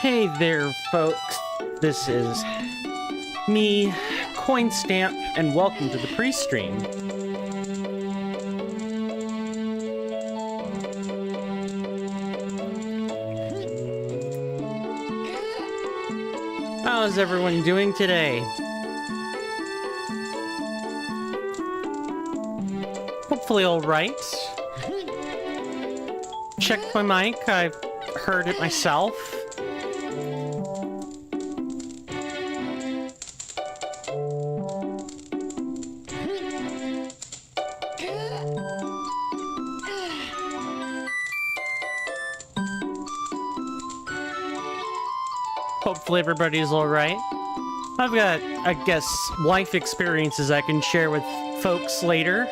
Hey there, folks. This is me, Coinstamp, and welcome to the pre-stream. How's everyone doing today? Hopefully all right. Checked my mic. I've heard it myself. Hopefully everybody's alright. I've got, I guess, life experiences I can share with folks later.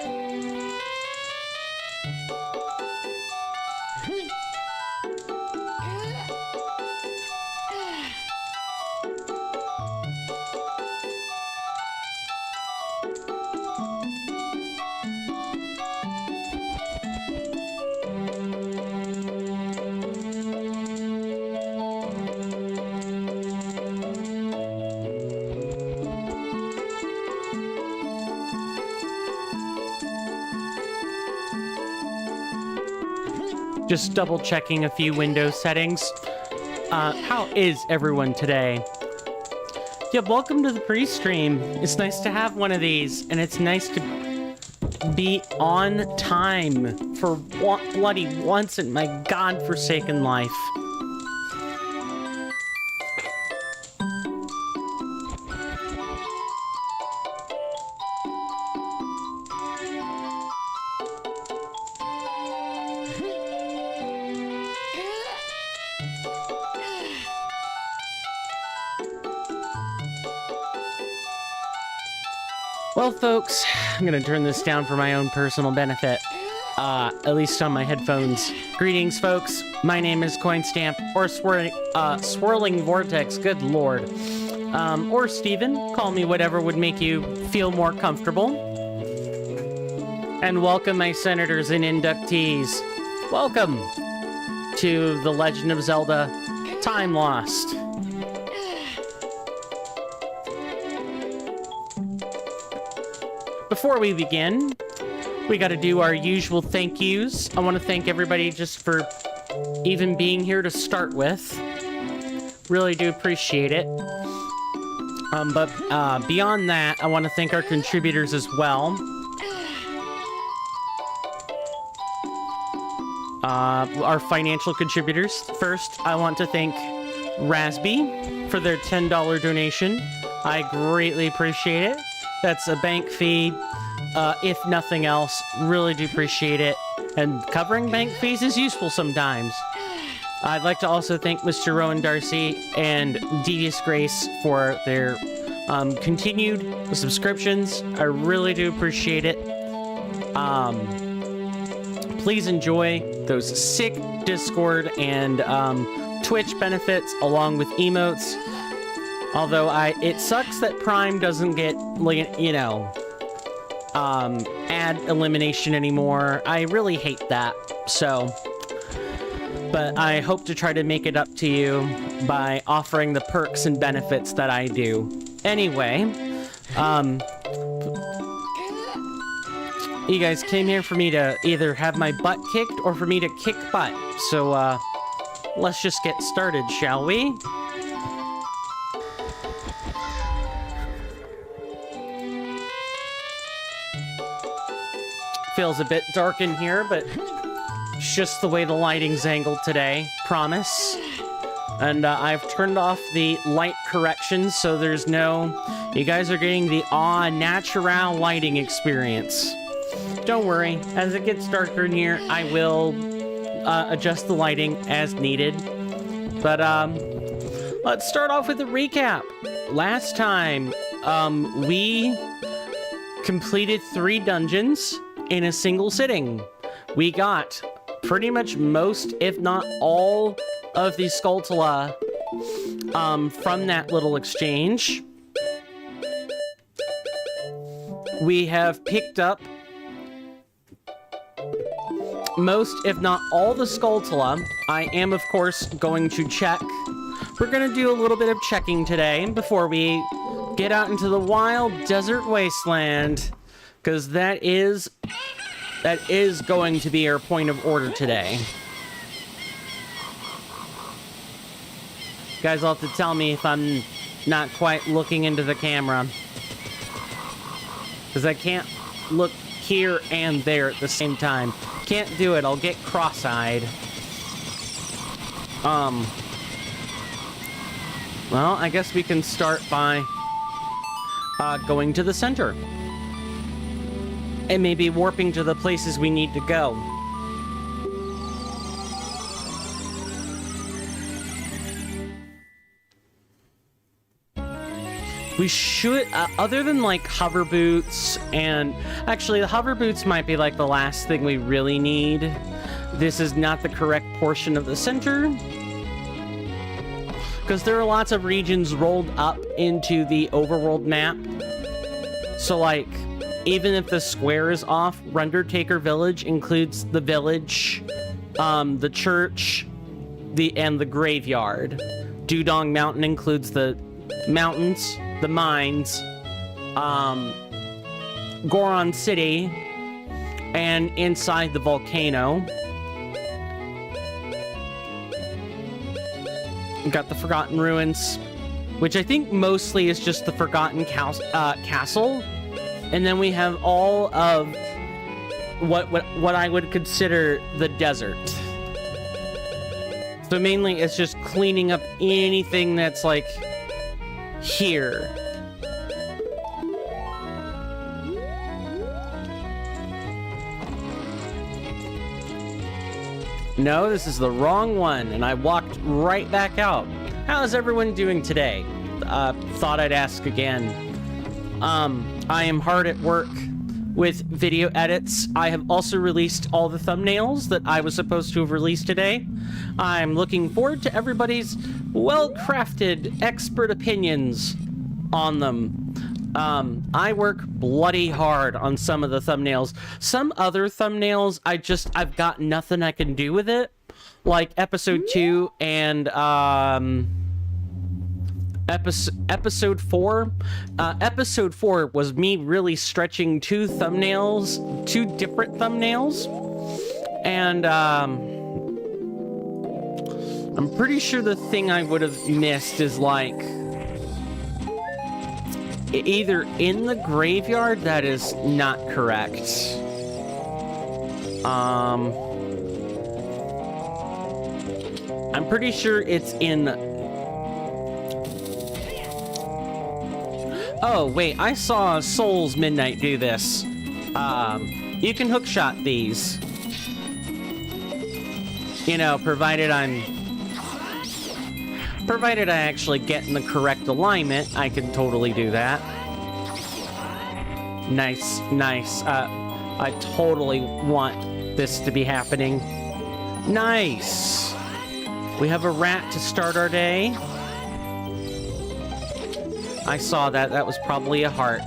Just double checking a few Windows settings. How is everyone today? Yeah, welcome to the pre-stream. It's nice to have one of these, and it's nice to be on time for bloody once in my godforsaken life. Well, folks, I'm gonna turn this down for my own personal benefit. at least on my headphones. Greetings, folks. My name is Coinstamp, or Swirling Vortex, good lord. Or Steven, call me whatever would make you feel more comfortable. And welcome, my senators and inductees. Welcome to The Legend of Zelda Time Lost. Before we begin, we got to do our usual thank yous. I want to thank everybody just for even being here to start with. Really do appreciate it. But beyond that, I want to thank our contributors as well. Our financial contributors. First, I want to thank Rasby for their $10 donation. I greatly appreciate it. That's a bank fee, if nothing else. Really do appreciate it. And covering bank fees is useful sometimes. I'd like to also thank Mr. Rowan Darcy and Devious Grace for their continued subscriptions. I really do appreciate it. Please enjoy those sick Discord and Twitch benefits along with emotes. Although it sucks that Prime doesn't get, you know, ad elimination anymore. I really hate that. So, but I hope to try to make it up to you by offering the perks and benefits that I do. Anyway, you guys came here for me to either have my butt kicked or for me to kick butt. So, let's just get started, shall we? Feels a bit dark in here, but it's just the way the lighting's angled today. Promise. And I've turned off the light corrections, so there's no... You guys are getting the natural lighting experience. Don't worry, as it gets darker in here, I will adjust the lighting as needed. But let's start off with a recap. Last time, we completed 3 dungeons in a single sitting. We got pretty much most, if not all, of the Skulltula from that little exchange. We have picked up most, if not all, the Skulltula. I am, of course, going to check. We're going to do a little bit of checking today before we get out into the wild desert wasteland. Because that is going to be our point of order today. You guys will have to tell me if I'm not quite looking into the camera. Because I can't look here and there at the same time. Can't do it, I'll get cross-eyed. Well, I guess we can start by going to the center. And maybe warping to the places we need to go. We should, other than like hover boots, and actually the hover boots might be like the last thing we really need. This is not the correct portion of the center. Because there are lots of regions rolled up into the overworld map. So like, even if the square is off, Rundertaker Village includes the village, the church, and the graveyard. Dudong Mountain includes the mountains, the mines, Goron City, and inside the volcano. We've got the Forgotten Ruins, which I think mostly is just the Forgotten Castle. And then we have all of what I would consider the desert. So mainly it's just cleaning up anything that's like here. No, this is the wrong one, and I walked right back out. How's everyone doing today? Thought I'd ask again. I am hard at work with video edits. I have also released all the thumbnails that I was supposed to have released today. I'm looking forward to everybody's well-crafted expert opinions on them. I work bloody hard on some of the thumbnails. Some other thumbnails, I've got nothing I can do with it. Like episode 2 and, episode 4. Episode 4 was me really stretching two different thumbnails. And, I'm pretty sure the thing I would have missed is like either in the graveyard. That is not correct. I'm pretty sure it's in... Oh, wait, I saw Souls Midnight do this. You can hookshot these. You know, provided I actually get in the correct alignment, I can totally do that. Nice, nice. I totally want this to be happening. Nice. We have a rat to start our day. I saw that. That was probably a heart.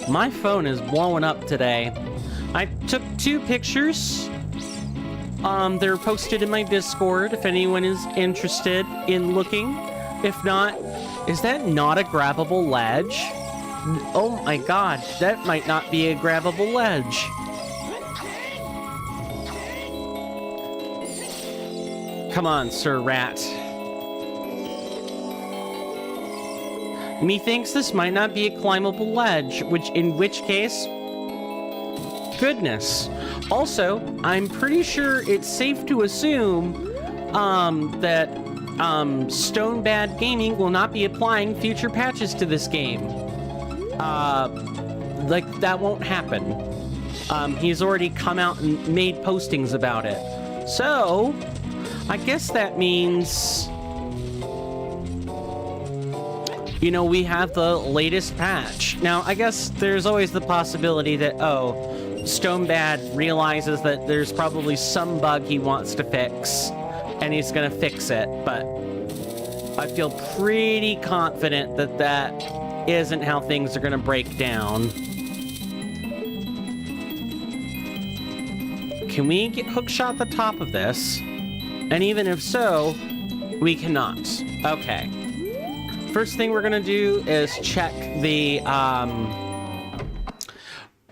My phone is blowing up today. I took 2 pictures. They're posted in my Discord if anyone is interested in looking. If not, is that not a grabbable ledge? Oh my god, that might not be a grabbable ledge. Come on, Sir Rat. Methinks this might not be a climbable ledge, in which case... Goodness. Also, I'm pretty sure it's safe to assume that Stone Bad Gaming will not be applying future patches to this game. Like, that won't happen. He's already come out and made postings about it. So, I guess that means... You know, we have the latest patch. Now, I guess there's always the possibility that, oh... Stonebad realizes that there's probably some bug he wants to fix, and he's gonna fix it, but I feel pretty confident that that isn't how things are gonna break down. Can we get hookshot the top of this? And even if so, we cannot. Okay. First thing we're gonna do is check the,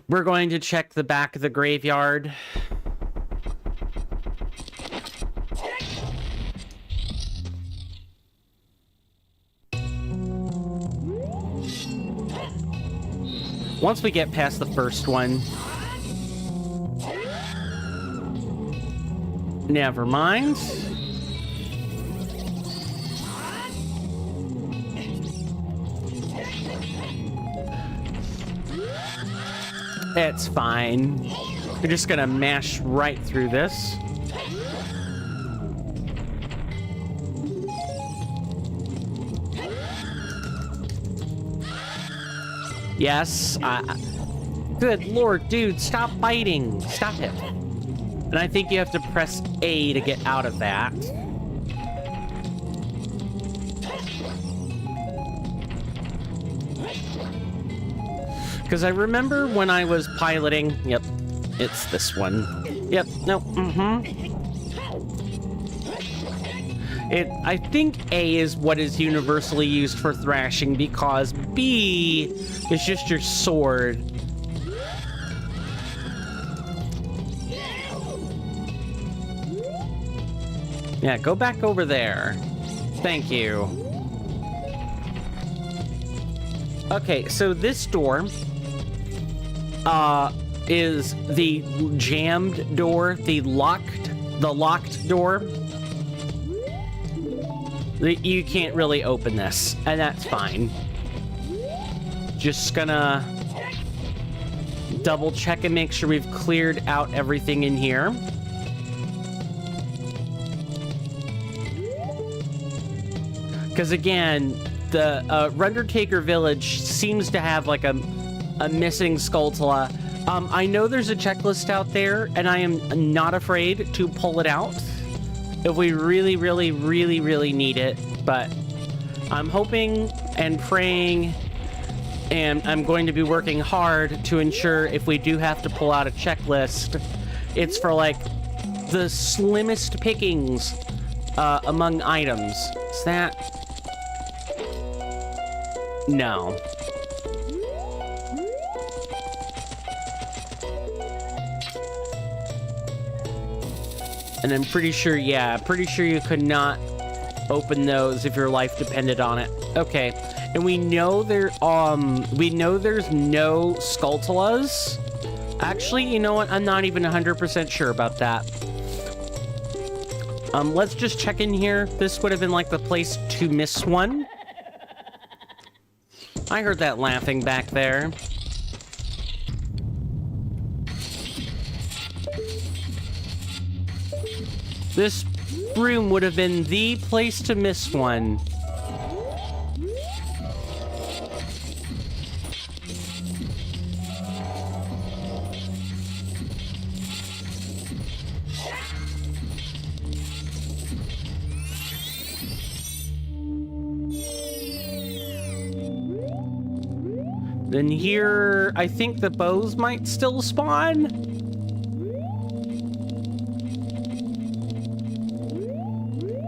we're going to check the back of the graveyard. Once we get past the first one. Never mind. It's fine. We're just gonna mash right through this. Yes. Good lord, dude, stop biting. Stop it. And I think you have to press A to get out of that. Because I remember when I was piloting... Yep, it's this one. Yep, no, I think A is what is universally used for thrashing, because B is just your sword. Yeah, go back over there. Thank you. Okay, so this door... is the jammed door, the locked door. You can't really open this, and that's fine. Just gonna double check and make sure we've cleared out everything in here. Because again, the Undertaker Village seems to have like a a missing Skulltula. I know there's a checklist out there, and I am not afraid to pull it out if we really, really, really, really need it. But I'm hoping and praying, and I'm going to be working hard to ensure if we do have to pull out a checklist, it's for, like, the slimmest pickings among items. Is that... No. And I'm pretty sure, yeah, pretty sure you could not open those if your life depended on it. Okay, and we know there's no Skulltulas. Actually, you know what? I'm not even 100% sure about that. Let's just check in here. This would have been like the place to miss one. I heard that laughing back there. This room would have been the place to miss one. Then here, I think the bows might still spawn.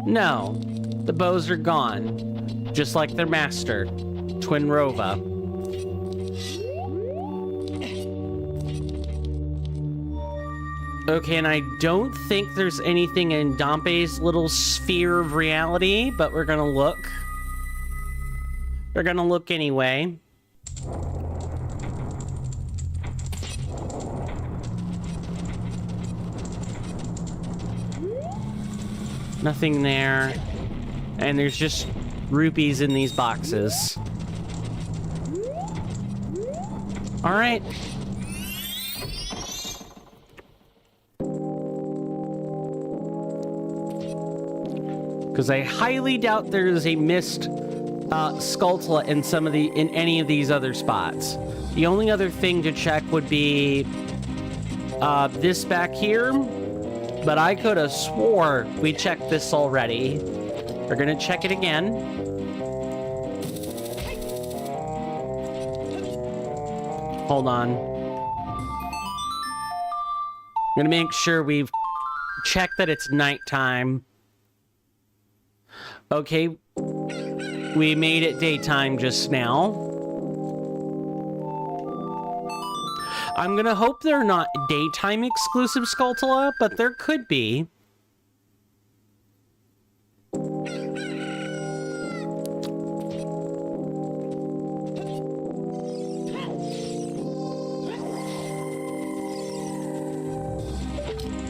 No, the bows are gone, just like their master, Twin Rova. Okay, and I don't think there's anything in Dompe's little sphere of reality, but we're gonna look. We're gonna look anyway. Nothing there. And there's just rupees in these boxes. All right. Because I highly doubt there's a missed Skulltula in any of these other spots. The only other thing to check would be this back here. But I could have swore we checked this already. We're gonna check it again. Hold on. I'm gonna make sure we've checked that it's nighttime. Okay. We made it daytime just now. I'm gonna hope they're not daytime exclusive Skulltula, but there could be.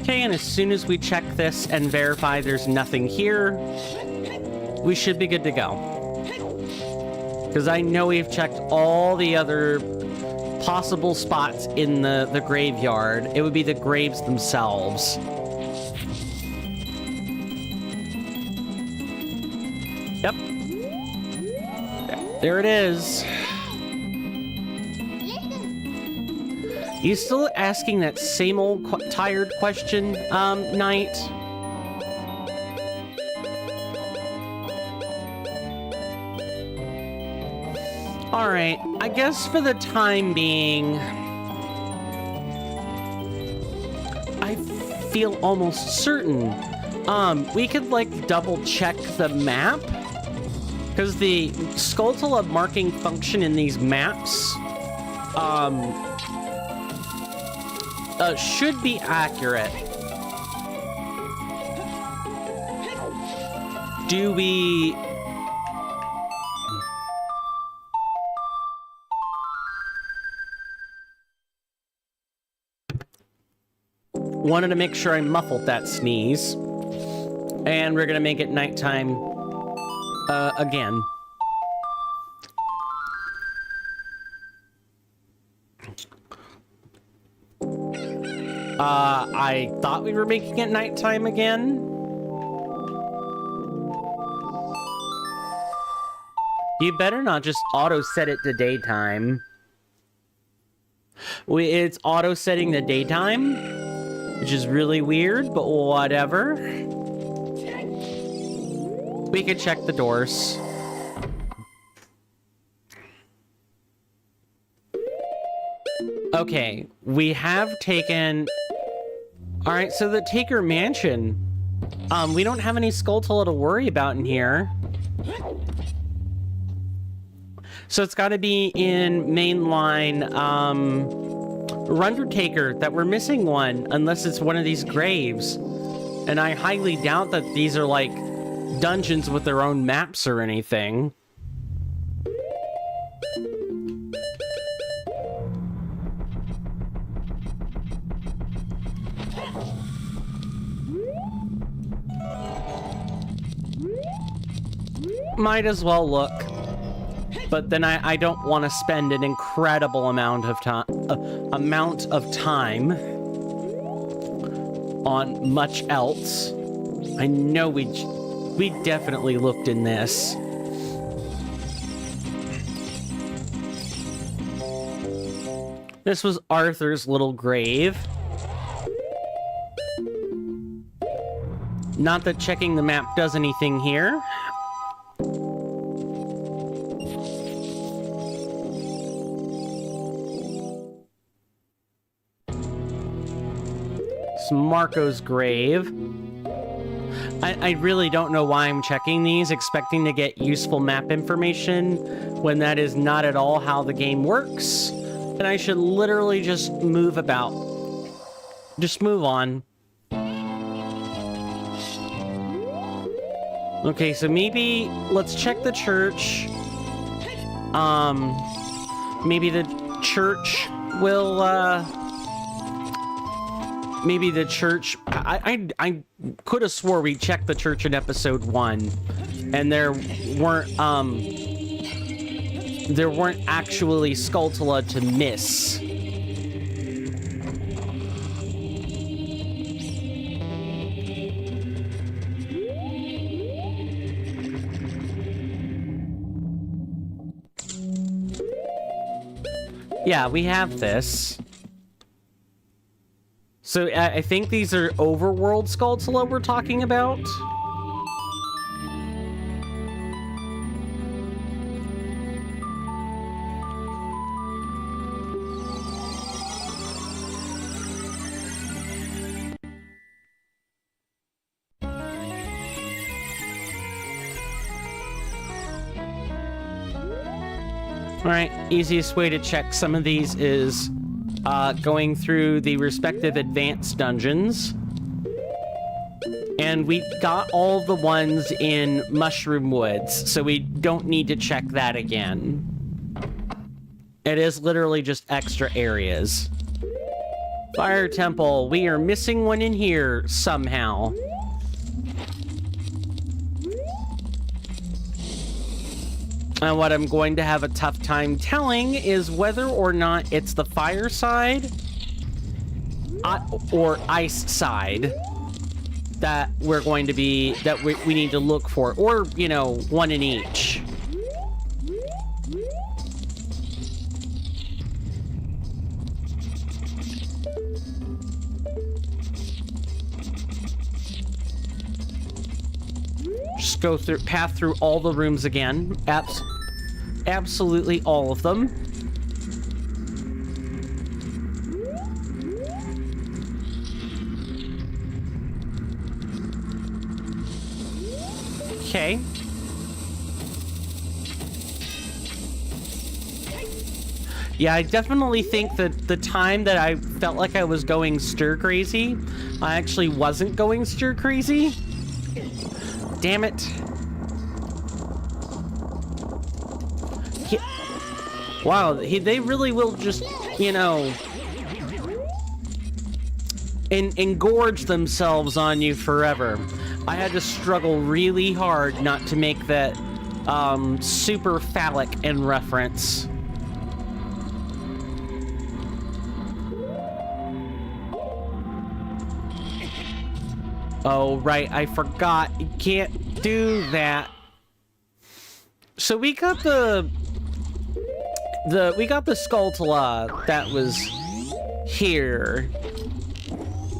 Okay, and as soon as we check this and verify there's nothing here, we should be good to go. Because I know we've checked all the other possible spots in the graveyard. It would be the graves themselves. Yep. There it is. You still asking that same old tired question, Knight? Alright, I guess for the time being, I feel almost certain, we could, like, double-check the map, because the Skulltula marking function in these maps, should be accurate. Do we... Wanted to make sure I muffled that sneeze. And we're gonna make it nighttime again. I thought we were making it nighttime again. You better not just auto set it to daytime. It's auto-setting the daytime, which is really weird, but whatever. We could check the doors. Okay, we have taken... Alright, so the Taker Mansion. We don't have any Skulltula to worry about in here. So it's got to be in mainline, Undertaker that we're missing one, unless it's one of these graves. And I highly doubt that these are, like, dungeons with their own maps or anything. Might as well look. But then I don't want to spend an incredible amount of time on much else. I know we definitely looked in this. This was Arthur's little grave. Not that checking the map does anything here. Marco's grave. I really don't know why I'm checking these, expecting to get useful map information when that is not at all how the game works. And I should literally just move about. Just move on. Okay, so maybe let's check the church. Maybe the church will, maybe the church... I could have swore we checked the church in episode 1, and there weren't actually Skulltula to miss. Yeah, we have this. So I think these are overworld Skulltula we're talking about. Alright, easiest way to check some of these is going through the respective advanced dungeons. And we got all the ones in Mushroom Woods, so we don't need to check that again. It is literally just extra areas. Fire Temple, we are missing one in here somehow. And what I'm going to have a tough time telling is whether or not it's the fire side or ice side that we're going to be, that we need to look for, or, you know, one in each. Just go through, path through all the rooms again. Absolutely all of them. Okay. Yeah, I definitely think that the time that I felt like I was going stir crazy, I actually wasn't going stir crazy. Damn it. Wow, they really will just, you know, engorge themselves on you forever. I had to struggle really hard not to make that super phallic in reference. Oh, right, I forgot. You can't do that. So we got the... we got the Skulltula that was here.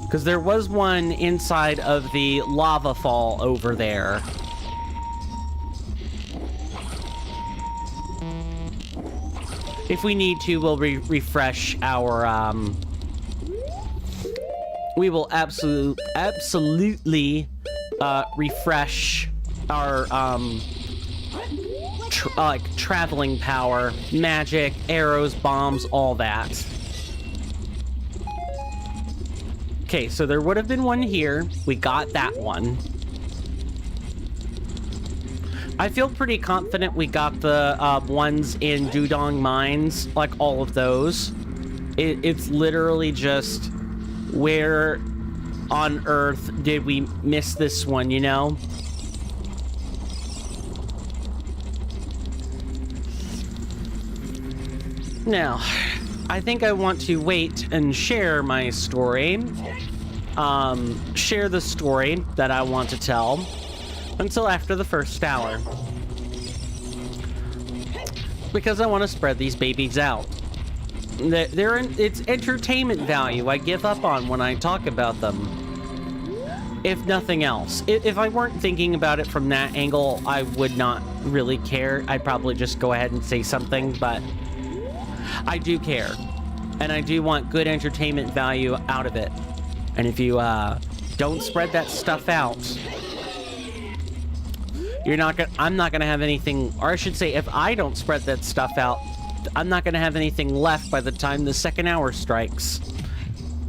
Because there was one inside of the lava fall over there. If we need to, we'll refresh our, we will absolutely, refresh our, like, traveling power, magic, arrows, bombs, all that. Okay, so there would have been one here. We got that one. I feel pretty confident we got the ones in Dudong Mines, like all of those. It's literally just where on earth did we miss this one, you know? Now, I think I want to wait and share my story. Share the story that I want to tell until after the first hour. Because I want to spread these babies out. It's entertainment value I give up on when I talk about them. If nothing else. If I weren't thinking about it from that angle, I would not really care. I'd probably just go ahead and say something, but I do care. And I do want good entertainment value out of it. And if you don't spread that stuff out, I'm not gonna have anything, or I should say, if I don't spread that stuff out, I'm not gonna have anything left by the time the second hour strikes.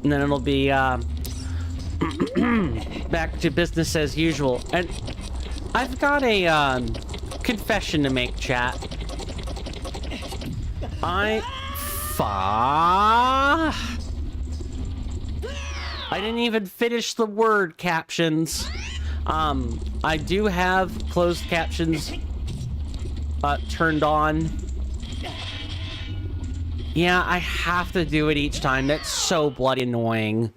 And then it'll be back to business as usual. And I've got a confession to make, chat. I didn't even finish the word captions. I do have closed captions turned on. Yeah, I have to do it each time. That's so bloody annoying.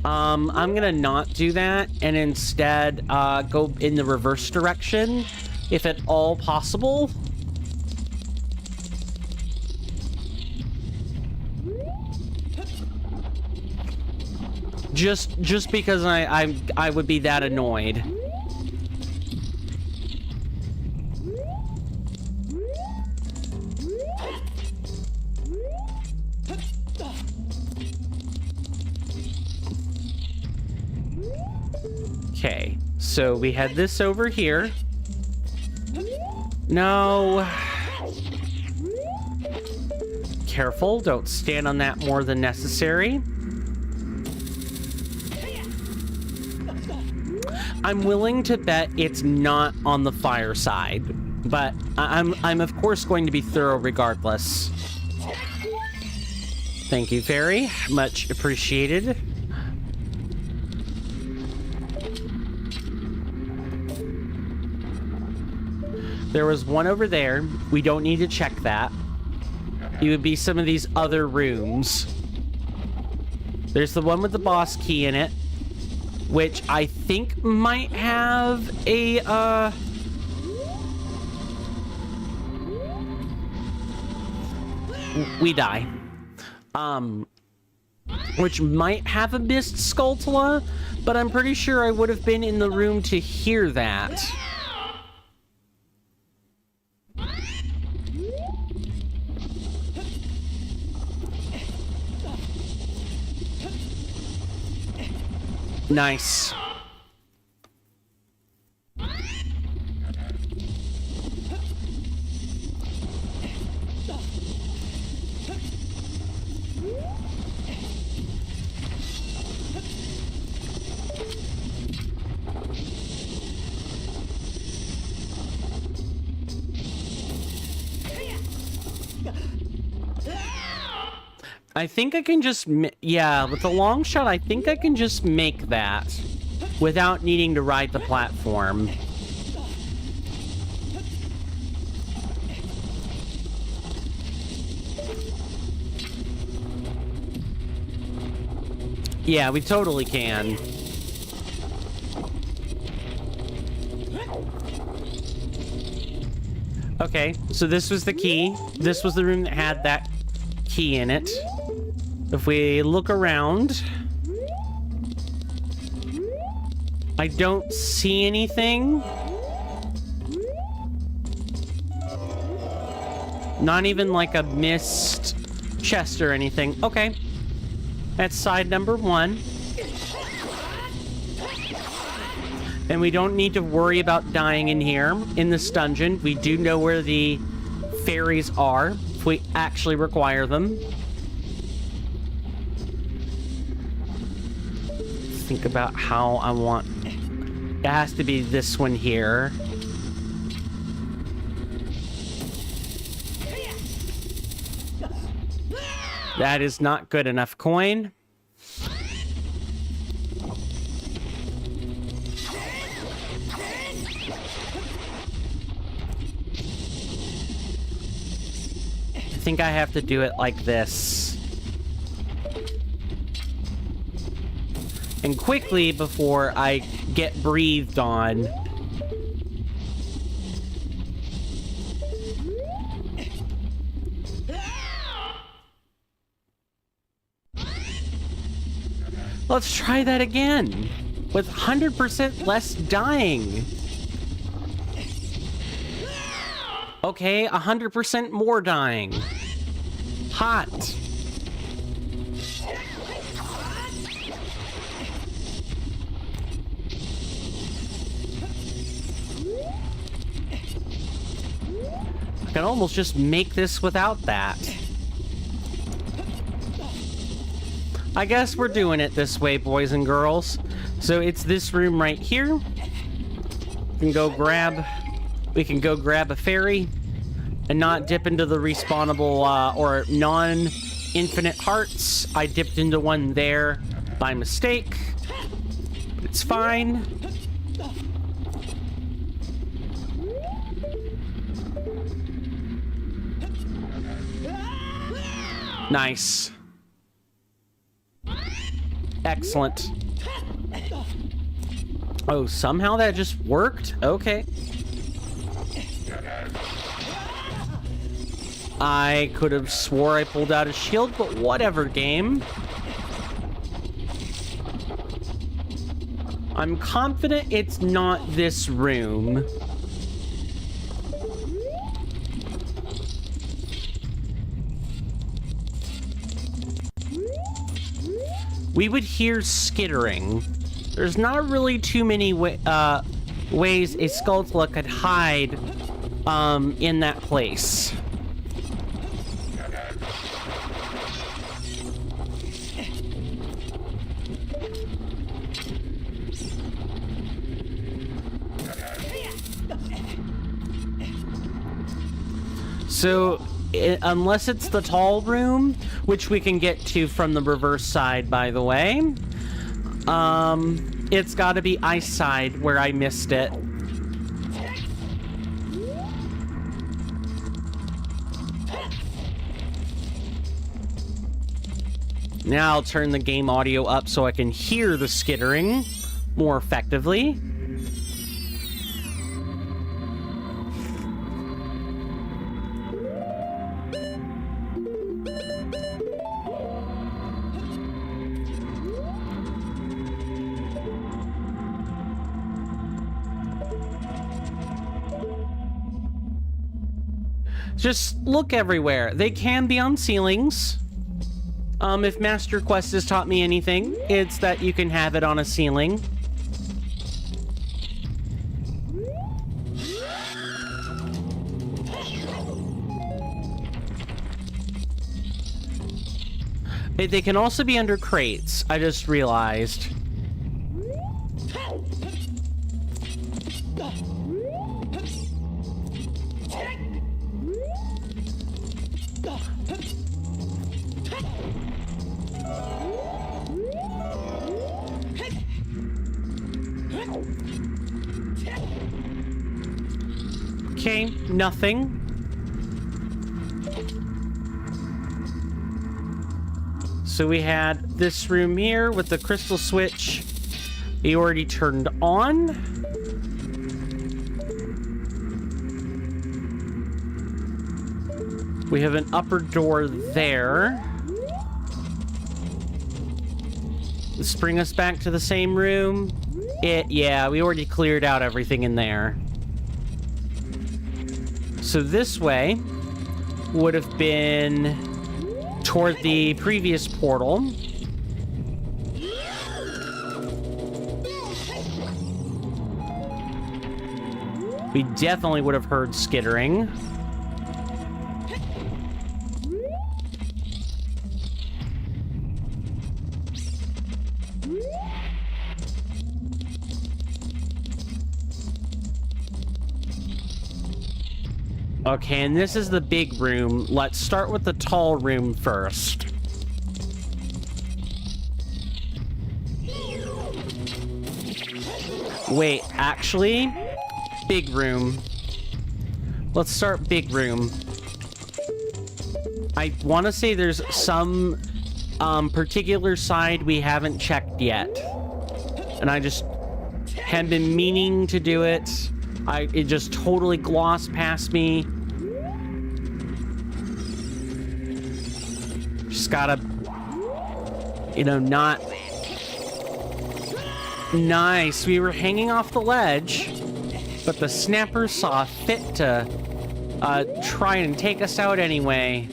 I'm gonna not do that and instead go in the reverse direction, if at all possible. Just because I would be that annoyed. Okay, so we had this over here. No. Careful, don't stand on that more than necessary. I'm willing to bet it's not on the fire side, but I'm of course going to be thorough regardless. Thank you, Fairy. Much appreciated. There was one over there. We don't need to check that. It would be some of these other rooms. There's the one with the boss key in it, which I think might have a, we die. Which might have a missed Skulltula, but I'm pretty sure I would have been in the room to hear that. Nice. I think I can just, yeah, with the long shot, I think I can just make that without needing to ride the platform. Yeah, we totally can. Okay, so this was the key. This was the room that had that key in it. If we look around, I don't see anything. Not even like a missed chest or anything. Okay, that's side number 1. And we don't need to worry about dying in here, in this dungeon. We do know where the fairies are, if we actually require them. Think about how I want... It has to be this one here. That is not good enough coin. I think I have to do it like this. And quickly before I get breathed on. Let's try that again. With 100% less dying. Okay, 100% more dying. Hot. I can almost just make this without that. I guess we're doing it this way, boys and girls. So it's this room right here. We can go grab a fairy and not dip into the respawnable or non-infinite hearts. I dipped into one there by mistake, but it's fine. Nice. Excellent. Oh, somehow that just worked? Okay. I could have swore I pulled out a shield, but whatever, game. I'm confident it's not this room. We would hear skittering. There's not really too many ways a Skulltula could hide in that place. So, unless it's the tall room, which we can get to from the reverse side, by the way, it's got to be ice side where I missed it. Now I'll turn the game audio up so I can hear the skittering more effectively. Just look everywhere. They can be on ceilings. If Master Quest has taught me anything, it's that you can have it on a ceiling. They can also be under crates, I just realized. Okay, nothing. So we had this room here with the crystal switch. We already turned on. We have an upper door there. This bring us back to the same room. Yeah, we already cleared out everything in there. So this way would have been toward the previous portal. We definitely would have heard skittering. Okay, and this is the big room. Let's start with the tall room first. Wait, actually, big room. Let's start big room. I want to say there's some particular side we haven't checked yet. And I just have been meaning to do it. It just totally glossed past me. Just gotta, you know, not... Nice. We were hanging off the ledge, but the snapper saw fit to try and take us out anyway.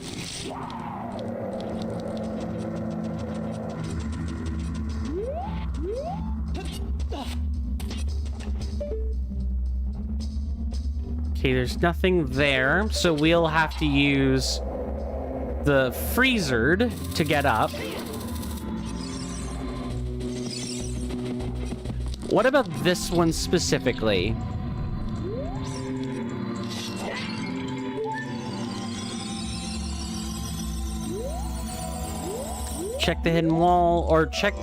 Okay, there's nothing there, so we'll have to use the freezer to get up. What about this one specifically? Check the hidden wall, or check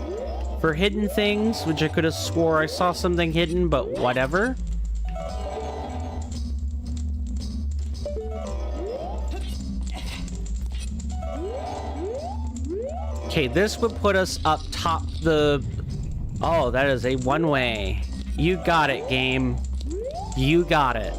for hidden things, which I could have swore I saw something hidden, but whatever. Okay, this would put us up top the... Oh, that is a one-way. You got it, game. You got it.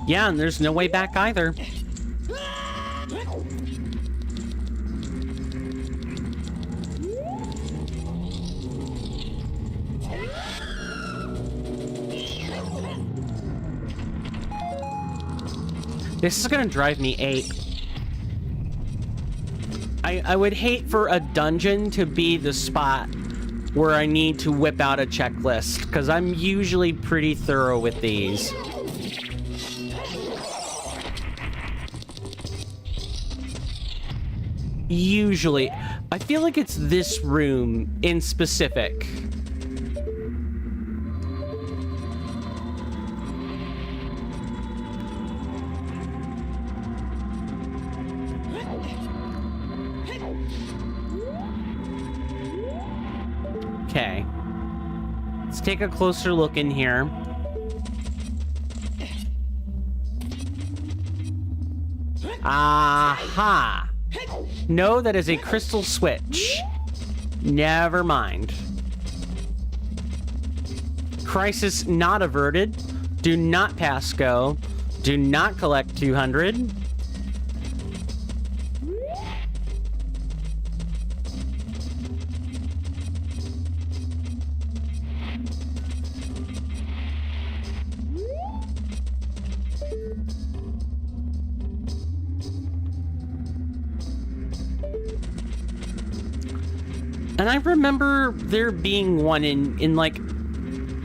Yeah, and there's no way back either. This is gonna drive me ape. I would hate for a dungeon to be the spot where I need to whip out a checklist, because I'm usually pretty thorough with these. Usually. I feel like it's this room in specific. Okay. Let's take a closer look in here. Aha! No, that is a crystal switch. Never mind. Crisis not averted. Do not pass go. Do not collect 200. And I remember there being one in like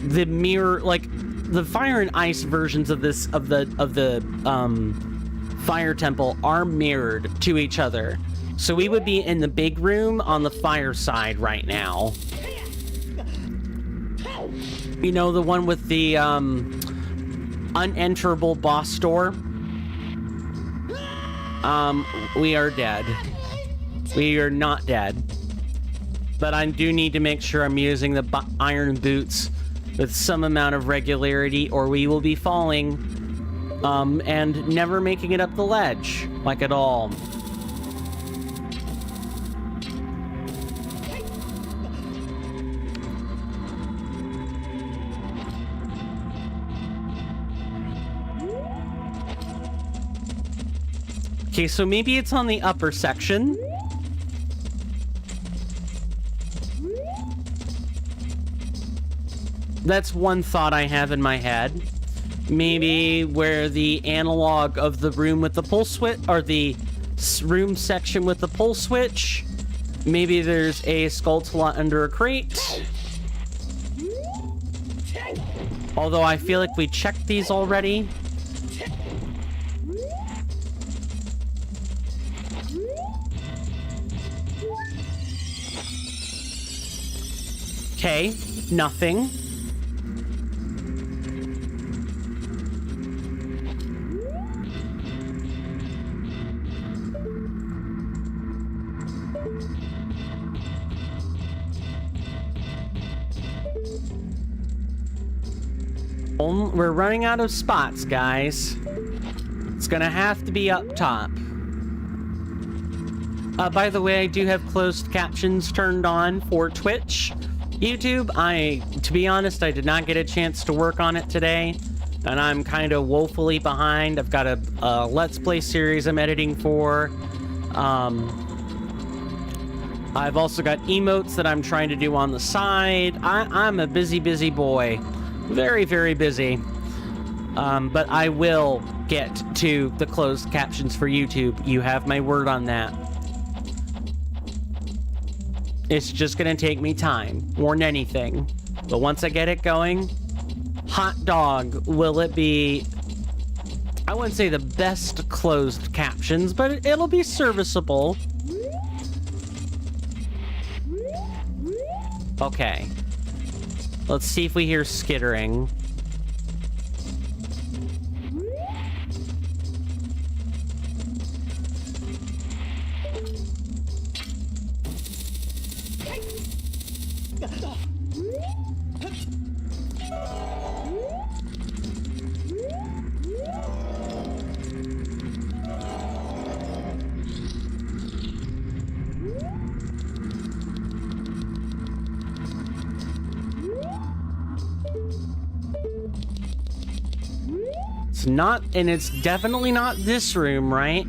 the mirror, like the fire and ice versions of this of the fire temple are mirrored to each other. So we would be in the big room on the fire side right now. You know, the one with the unenterable boss door. We are dead. We are not dead. But I do need to make sure I'm using the iron boots with some amount of regularity, or we will be falling and never making it up the ledge, like at all. Okay, so maybe it's on the upper section. That's one thought I have in my head. Maybe where the analog of the room with the pull switch, or the room section with the pull switch. Maybe there's a skulltula under a crate. Although I feel like we checked these already. Okay, nothing. We're running out of spots, guys. It's gonna have to be up top. By the way, I do have closed captions turned on for Twitch. YouTube, to be honest, I did not get a chance to work on it today, and I'm kind of woefully behind. I've got a Let's Play series I'm editing for. I've also got emotes that I'm trying to do on the side. I'm a busy, busy boy. Very, very busy. But I will get to the closed captions for YouTube. You have my word on that. It's just gonna take me time, more than anything. But once I get it going, hot dog, will it be... I wouldn't say the best closed captions, but it'll be serviceable. Okay. Let's see if we hear skittering. It's not, and it's definitely not this room, right?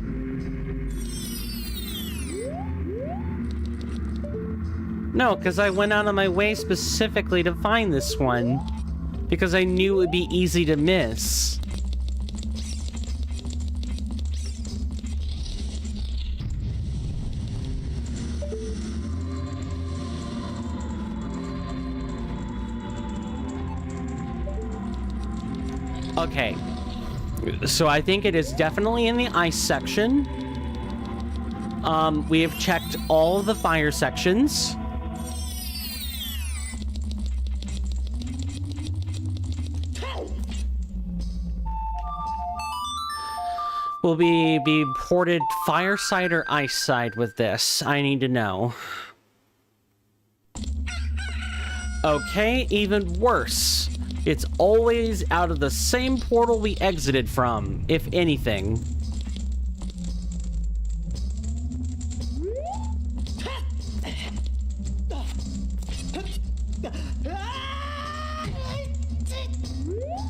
No, because I went out of my way specifically to find this one. Because I knew it would be easy to miss. Okay. So I think it is definitely in the ice section. We have checked all of the fire sections. Will we be ported fire side or ice side with this? I need to know. Okay, even worse. It's always out of the same portal we exited from, if anything.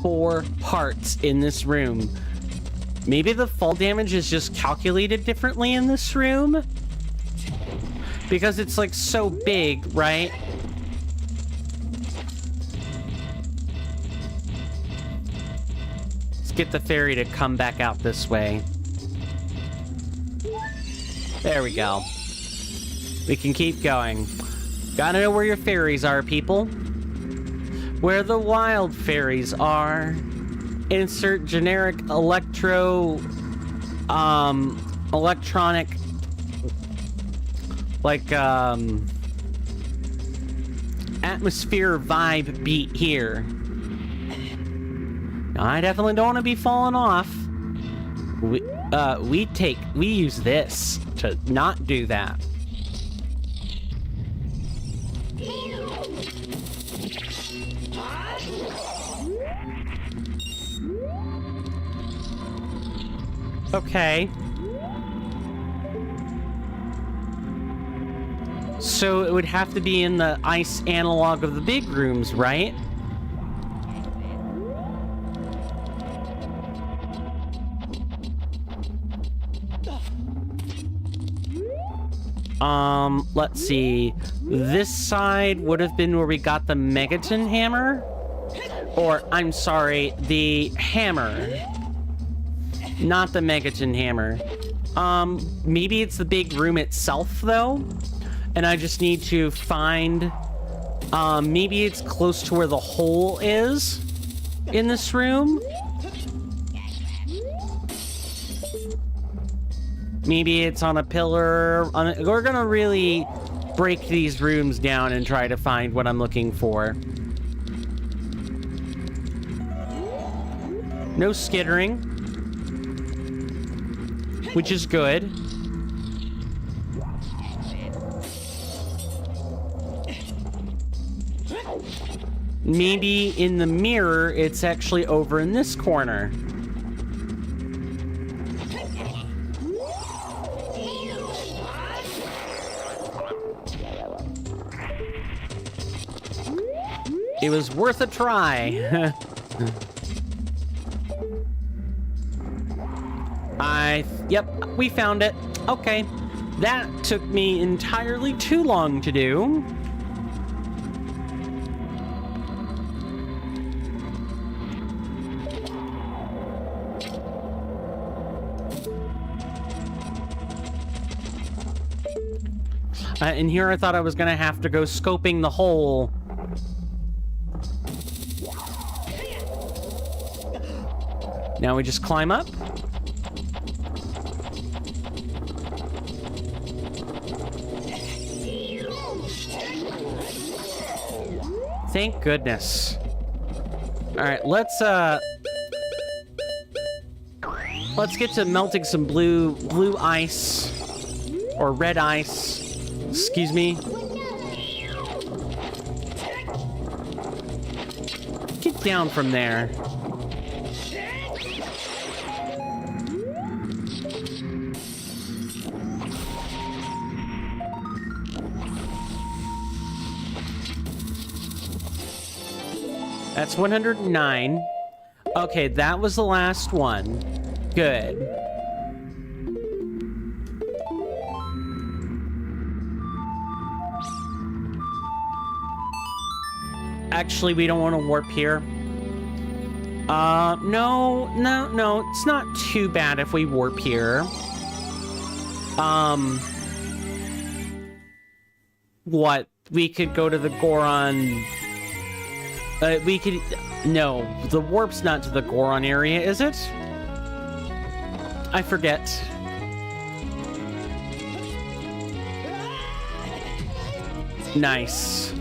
Four parts in this room. Maybe the fall damage is just calculated differently in this room? Because it's like so big, right? Get the ferry to come back out this way. There we go. We can keep going. Gotta know where your fairies are, people. Where the wild fairies are. Insert generic electronic, like, atmosphere vibe beat here. I definitely don't want to be falling off. We use this to not do that. Okay. So it would have to be in the ice analog of the big rooms, right? Let's see. This side would have been where we got the Megaton hammer. Or, I'm sorry, the hammer. Not the Megaton hammer. Maybe it's the big room itself, though. And I just need to find... maybe it's close to where the hole is in this room. Maybe it's on a pillar. We're gonna really break these rooms down and try to find what I'm looking for. No skittering, which is good. Maybe in the mirror, it's actually over in this corner. It was worth a try. Yep, we found it. Okay. That took me entirely too long to do. In here, I thought I was gonna have to go scoping the hole. Now we just climb up. Thank goodness. All right, let's get to melting some blue ice or red ice. Excuse me. Get down from there. That's 109. Okay, that was the last one. Good. Actually, we don't want to warp here. No. It's not too bad if we warp here. What? We could go to the Goron... we could... No, the warp's not to the Goron area, is it? I forget. Nice.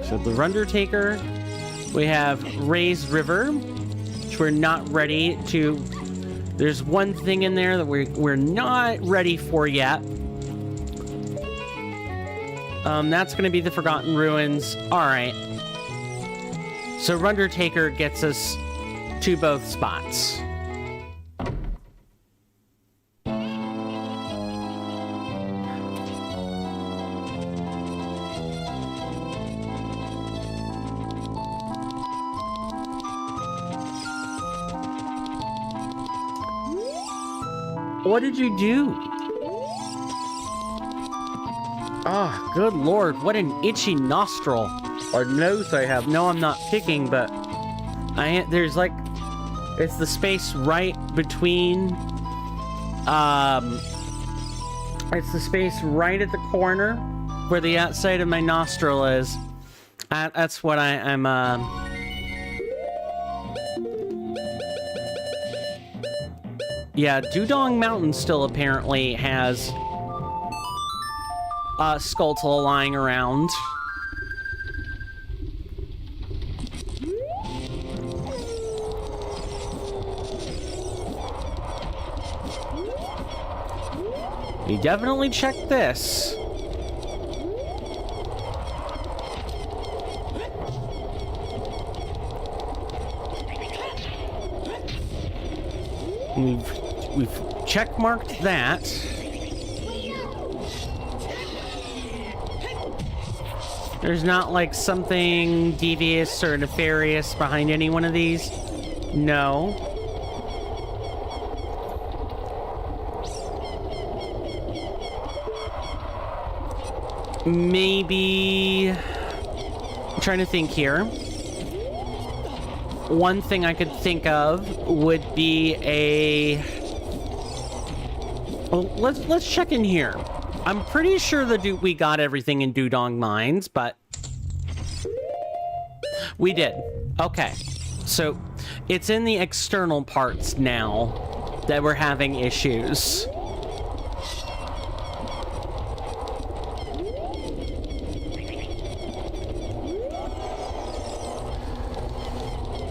So the Undertaker, we have Ray's River, which we're not ready to... There's one thing in there that we're not ready for yet. That's going to be the Forgotten Ruins. All right. So Undertaker gets us to both spots. What did you do? Oh, good lord, what an itchy nostril. Or nose I have. No, I'm not picking, but... there's like... It's the space right between... It's the space right at the corner where the outside of my nostril is. That's what I'm, Yeah, Dudong Mountain still apparently has... Skulltula lying around. We definitely checked this. We've checkmarked that. There's not like something devious or nefarious behind any one of these? No. maybe... I'm trying to think here. One thing I could think of would be a... Well, let's check in here. I'm pretty sure we got everything in Dudong Mines, but... We did. Okay. So, it's in the external parts now that we're having issues.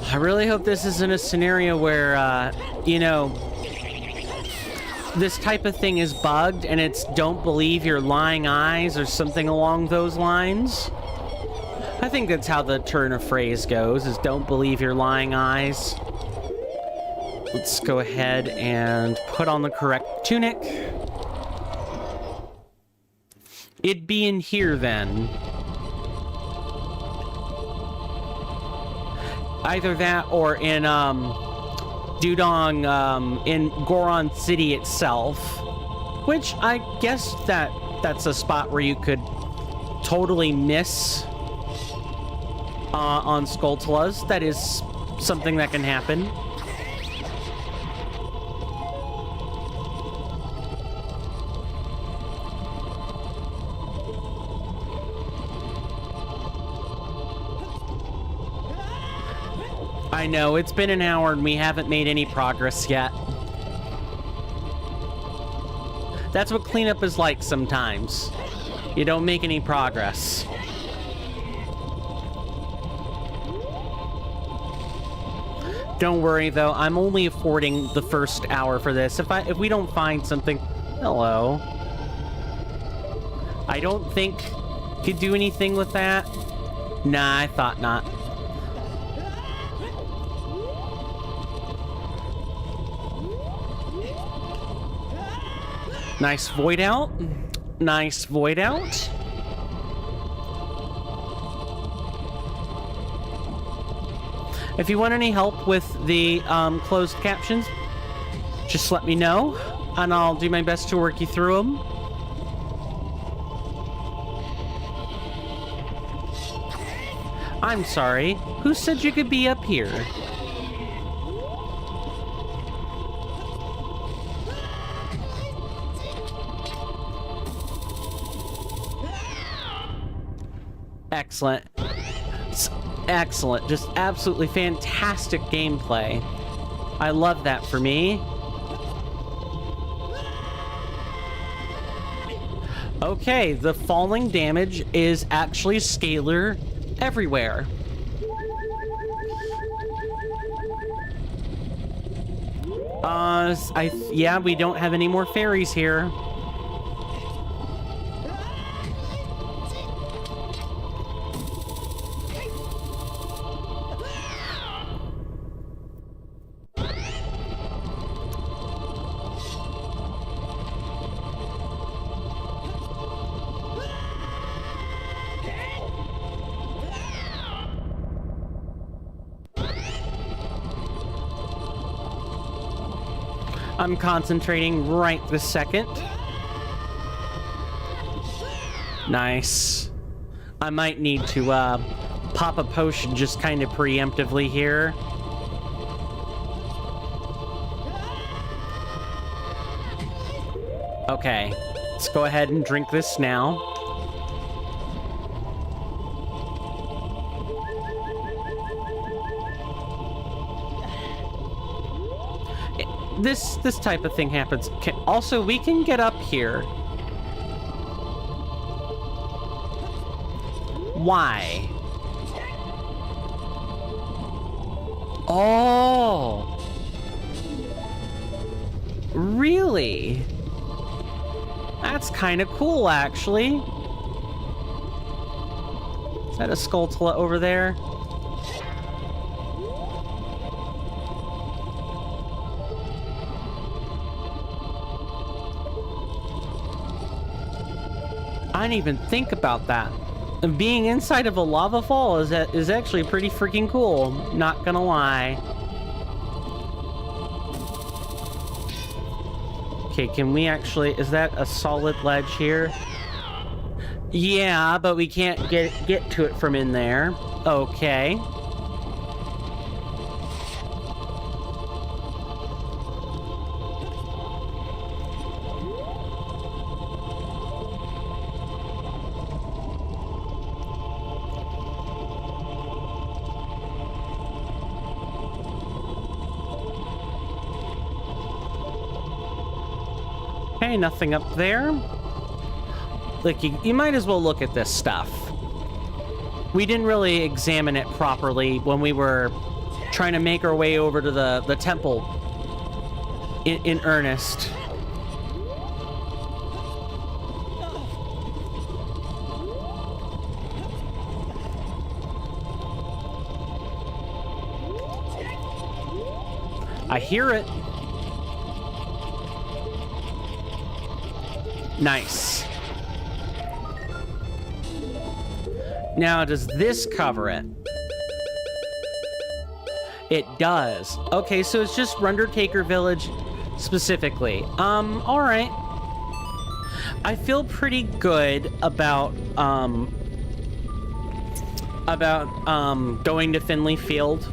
I really hope this isn't a scenario where, you know, this type of thing is bugged and it's don't believe your lying eyes or something along those lines. I think that's how the turn of phrase goes, is don't believe your lying eyes. Let's go ahead and put on the correct tunic. It'd be in here then. Either that or in Dudong, in Goron City itself, which I guess that's a spot where you could totally miss on TLoZ. That is something that can happen. I know, it's been an hour and we haven't made any progress yet. That's what cleanup is like sometimes. You don't make any progress. Don't worry though, I'm only affording the first hour for this. If we don't find something... Hello. I don't think could do anything with that. Nah, I thought not. Nice void out. Nice void out. If you want any help with the closed captions, just let me know, and I'll do my best to work you through them. I'm sorry. Who said you could be up here? Excellent. Excellent. Just absolutely fantastic gameplay. I love that for me. Okay, the falling damage is actually scalar everywhere. Yeah, we don't have any more fairies here. I'm concentrating right this second. Nice. I might need to pop a potion just kind of preemptively here. Okay, let's go ahead and drink this now. This type of thing happens. Also, we can get up here. Why? Oh. Really? That's kind of cool, actually. Is that a Skulltula over there? I didn't even think about that. And being inside of a lava fall is actually pretty freaking cool. Not gonna lie. Okay, can we actually... Is that a solid ledge here? Yeah, but we can't get to it from in there. Okay. Okay, nothing up there. Like, you might as well look at this stuff. We didn't really examine it properly when we were trying to make our way over to the temple in earnest. I hear it. Nice. Now, does this cover it? It does. Okay, so it's just Undertaker Village specifically. All right. I feel pretty good about going to Finley Field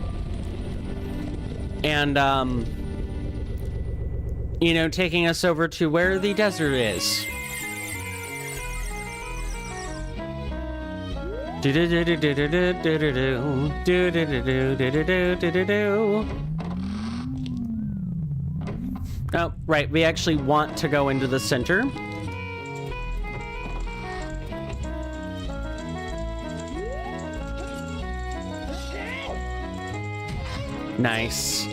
and you know, taking us over to where the desert is. Oh, right, we actually want to go into the center. Nice.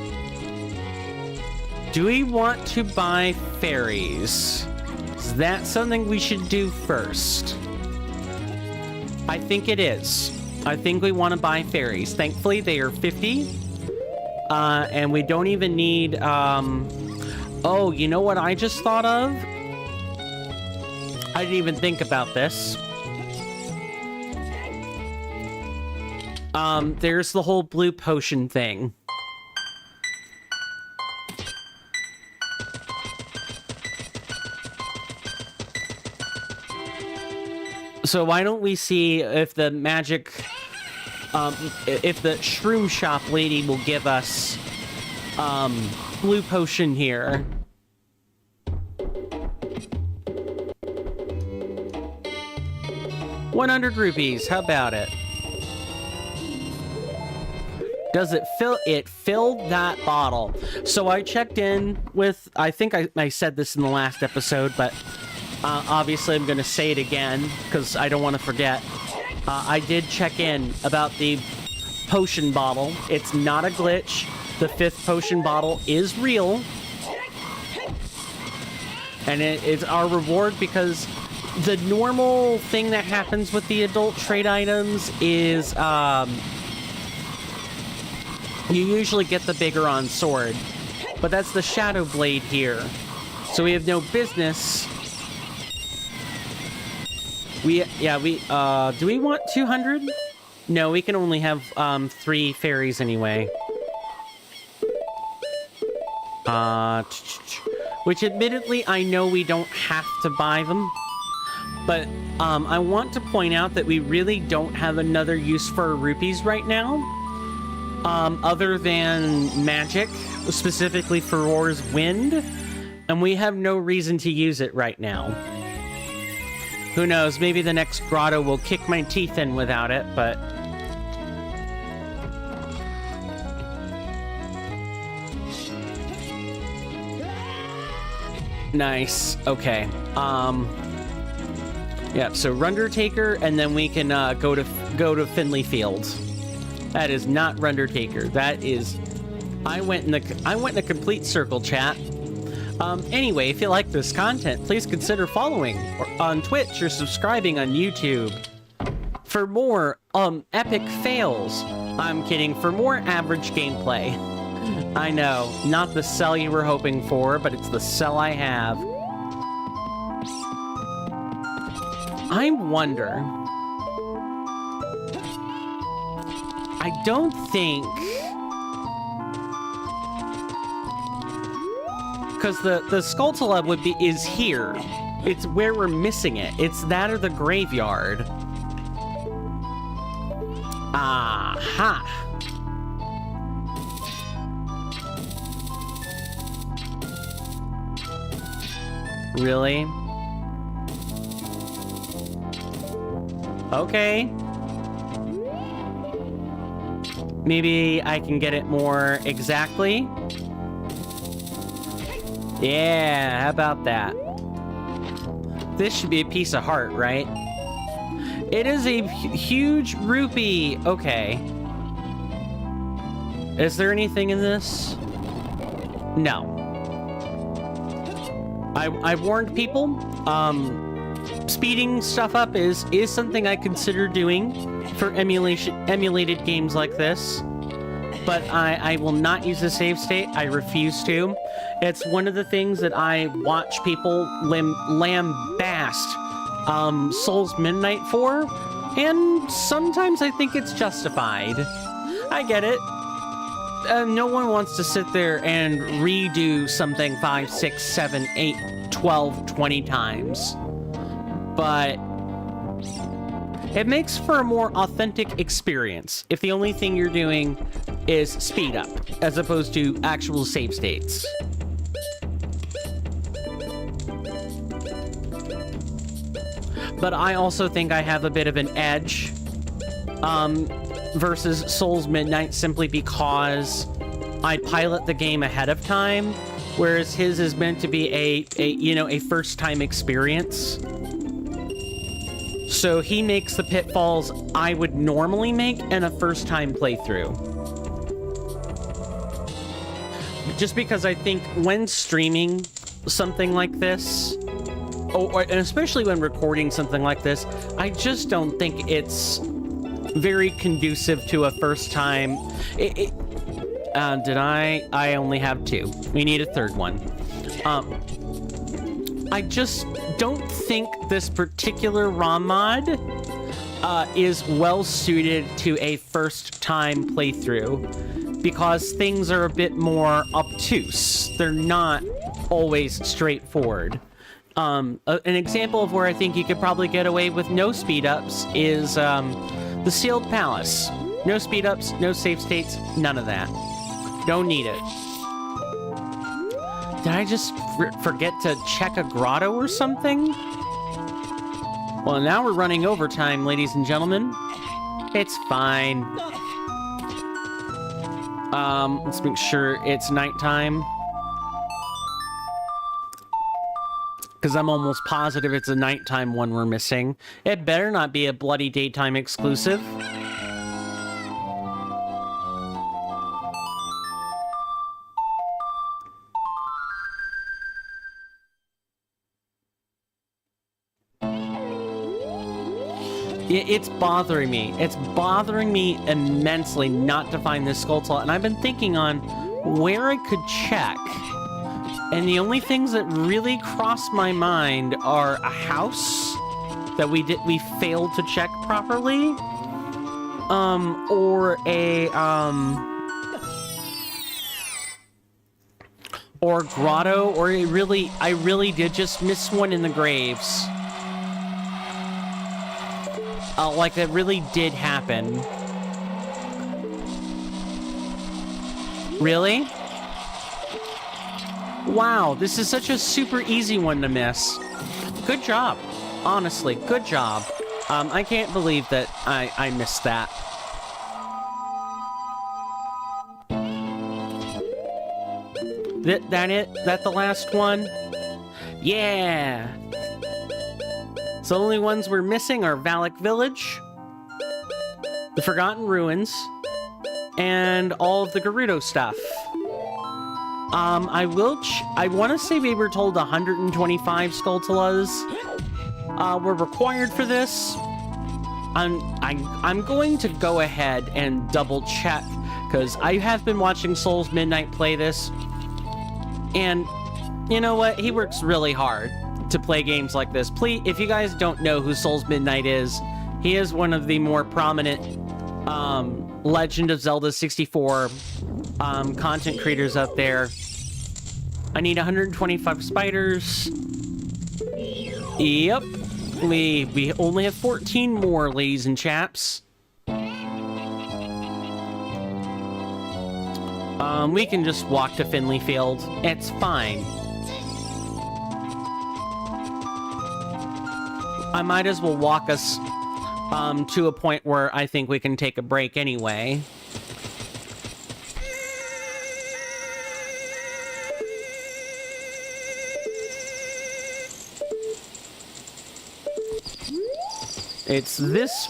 Do we want to buy fairies? Is that something we should do first? I think it is. I think we want to buy fairies. Thankfully, they are 50. And we don't even need, oh, you know what I just thought of? I didn't even think about this. There's the whole blue potion thing. So why don't we see if the magic, if the shroom shop lady will give us, blue potion here. $100. How about it? Does it fill? It filled that bottle. So I checked in with, I think I said this in the last episode, but obviously I'm going to say it again because I don't want to forget. I did check in about the potion bottle. It's not a glitch. The 5th potion bottle is real. And it's our reward because the normal thing that happens with the adult trade items is you usually get the Biggoron sword. But that's the Shadow Blade here. So we have no business. Do we want 200? No, we can only have 3 fairies anyway. Which admittedly, I know we don't have to buy them. But I want to point out that we really don't have another use for our rupees right now. Other than magic, specifically for Roar's Wind. And we have no reason to use it right now. Who knows, maybe the next grotto will kick my teeth in without it, but... Nice. Okay. Yeah, so Undertaker, and then we can go to Finley Field. That is not Undertaker. That is... I went in a complete circle, chat. Anyway, if you like this content, please consider following on Twitch or subscribing on YouTube. For more epic fails, I'm kidding, for more average gameplay. I know, not the cell you were hoping for, but it's the cell I have. I wonder... I don't think... Because the Skulltula is here. It's where we're missing it. It's that or the graveyard. Aha! Really? Okay. Maybe I can get it more exactly. Yeah, how about that? This should be a piece of heart, right? It is a huge rupee. Okay. Is there anything in this? No. I warned people. Speeding stuff up is something I consider doing for emulated games like this. But I will not use the save state. I refuse to. It's one of the things that I watch people lambast Souls Midnight for, and sometimes I think it's justified. I get it. No one wants to sit there and redo something 5, 6, 7, 8, 12, 20 times. But it makes for a more authentic experience if the only thing you're doing is speed up, as opposed to actual save states. But I also think I have a bit of an edge versus Souls Midnight simply because I pilot the game ahead of time, whereas his is meant to be a first-time experience. So he makes the pitfalls I would normally make in a first-time playthrough. Just because I think when streaming something like this, and especially when recording something like this, I just don't think it's very conducive to a first-time... I only have 2. We need a third one. I just don't think this particular ROM mod is well-suited to a first-time playthrough because things are a bit more obtuse. They're not always straightforward. An example of where I think you could probably get away with no speed-ups is the Sealed Palace. No speed-ups, no save states, none of that. Don't need it. Did I just forget to check a grotto or something? Well, now we're running overtime, ladies and gentlemen. It's fine. Let's make sure it's nighttime. Because I'm almost positive it's a nighttime one we're missing. It better not be a bloody daytime exclusive. It's bothering me. It's bothering me immensely not to find this skull slot. And I've been thinking on where I could check. And the only things that really cross my mind are a house that we failed to check properly. Or grotto, or I really did just miss one in the graves. Like, that really did happen. Really? Wow, this is such a super easy one to miss. Good job. Honestly, good job. I can't believe that I missed that. That the last one? Yeah! So the only ones we're missing are Valak Village, the Forgotten Ruins, and all of the Gerudo stuff. I want to say we were told 125 skull TLoZ were required for this. I'm going to go ahead and double check, because I have been watching Souls Midnight play this, and you know what? He works really hard to play games like this. Please, if you guys don't know who Souls Midnight is, he is one of the more prominent Legend of Zelda 64 content creators out there. I need 125 spiders. Yep. We only have 14 more, ladies and chaps. We can just walk to Finley Field. It's fine. I might as well walk us to a point where I think we can take a break anyway. It's this...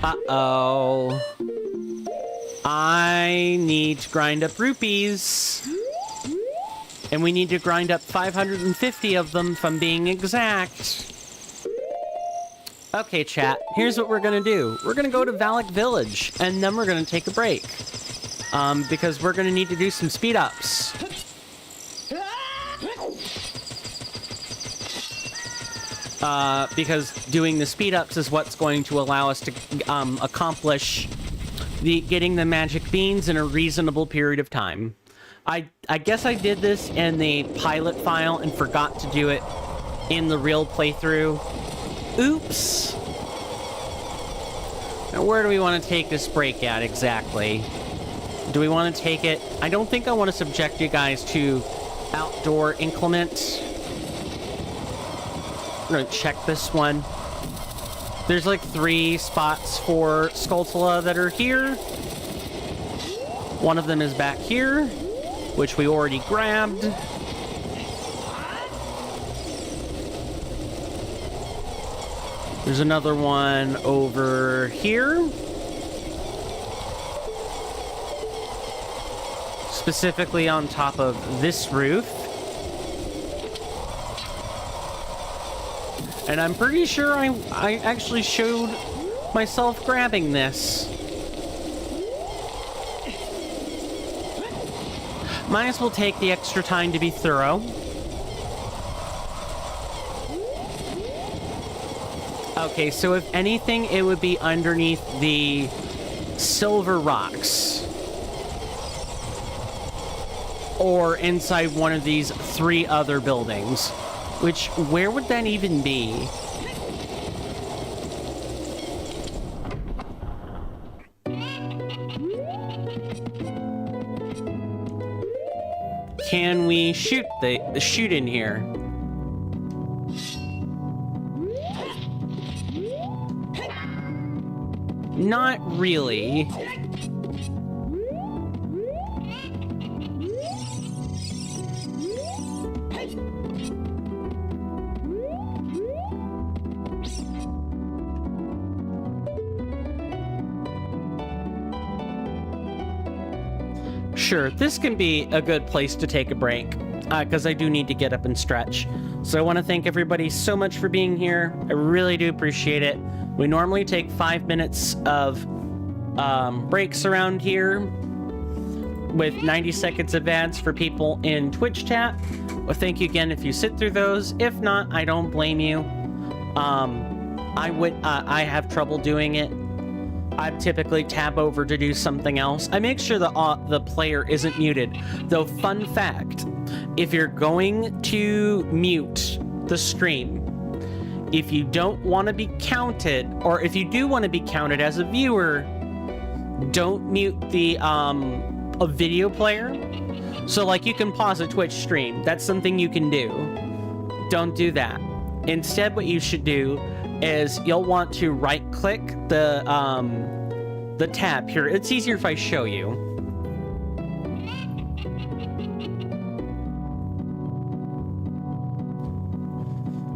Uh-oh. I need to grind up rupees. And we need to grind up 550 of them, if I'm being exact. Okay, chat. Here's what we're gonna do. We're gonna go to Valak Village, and then we're gonna take a break. Because we're gonna need to do some speed-ups. Because doing the speed-ups is what's going to allow us to accomplish getting the magic beans in a reasonable period of time. I guess I did this in the pilot file and forgot to do it in the real playthrough. Oops! Now, where do we want to take this break at exactly? Do we want to take it... I don't think I want to subject you guys to outdoor inclement. I'm gonna check this one. There's like 3 spots for Skulltula that are here. One of them is back here, which we already grabbed. There's another one over here. Specifically on top of this roof. And I'm pretty sure I actually showed myself grabbing this. Might as well take the extra time to be thorough. Okay, so if anything, it would be underneath the silver rocks. Or inside one of these 3 other buildings. Which, where would that even be? Can we shoot shoot in here? Not really. Sure, this can be a good place to take a break, because I do need to get up and stretch. So I want to thank everybody so much for being here. I really do appreciate it. We normally take 5 minutes of breaks around here with 90 seconds of ads for people in Twitch chat. Well, thank you again if you sit through those. If not, I don't blame you. I have trouble doing it. I typically tab over to do something else. I make sure the player isn't muted. Though, fun fact, if you're going to mute the stream, if you don't want to be counted, or if you do want to be counted as a viewer, don't mute the a video player. So, like, you can pause a Twitch stream. That's something you can do. Don't do that. Instead, what you should do is you'll want to right-click the tab here. It's easier if I show you.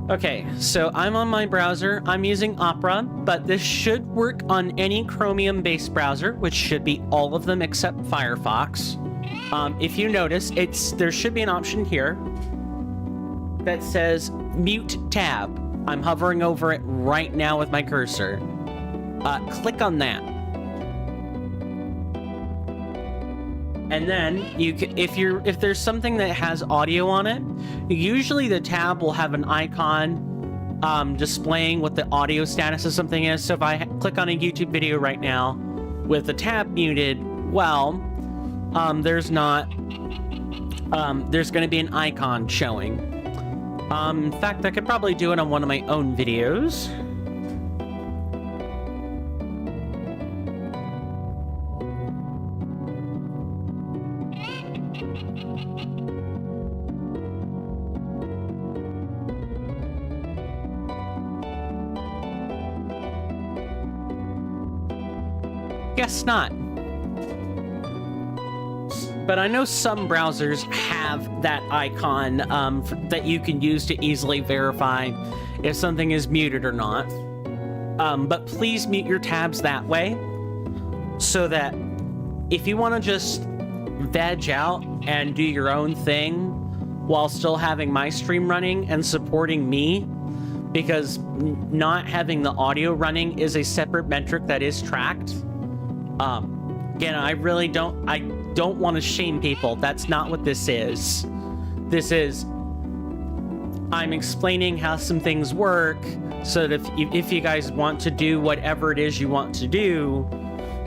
Okay, so I'm on my browser. I'm using Opera, but this should work on any Chromium-based browser, which should be all of them except Firefox. If you notice, there should be an option here that says Mute Tab. I'm hovering over it right now with my cursor. Click on that. And then you can, if there's something that has audio on it, usually the tab will have an icon displaying what the audio status of something is. So if I click on a YouTube video right now with the tab muted, well, there's not there's going to be an icon showing. In fact, I could probably do it on one of my own videos. Guess not. But I know some browsers have that icon that you can use to easily verify if something is muted or not. But please mute your tabs that way so that if you want to just veg out and do your own thing while still having my stream running and supporting me, because not having the audio running is a separate metric that is tracked. Again, I don't want to shame people. That's not what this is. This is, I'm explaining how some things work so that if you guys want to do whatever it is you want to do,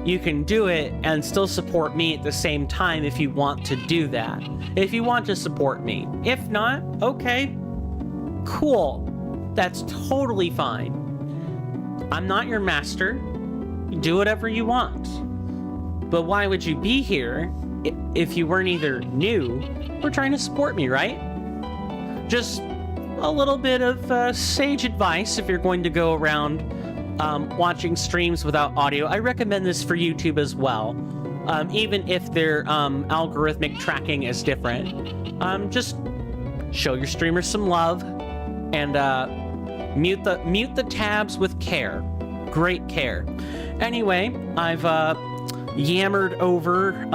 you can do it and still support me at the same time if you want to do that. If you want to support me. If not, okay, cool. That's totally fine. I'm not your master. Do whatever you want. But why would you be here if you weren't either new or trying to support me, right? Just a little bit of sage advice if you're going to go around watching streams without audio. I recommend this for YouTube as well, even if their algorithmic tracking is different. Just show your streamers some love and mute the tabs with care. Great care. Anyway, I've yammered over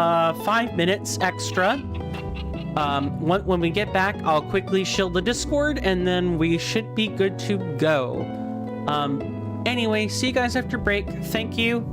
5 minutes extra. When we get back, I'll quickly shield the Discord, and then we should be good to go. Anyway, see you guys after break. Thank you.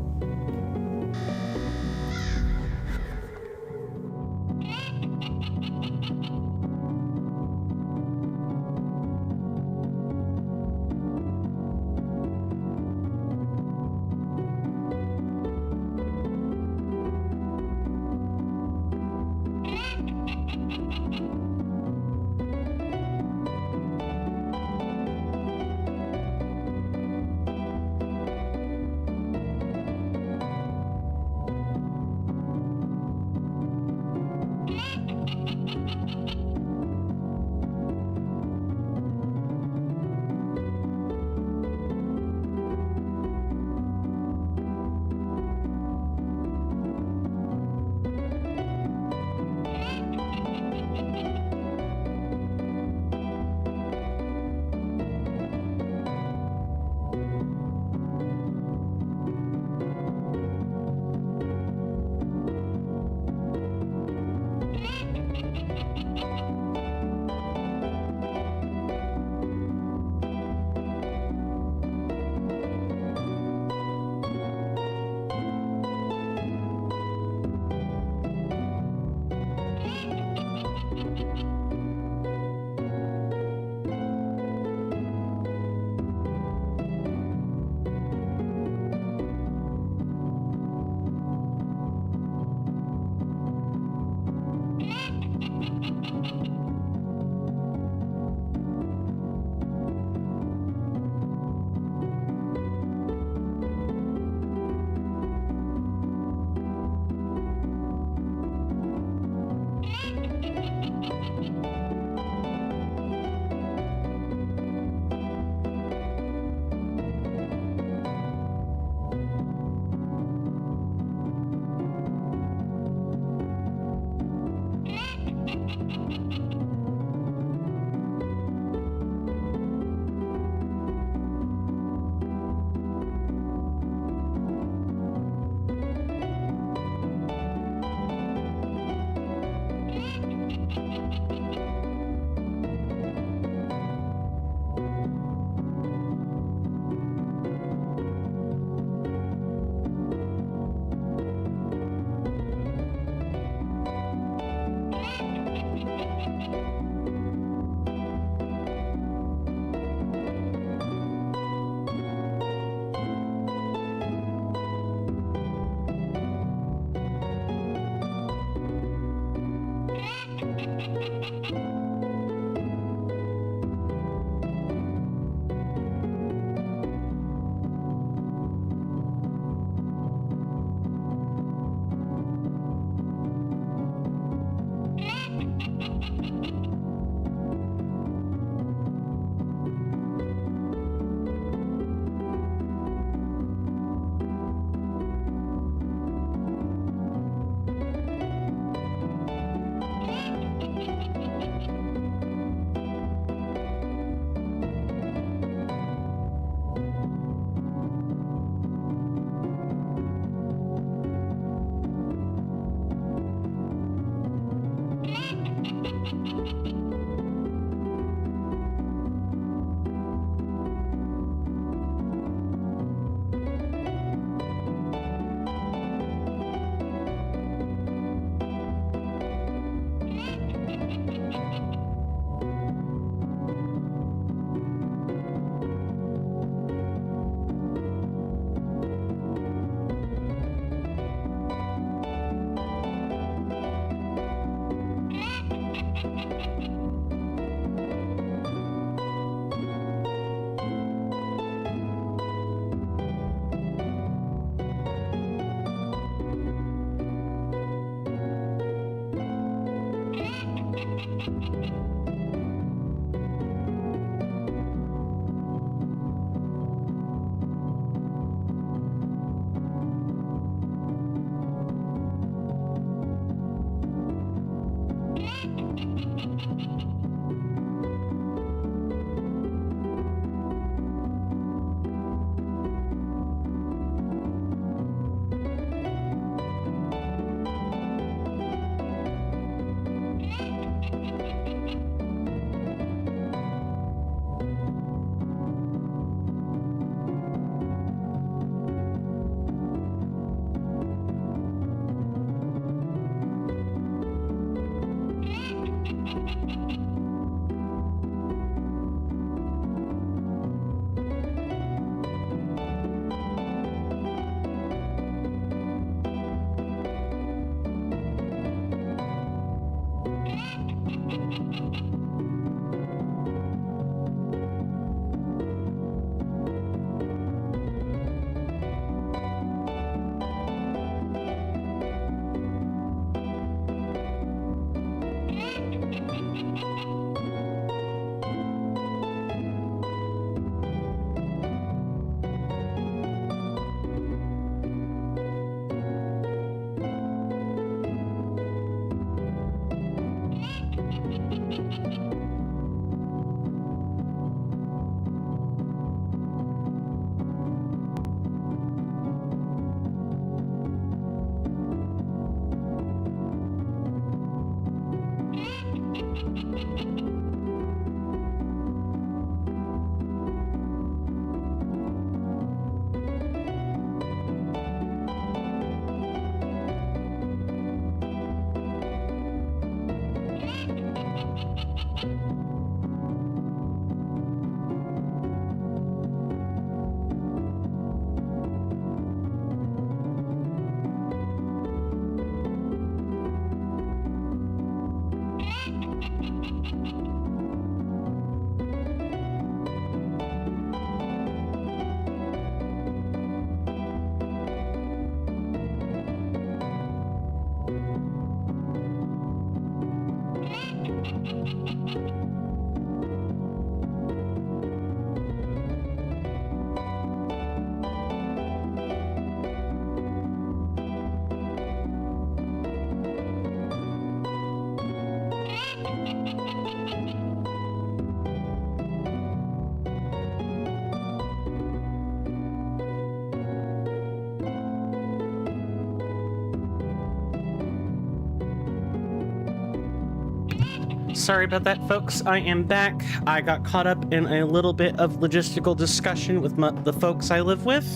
Sorry about that, folks. I am back. I got caught up in a little bit of logistical discussion with the folks I live with.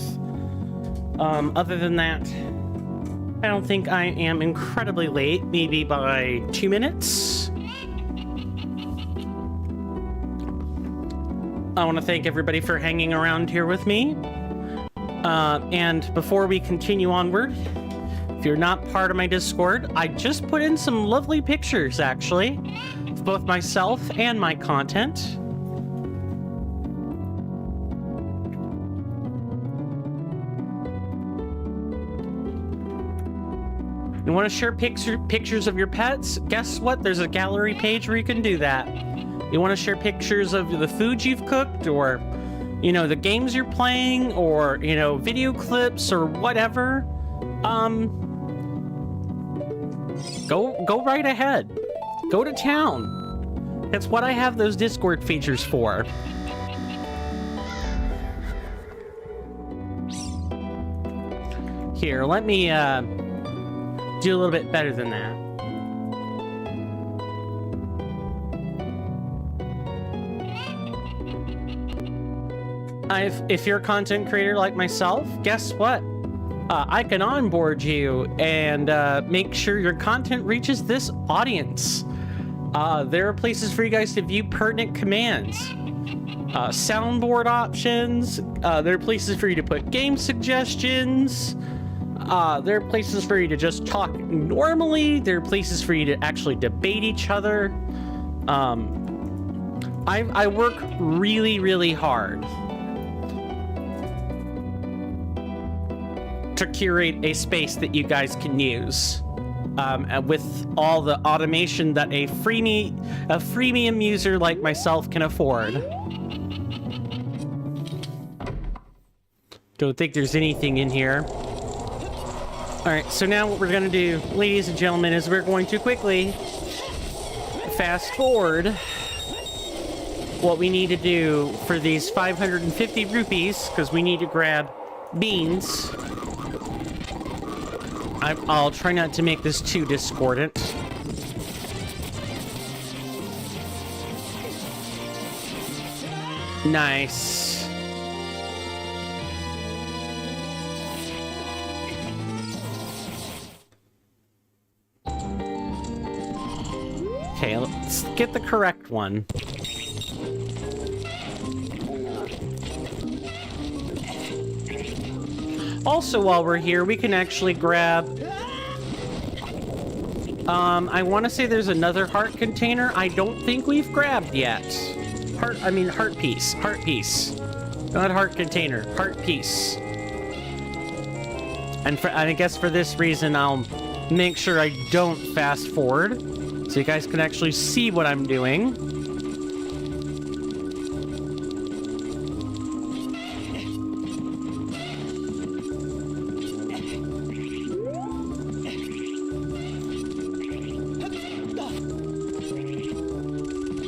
Other than that, I don't think I am incredibly late, maybe by 2 minutes. I want to thank everybody for hanging around here with me. And before we continue onward, if you're not part of my Discord, I just put in some lovely pictures, actually, of both myself and my content. You want to share pictures of your pets? Guess what? There's a gallery page where you can do that. You want to share pictures of the food you've cooked, or, you know, the games you're playing, or, you know, video clips or whatever. Go right ahead. Go to town. That's what I have those Discord features for. Here, let me do a little bit better than that. If you're a content creator like myself, guess what? I can onboard you and make sure your content reaches this audience. There are places for you guys to view pertinent commands, soundboard options. There are places for you to put game suggestions. There are places for you to just talk normally. There are places for you to actually debate each other. I work really, really hard to curate a space that you guys can use, with all the automation that a freemium user like myself can afford. Don't think there's anything in here. Alright, so now what we're gonna do, ladies and gentlemen, is we're going to quickly fast forward what we need to do for these 550 rupees, because we need to grab beans. I'll try not to make this too discordant. Nice. Okay, let's get the correct one. Also, while we're here, we can actually grab... I want to say there's another heart container I don't think we've grabbed yet. Heart piece. Heart piece. Not heart container. Heart piece. And I guess for this reason, I'll make sure I don't fast forward, so you guys can actually see what I'm doing.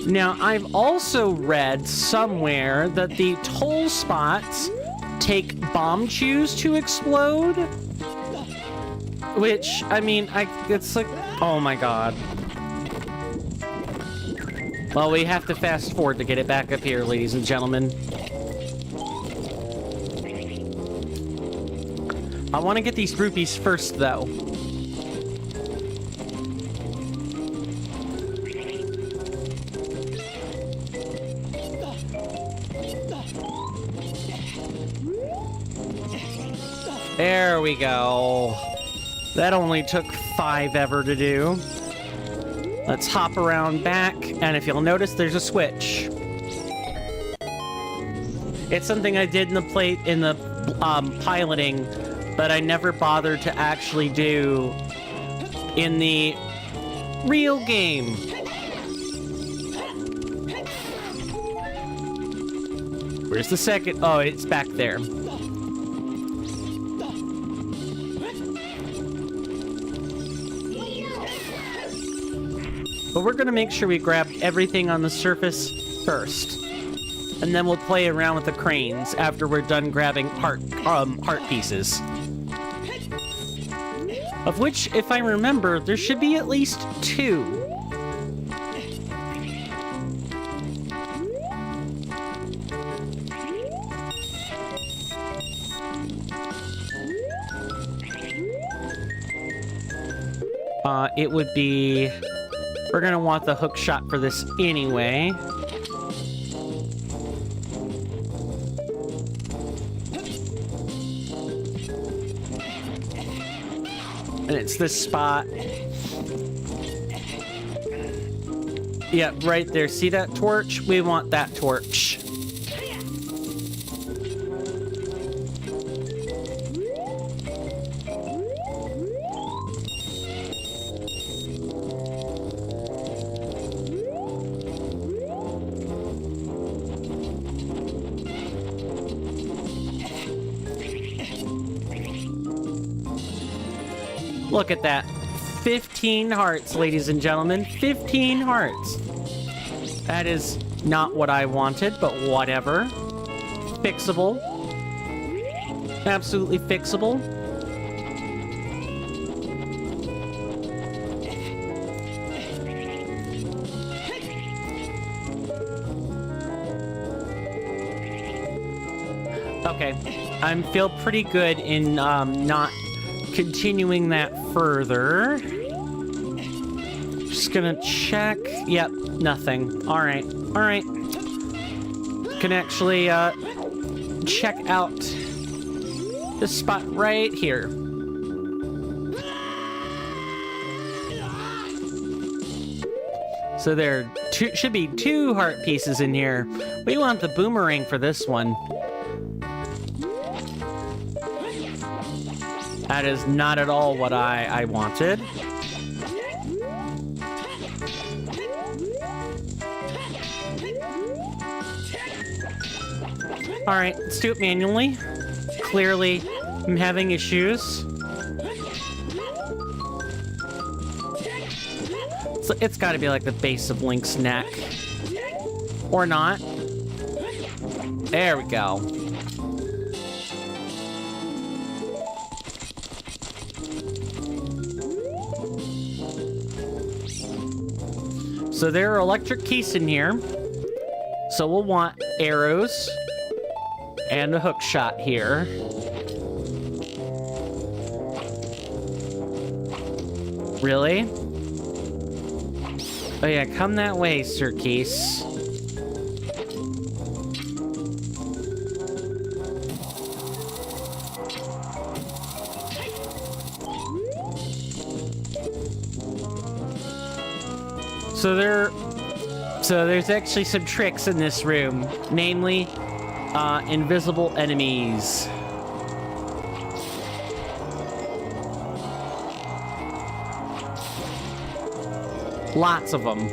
Now, I've also read somewhere that the toll spots take bomb chews to explode. Which, I mean, it's like, oh my god. Well, we have to fast forward to get it back up here, ladies and gentlemen. I want to get these rupees first, though. There we go. That only took 5 ever to do. Let's hop around back, and if you'll notice, there's a switch. It's something I did in the piloting, but I never bothered to actually do in the real game. Where's the second? Oh, it's back there. But we're gonna make sure we grab everything on the surface first. And then we'll play around with the cranes after we're done grabbing heart pieces. Of which, if I remember, there should be at least 2. it would be... We're gonna want the hook shot for this anyway. And it's this spot. Yep, right there. See that torch? We want that torch. Look at that. 15 hearts, ladies and gentlemen. 15 hearts. That is not what I wanted, but whatever. Fixable. Absolutely fixable. Okay. I feel pretty good in not continuing that further. Just gonna check. Yep, nothing. All right, all right. Can actually check out this spot right here. So there should be 2 heart pieces in here. We want the boomerang for this one. That is not at all what I wanted. Alright, let's do it manually. Clearly, I'm having issues. So it's gotta be like the base of Link's neck. Or not. There we go. So there are electric keys in here. So we'll want arrows and a hook shot here. Really? Oh yeah, come that way, Sir Keese. So there's actually some tricks in this room, namely invisible enemies. Lots of them.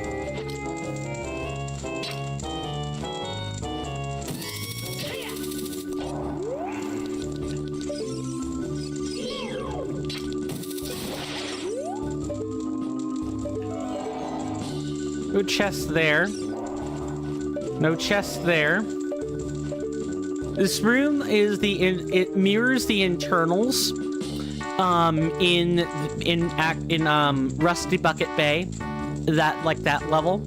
No chest there. No chest there. This room is it mirrors the internals in Rusty Bucket Bay, that level.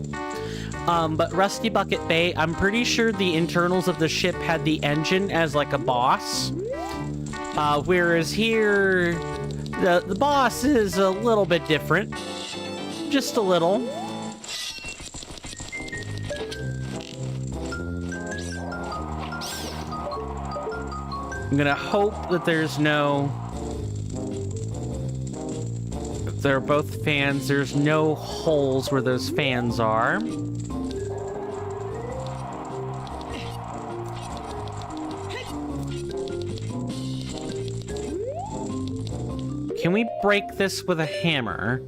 But Rusty Bucket Bay, I'm pretty sure the internals of the ship had the engine as like a boss. Whereas here, the boss is a little bit different. Just a little. I'm gonna hope that there's no... If they're both fans, there's no holes where those fans are. Can we break this with a hammer?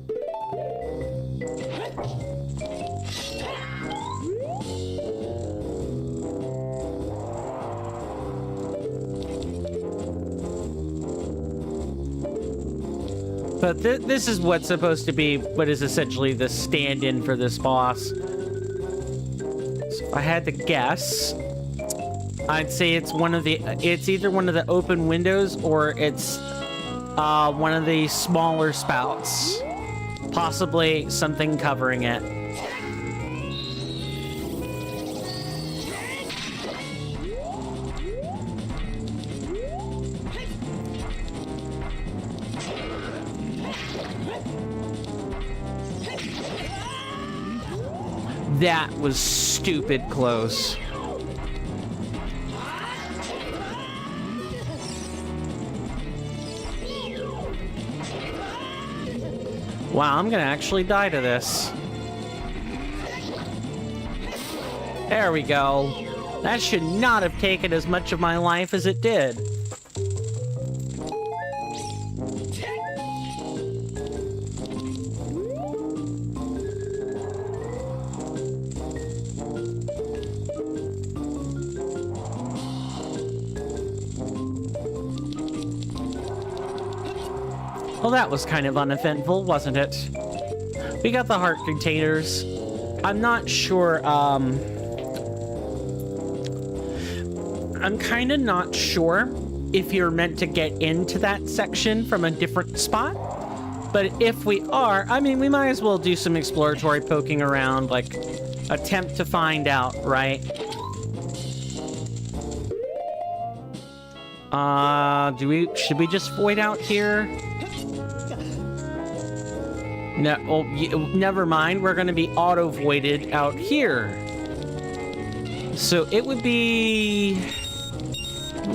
But this is what's supposed to be what is essentially the stand-in for this boss. So if I had to guess, I'd say it's either one of the open windows or it's one of the smaller spouts. Possibly something covering it. That was stupid close. Wow, I'm gonna actually die to this. There we go. That should not have taken as much of my life as it did. Well, that was kind of uneventful, wasn't it? We got the heart containers. I'm not sure, I'm kind of not sure if you're meant to get into that section from a different spot. But if we are, I mean, we might as well do some exploratory poking around, like, attempt to find out, right? Should we just void out here? No, oh, never mind. We're going to be auto-voided out here. So it would be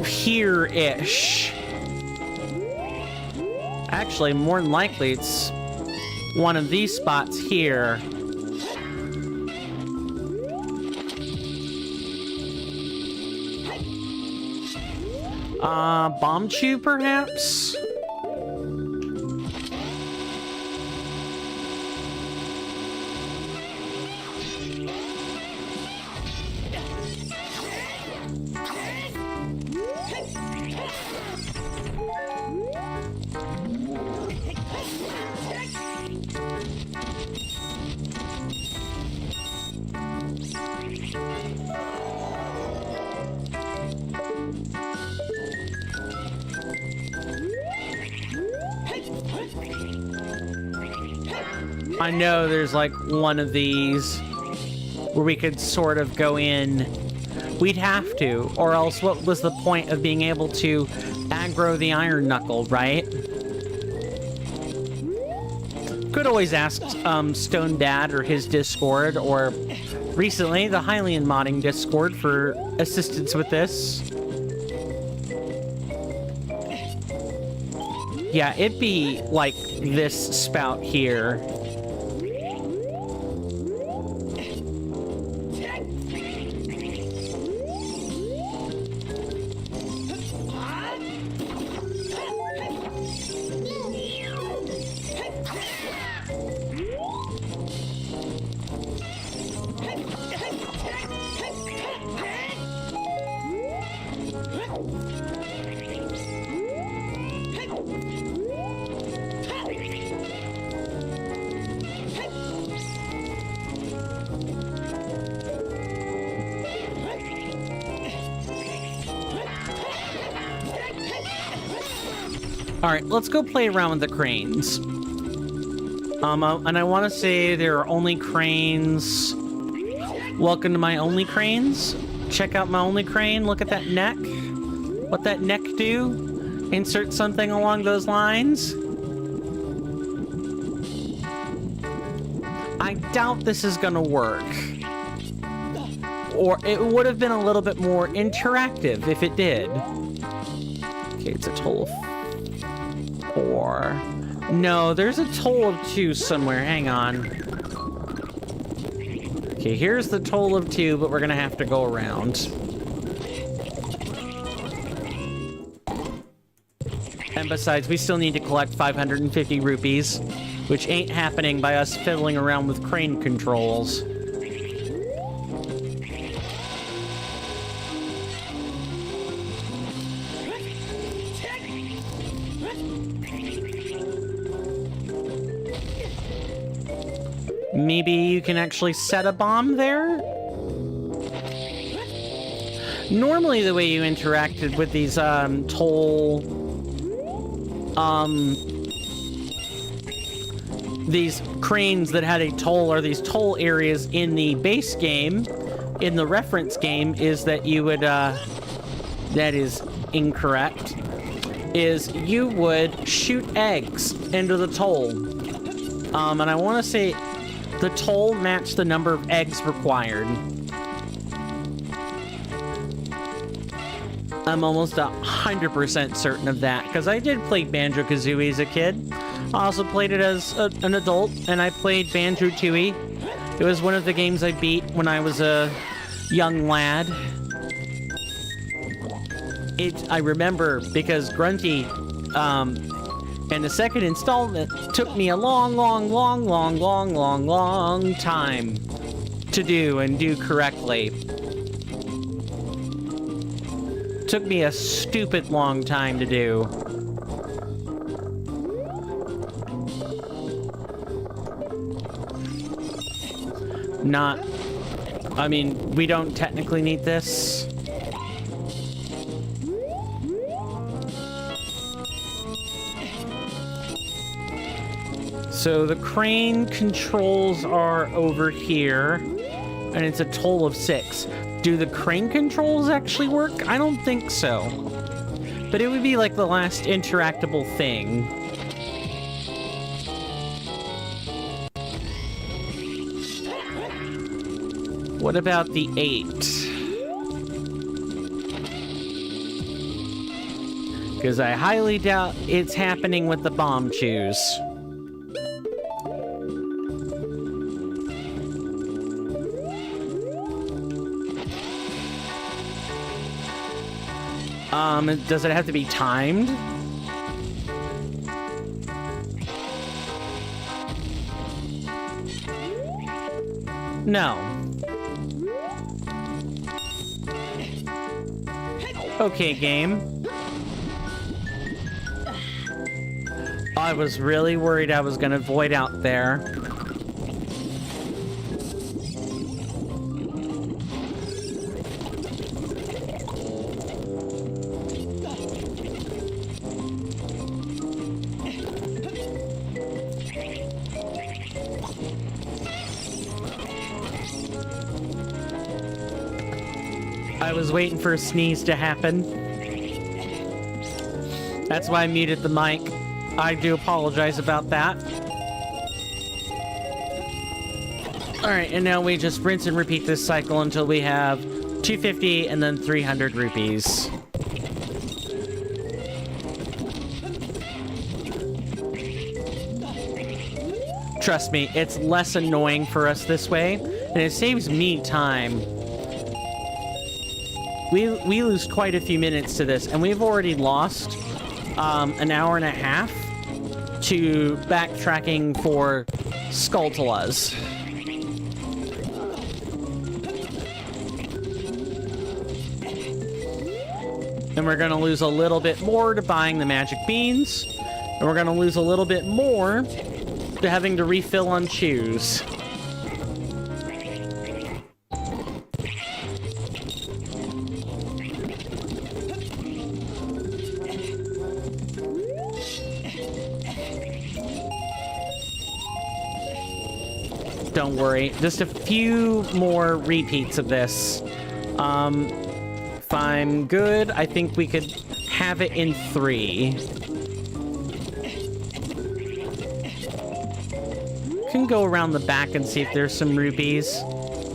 here-ish. Actually, more than likely, it's one of these spots here. Bomb chew, perhaps? I know there's like one of these where we could sort of go in. We'd have to, or else what was the point of being able to aggro the iron knuckle, right? Could always ask Stone Dad or his Discord, or recently the Hylian modding Discord for assistance with this. Yeah, it'd be like this spout here. Alright, let's go play around with the cranes. And I want to say there are only cranes. Welcome to my only cranes. Check out my only crane. Look at that neck. What that neck do? Insert something along those lines. I doubt this is gonna work. Or it would have been a little bit more interactive if it did. Okay, it's a total of 4. No, there's a total of 2 somewhere. Hang on. Okay, here's the total of 2, but we're gonna have to go around. And besides, we still need to collect 550 rupees, which ain't happening by us fiddling around with crane controls. Maybe you can actually set a bomb there? Normally the way you interacted with these these cranes that had a toll, or these toll areas in the base game, in the reference game, is that you would, that is incorrect, is you would shoot eggs into the toll. And I want to say the toll matched the number of eggs required. I'm almost 100% certain of that, because I did play Banjo-Kazooie as a kid. I also played it as an adult, and I played Banjo-Tooie. It was one of the games I beat when I was a young lad. I remember because Grunty, and the second installment took me a long time to do and do correctly. Took me a stupid long time to do. I mean, we don't technically need this. So the crane controls are over here, and it's a total of 6. Do the crane controls actually work? I don't think so. But it would be like the last interactable thing. What about the 8? Because I highly doubt it's happening with the bomb chews. Does it have to be timed? No. Okay, game. I was really worried I was gonna void out there. I was waiting for a sneeze to happen. That's why I muted the mic. I do apologize about that. Alright, and now we just rinse and repeat this cycle until we have 250 and then 300 rupees. Trust me, it's less annoying for us this way, and it saves me time. We lose quite a few minutes to this, and we've already lost an hour and a half to backtracking for TLoZ. And we're gonna lose a little bit more to buying the magic beans, and we're gonna lose a little bit more to having to refill on chews. Don't worry, just a few more repeats of this. If I'm good, I think we could have it in 3. Can go around the back and see if there's some rupees.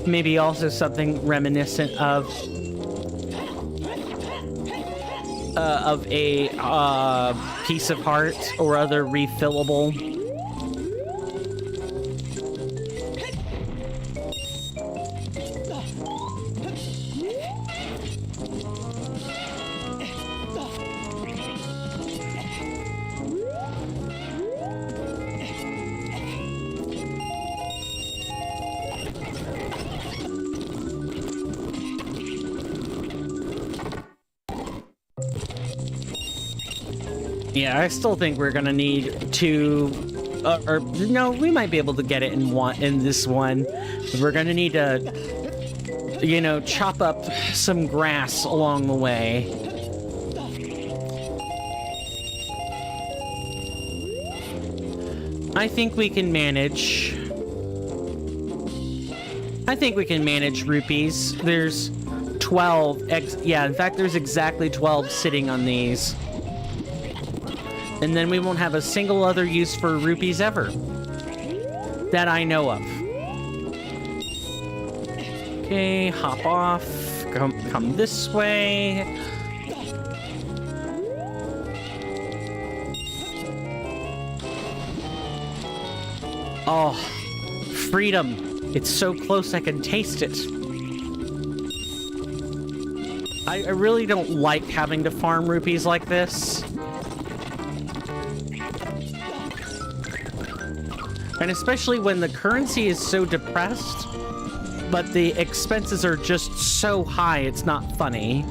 Maybe also something reminiscent of a piece of heart or other refillable. Yeah, I still think we're gonna need to, or no, we might be able to get it in this one. We're gonna need to, you know, chop up some grass along the way. I think we can manage. I think we can manage rupees. There's 12 yeah, in fact, there's exactly 12 sitting on these. And then we won't have a single other use for rupees ever. That I know of. Okay, hop off. Come this way. Oh, freedom. It's so close I can taste it. I really don't like having to farm rupees like this. And especially when the currency is so depressed, but the expenses are just so high, it's not funny.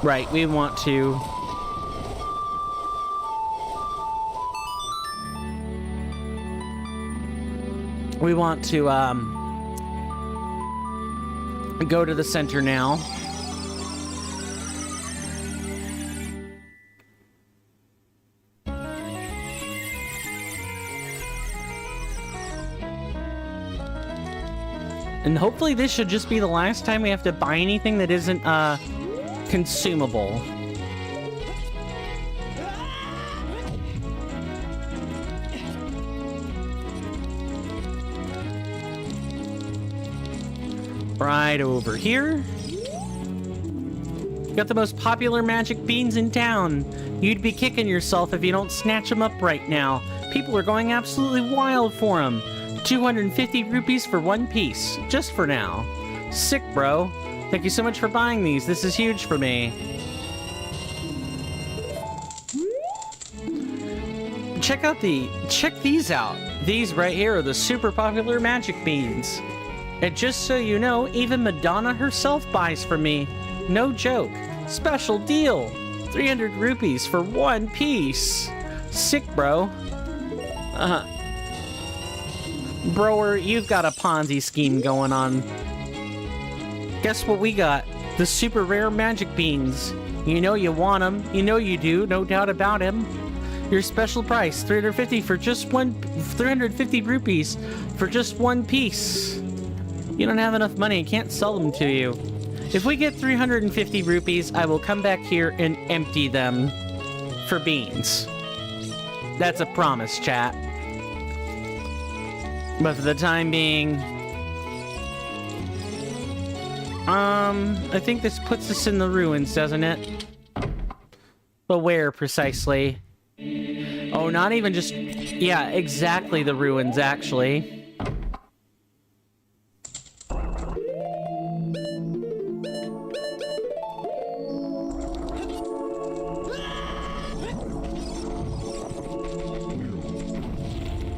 Right, we want to... go to the center now. And hopefully this should just be the last time we have to buy anything that isn't, consumable. Right over here. Got the most popular magic beans in town. You'd be kicking yourself if you don't snatch them up right now. People are going absolutely wild for them. 250 rupees for one piece, just for now. Sick, bro. Thank you so much for buying these. This is huge for me. Check these out. These right here are the super popular magic beans. And just so you know, even Madonna herself buys from me. No joke. Special deal. 300 rupees for one piece. Sick, bro. Broer, you've got a Ponzi scheme going on. Guess what we got? The super rare magic beans. You know you want them. You know you do. No doubt about him. Your special price, 350 for just 350 rupees for just one piece. You don't have enough money. I can't sell them to you. If we get 350 rupees, I will come back here and empty them for beans. That's a promise, chat. But for the time being... I think this puts us in the ruins, doesn't it? But where, precisely? Oh, not even just... Yeah, exactly the ruins, actually.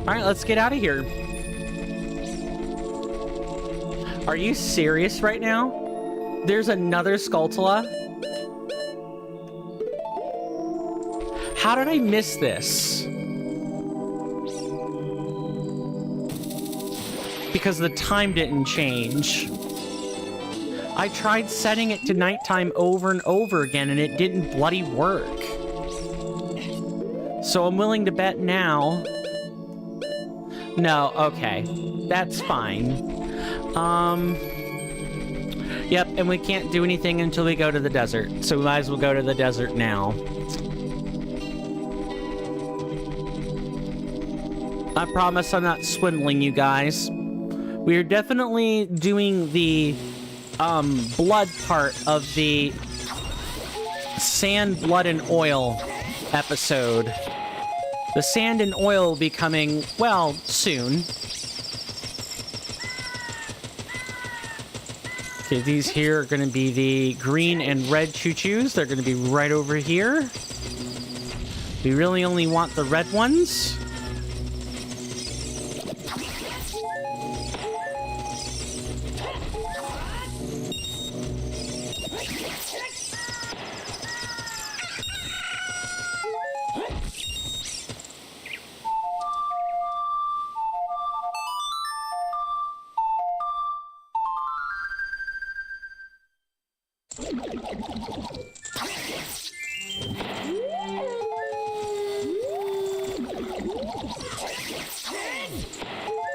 Alright, let's get out of here. Are you serious right now? There's another Skulltula? How did I miss this? Because the time didn't change. I tried setting it to nighttime over and over again and it didn't bloody work. So I'm willing to bet now. No, okay. That's fine. Yep, and we can't do anything until we go to the desert. So we might as well go to the desert now. I promise I'm not swindling you guys. We are definitely doing the, blood part of the Sand, Blood, and Oil episode. The sand and oil will be coming, well, soon. Okay, these here are going to be the green and red choo-choos. They're going to be right over here. We really only want the red ones.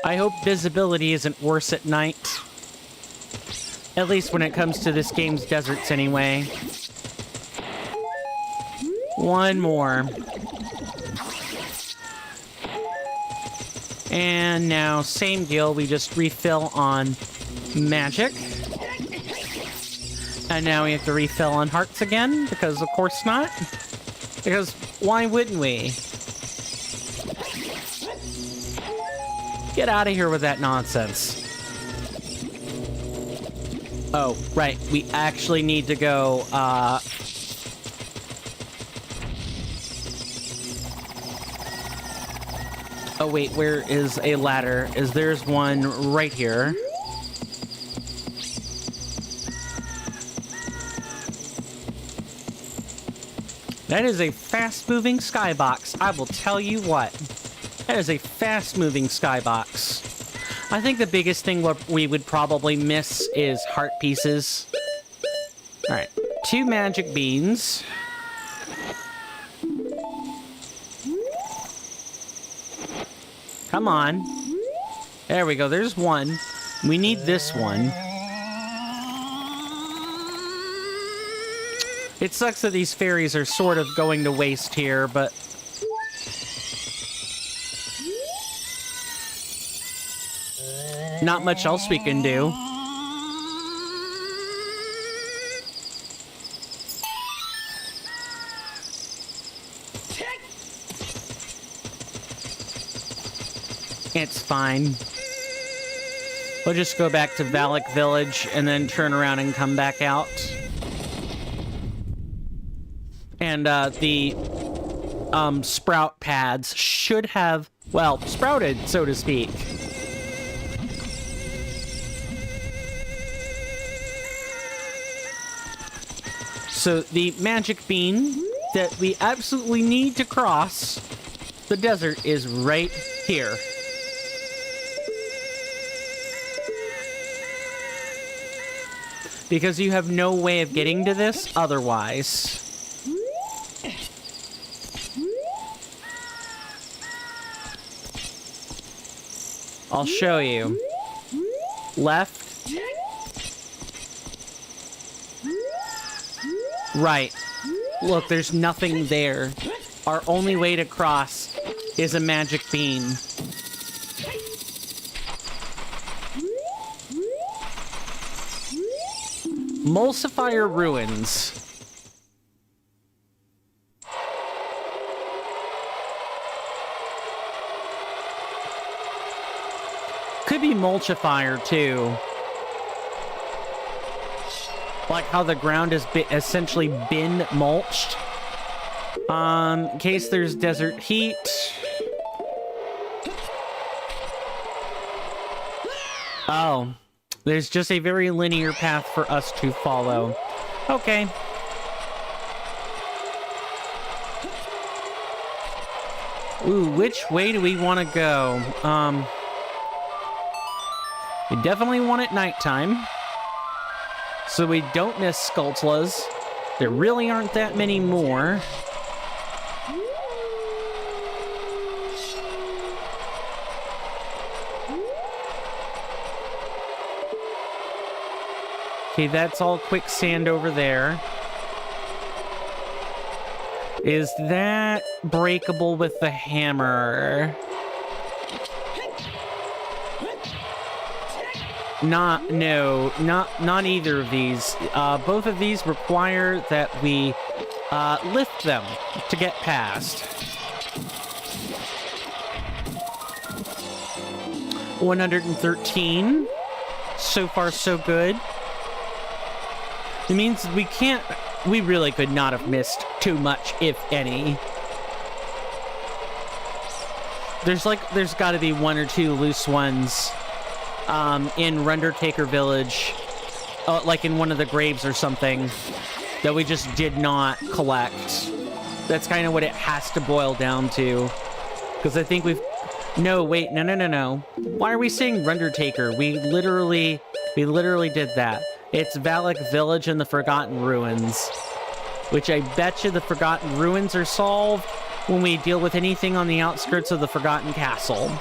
I hope visibility isn't worse at night. At least when it comes to this game's deserts anyway. One more. And now, same deal, we just refill on magic. And now we have to refill on hearts again, because of course not. Because why wouldn't we? Get out of here with that nonsense. Oh, right, we actually need to go, Oh wait, where is a ladder? There's one right here. That is a fast-moving skybox, I will tell you what. That is a fast-moving skybox. I think the biggest thing what we would probably miss is heart pieces. Alright, 2 magic beans. Come on. There we go, there's one. We need this one. It sucks that these fairies are sort of going to waste here, but... not much else we can do. It's fine. We'll just go back to Valak Village and then turn around and come back out. And the sprout pads should have, well, sprouted, so to speak. So the magic bean that we absolutely need to cross the desert is right here. Because you have no way of getting to this otherwise. I'll show you. Left. Right. Look, there's nothing there. Our only way to cross is a magic bean. Mulsifier Ruins. Could be Mulchifier, too. Like how the ground has essentially been mulched. In case there's desert heat. Oh. There's just a very linear path for us to follow. Okay. Ooh, which way do we want to go? We definitely want it nighttime. So we don't miss TLoZ. There really aren't that many more. Okay, that's all quicksand over there. Is that breakable with the hammer? Not either of these. Both of these require that we lift them to get past. 113. So far, so good. It means we really could not have missed too much, if any. There's got to be 1 or 2 loose ones in Rundertaker Village, like in one of the graves or something, that we just did not collect. That's kind of what it has to boil down to. Because I think no. Why are we saying Rundertaker? We literally did that. It's Valak Village and the Forgotten Ruins. Which I bet you the Forgotten Ruins are solved when we deal with anything on the outskirts of the Forgotten Castle.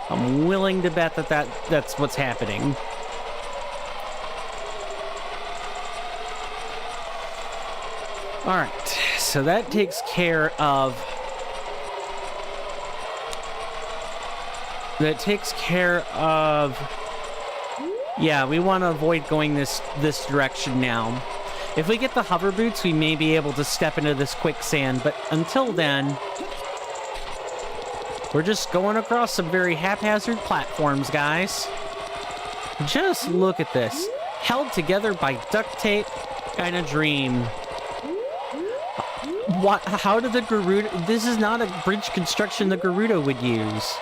I'm willing to bet that's what's happening. Alright, so that takes care of that takes care of... Yeah, we want to avoid going this direction now. If we get the hover boots, we may be able to step into this quicksand, but until then, we're just going across some very haphazard platforms, guys. Just look at this. Held together by duct tape and a dream. What? How did the Gerudo... This is not a bridge construction the Gerudo would use.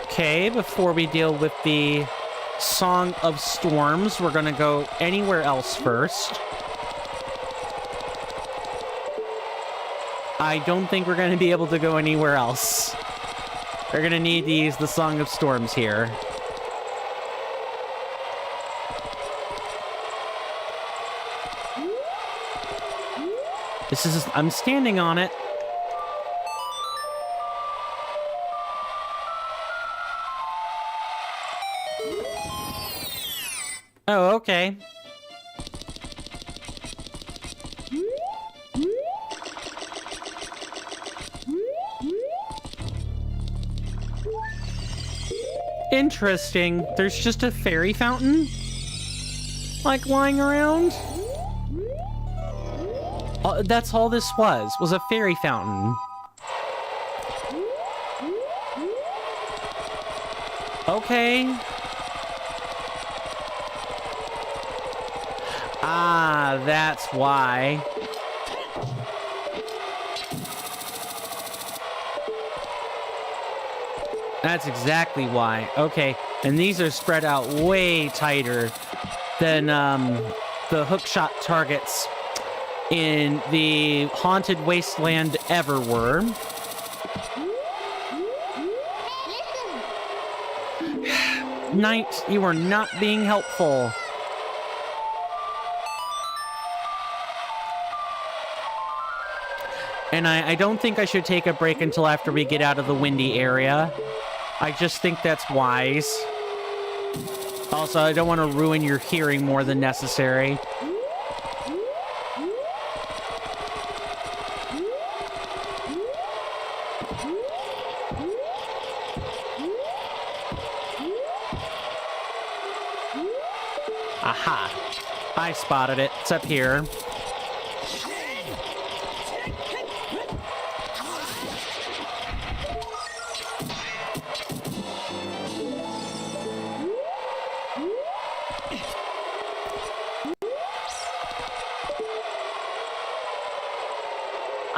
Okay, before we deal with the Song of Storms, we're gonna go anywhere else first. I don't think we're gonna be able to go anywhere else. We're gonna need to use the Song of Storms here. This is... I'm standing on it. Oh, okay. Interesting. There's just a fairy fountain? Like, lying around? That's all this was a fairy fountain. Okay. Ah, that's why. That's exactly why. Okay, and these are spread out way tighter than the hookshot targets in the haunted wasteland ever were. Knight, you are not being helpful. And I don't think I should take a break until after we get out of the windy area. I just think that's wise. Also, I don't want to ruin your hearing more than necessary. Aha! I spotted it. It's up here.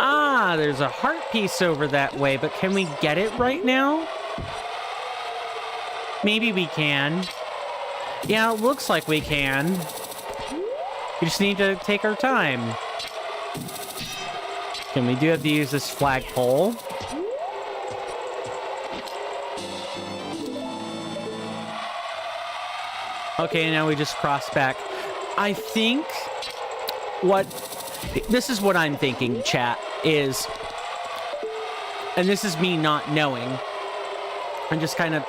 Ah, there's a heart piece over that way, but can we get it right now? Maybe we can. Yeah, it looks like we can. We just need to take our time. Can we do have to use this flagpole? Okay, now we just cross back. I think this is what I'm thinking, chat, is, and this is me not knowing, I'm just kind of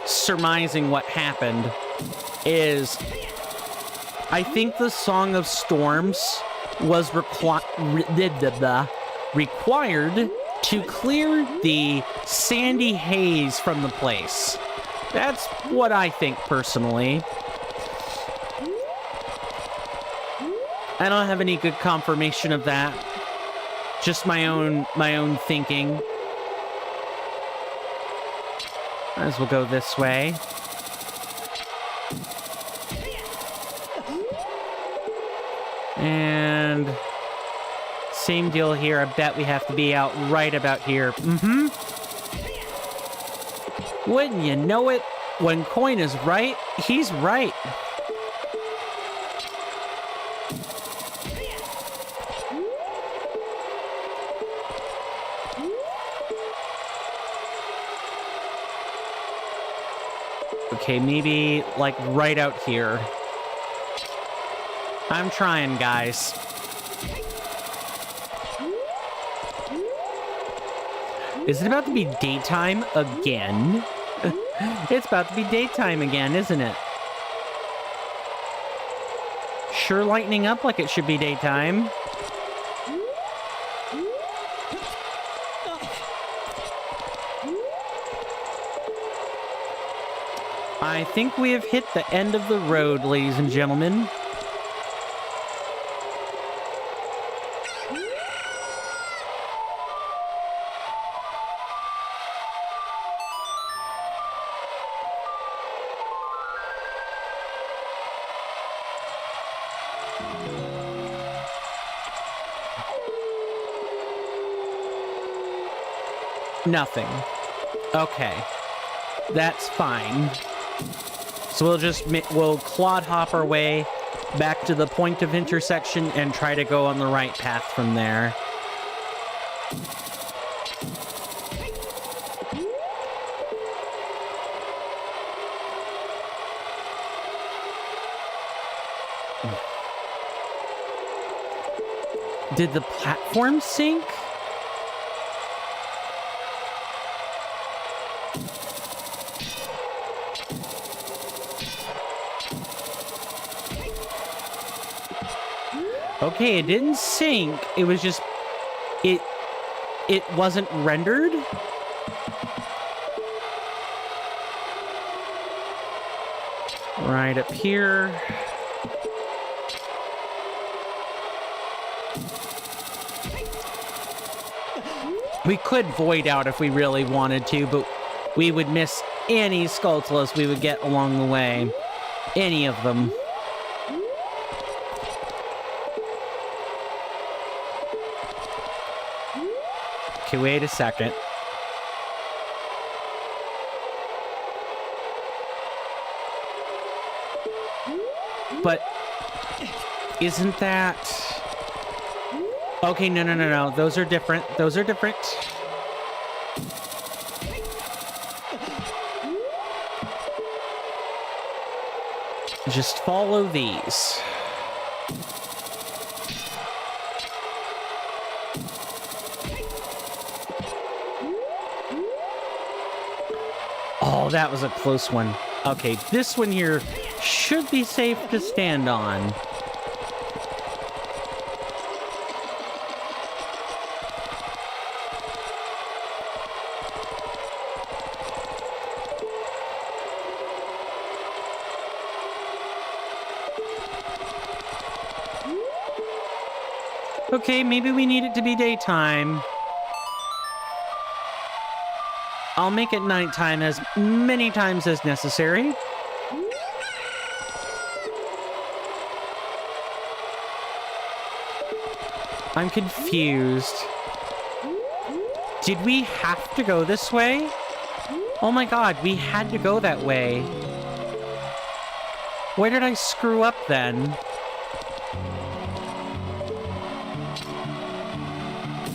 surmising what happened, is I think the Song of Storms was required to clear the sandy haze from the place. That's what I think personally. I don't have any good confirmation of that. Just my own thinking. Might as well go this way. And same deal here. I bet we have to be out right about here. Mm-hmm. Wouldn't you know it? When Coin is right, he's right. Okay, maybe, like, right out here. I'm trying, guys. Is it about to be daytime again? It's about to be daytime again, isn't it? Sure lightening up like it should be daytime. I think we have hit the end of the road, ladies and gentlemen. Nothing. Okay. That's fine. So we'll clod hop our way back to the point of intersection and try to go on the right path from there. Did the platform sink? Okay, it didn't sink. It was just... It wasn't rendered? Right up here. We could void out if we really wanted to, but we would miss any Skulltulas we would get along the way. Any of them. Okay, wait a second. But isn't that... Okay, no. Those are different. Those are different. Just follow these. Oh, that was a close one. Okay, this one here should be safe to stand on. Okay, maybe we need it to be daytime. I'll make it nighttime as many times as necessary. I'm confused. Did we have to go this way? Oh my god, we had to go that way. Where did I screw up then?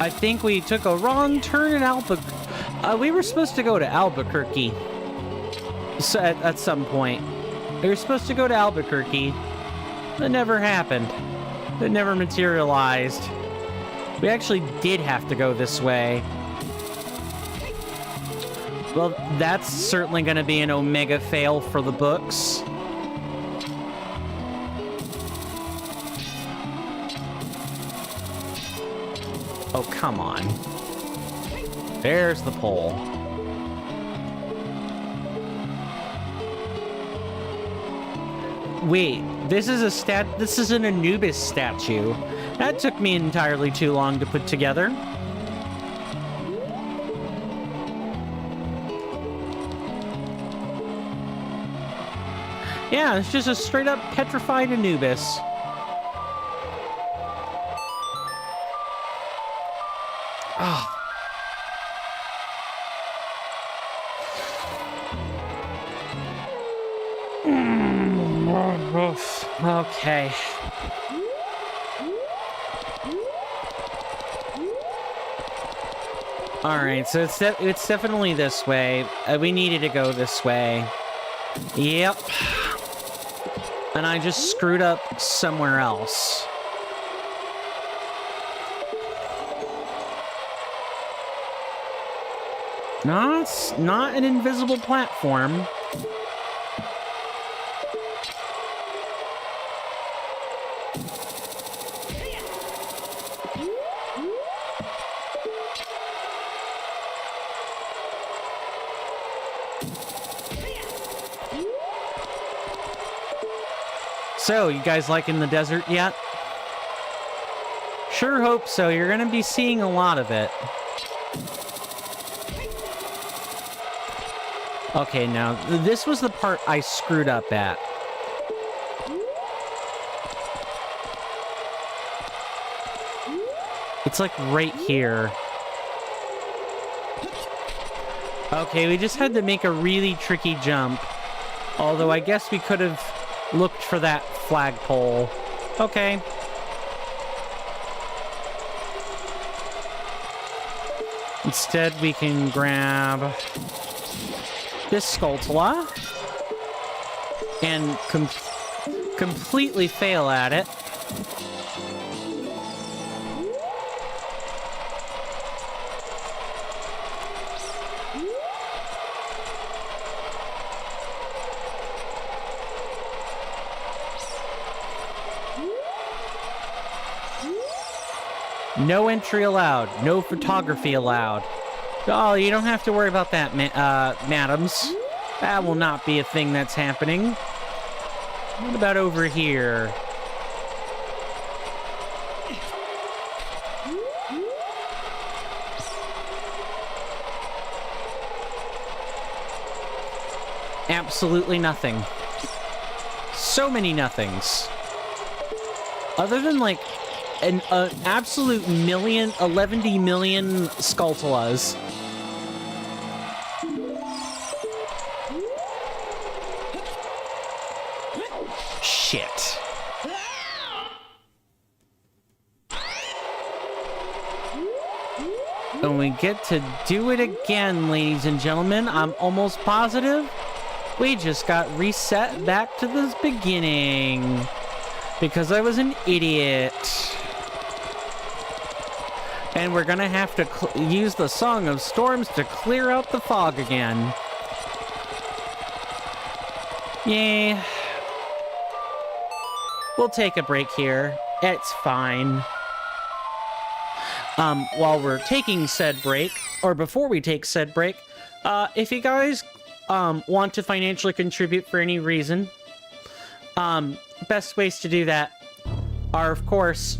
I think we took a wrong turn at Albuquerque. We were supposed to go to Albuquerque. So at some point. We were supposed to go to Albuquerque. That never happened. That never materialized. We actually did have to go this way. Well, that's certainly going to be an omega fail for the books. Oh, come on. There's the pole. Wait, this is an Anubis statue. That took me entirely too long to put together. Yeah, it's just a straight up petrified Anubis. Oh. Okay. Alright, so it's definitely this way. We needed to go this way. Yep. And I just screwed up somewhere else. No, it's not an invisible platform. So, you guys liking the desert yet? Sure hope so. You're gonna be seeing a lot of it. Okay, now, this was the part I screwed up at. It's like right here. Okay, we just had to make a really tricky jump. Although I guess we could have looked for that flagpole. Okay. Instead, we can grab this Skulltula and completely fail at it. No entry allowed. No photography allowed. Oh, you don't have to worry about that, madams. That will not be a thing that's happening. What about over here? Absolutely nothing. So many nothings. Other than, like, an absolute 11 million Skulltulas. Shit. And we get to do it again, ladies and gentlemen. I'm almost positive we just got reset back to the beginning because I was an idiot. And we're gonna have to use the Song of Storms to clear out the fog again. Yay. We'll take a break here. It's fine. While we're taking said break, or before we take said break, if you guys want to financially contribute for any reason, best ways to do that are, of course,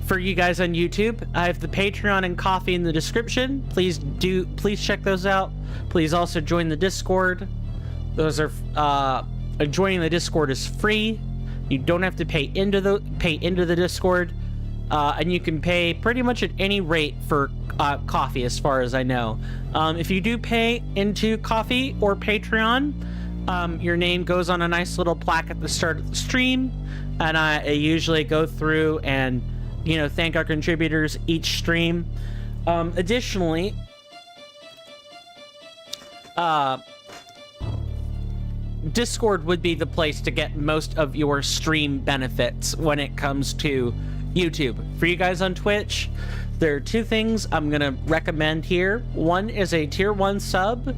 for you guys on YouTube, I have the Patreon and Coffee in the description. Please check those out. Please also join the Discord. Those are joining the Discord is free. You don't have to pay into the Discord, and you can pay pretty much at any rate for coffee, as far as I know. If you do pay into Coffee or Patreon, your name goes on a nice little plaque at the start of the stream, and I usually go through and, you know, thank our contributors each stream. Additionally, Discord would be the place to get most of your stream benefits when it comes to YouTube. For you guys on Twitch, there are two things I'm gonna recommend here. One is a tier 1 sub,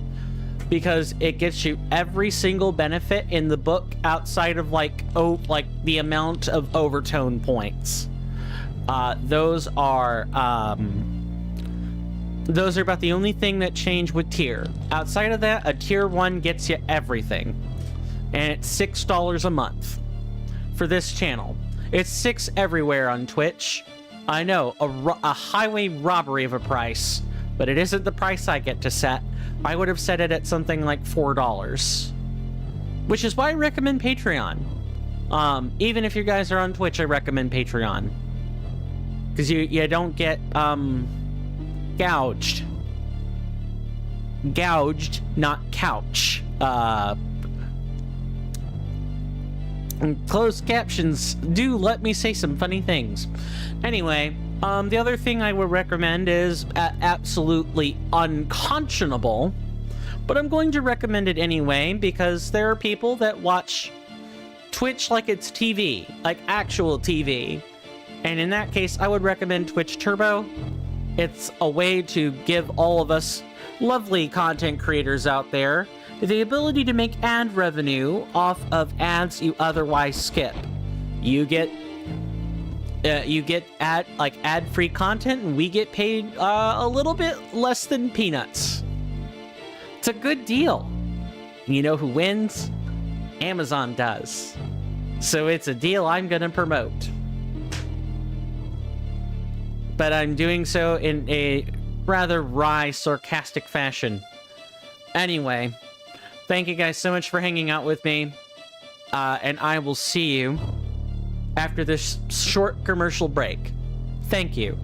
because it gets you every single benefit in the book outside of like the amount of overtone points. Those are about the only thing that change with tier. Outside of that, a tier 1 gets you everything. And it's $6 a month for this channel. It's $6 everywhere on Twitch. I know, a highway robbery of a price, but it isn't the price I get to set. I would have set it at something like $4. Which is why I recommend Patreon. Even if you guys are on Twitch, I recommend Patreon. Because you don't get, gouged. Gouged, not couch. Closed captions do let me say some funny things. Anyway, the other thing I would recommend is absolutely unconscionable, but I'm going to recommend it anyway because there are people that watch Twitch like it's TV, like actual TV. And in that case, I would recommend Twitch Turbo. It's a way to give all of us lovely content creators out there the ability to make ad revenue off of ads you otherwise skip. You get ad-free content, and we get paid a little bit less than peanuts. It's a good deal. You know who wins? Amazon does. So it's a deal I'm gonna promote. But I'm doing so in a rather wry, sarcastic fashion. Anyway, thank you guys so much for hanging out with me. And I will see you after this short commercial break. Thank you.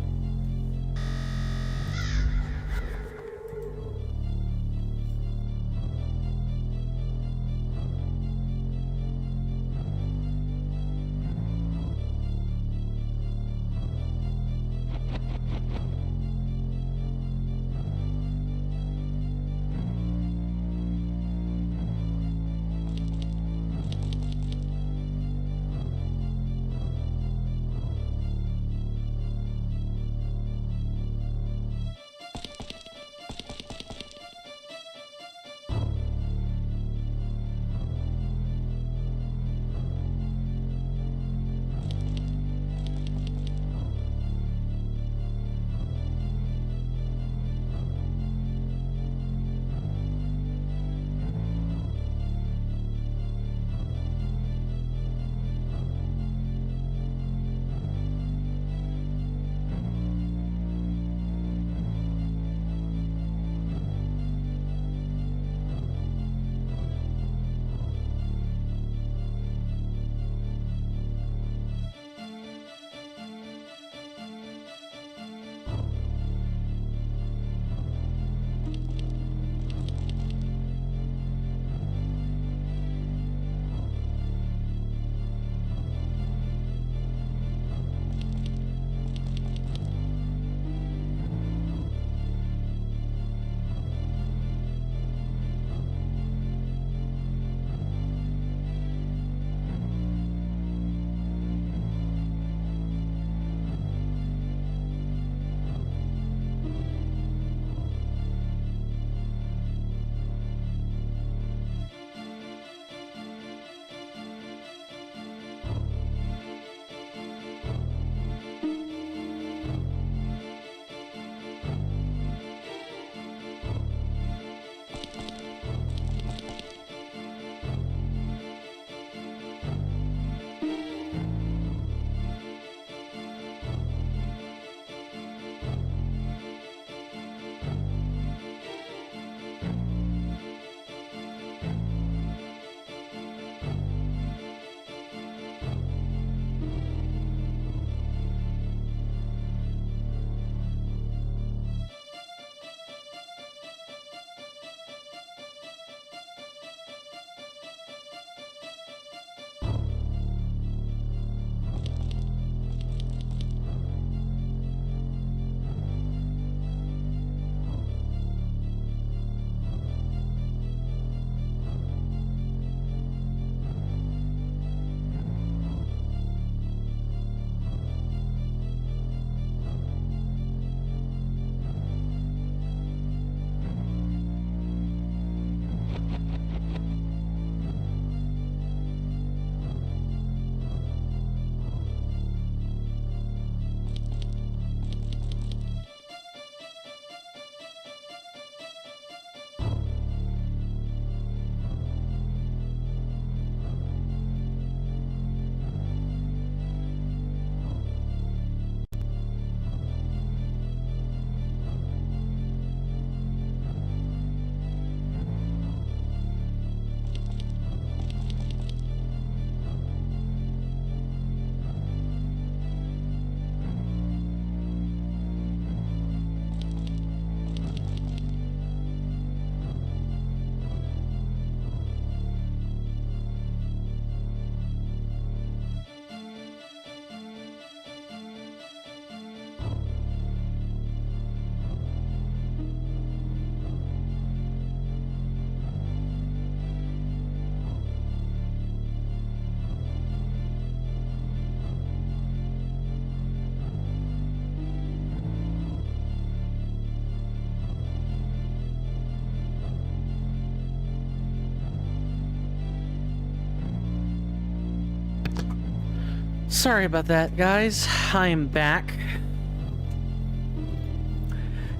Sorry about that, guys. I am back.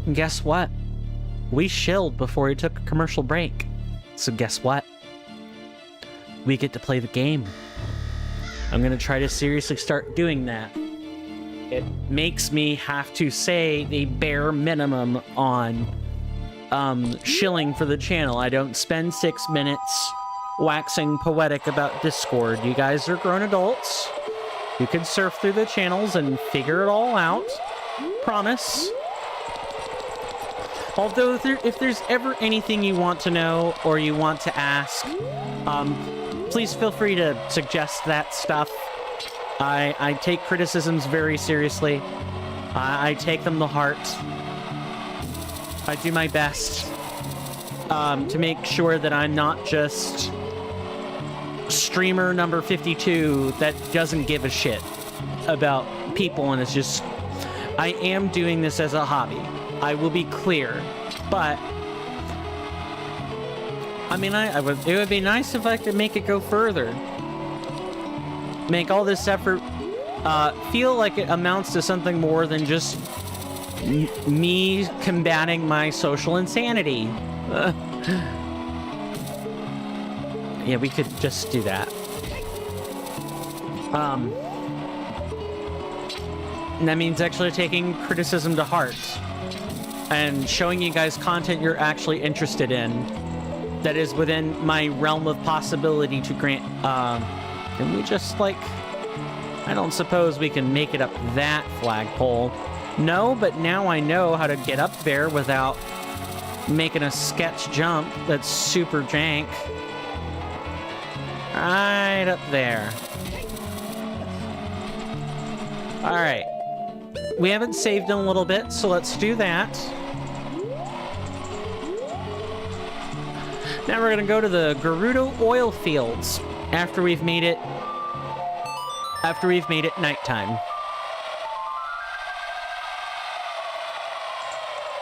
And guess what? We shilled before we took a commercial break. So guess what? We get to play the game. I'm gonna try to seriously start doing that. It makes me have to say the bare minimum on shilling for the channel. I don't spend 6 minutes waxing poetic about Discord. You guys are grown adults. You can surf through the channels and figure it all out. Promise. Although, if there's ever anything you want to know or you want to ask, please feel free to suggest that stuff. I take criticisms very seriously. I take them to heart. I do my best to make sure that I'm not just streamer number 52 that doesn't give a shit about people, and it's just... I am doing this as a hobby. I will be clear, but... I mean, it would be nice if I could make it go further. Make all this effort feel like it amounts to something more than just me combating my social insanity. Yeah, we could just do that. And that means actually taking criticism to heart and showing you guys content you're actually interested in that is within my realm of possibility to grant. Can we just, like... I don't suppose we can make it up that flagpole. No, but now I know how to get up there without making a sketch jump that's super jank. Right up there. Alright. We haven't saved in a little bit, so let's do that. Now we're gonna go to the Gerudo oil fields after we've made it nighttime.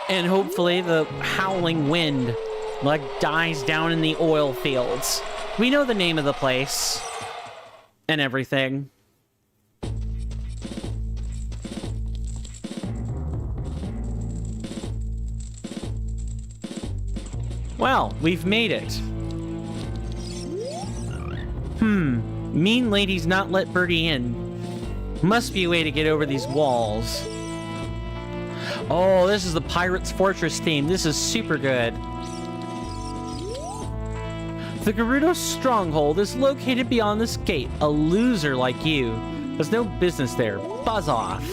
And hopefully the howling wind, like, dies down in the oil fields. We know the name of the place and everything. Well, we've made it. Mean lady's not let Birdie in. Must be a way to get over these walls. Oh, this is the Pirate's Fortress theme. This is super good. The Gerudo stronghold is located beyond this gate. A loser like you has no business there. Buzz off.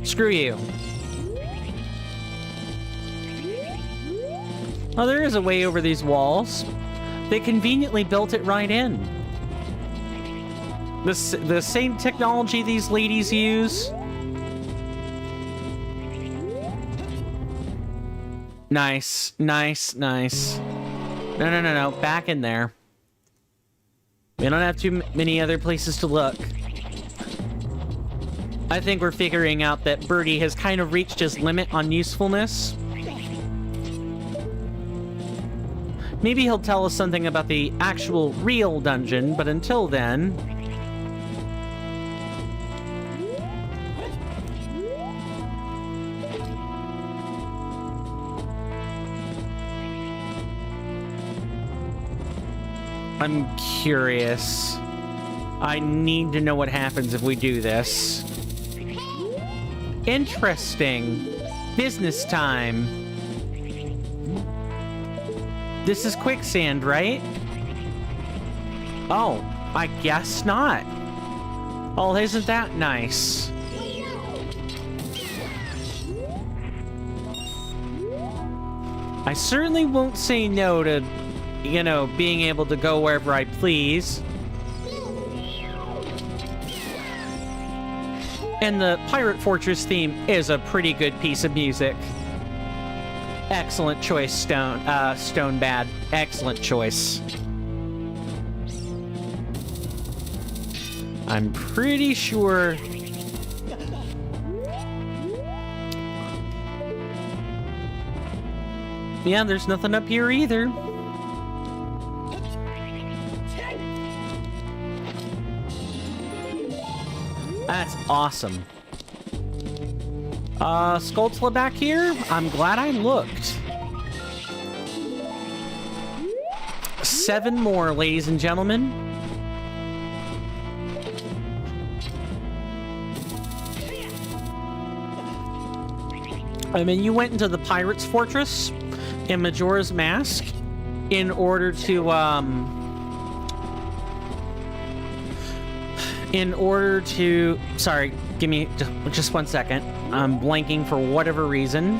Screw you. Oh, there is a way over these walls. They conveniently built it right in. The same technology these ladies use. Nice, nice, nice. No. Back in there. We don't have too many other places to look. I think we're figuring out that Birdie has kind of reached his limit on usefulness. Maybe he'll tell us something about the actual real dungeon, but until then... I'm curious. I need to know what happens if we do this. Interesting. Business time. This is quicksand, right? Oh, I guess not. Oh, isn't that nice? I certainly won't say no to, you know, being able to go wherever I please. And the Pirate Fortress theme is a pretty good piece of music. Excellent choice, Stone Bad. Excellent choice. I'm pretty sure... Yeah, there's nothing up here either. That's awesome. Skulltula back here? I'm glad I looked. 7 more, ladies and gentlemen. I mean, you went into the Pirate's Fortress in Majora's Mask in order to, sorry, give me just 1 second. I'm blanking for whatever reason.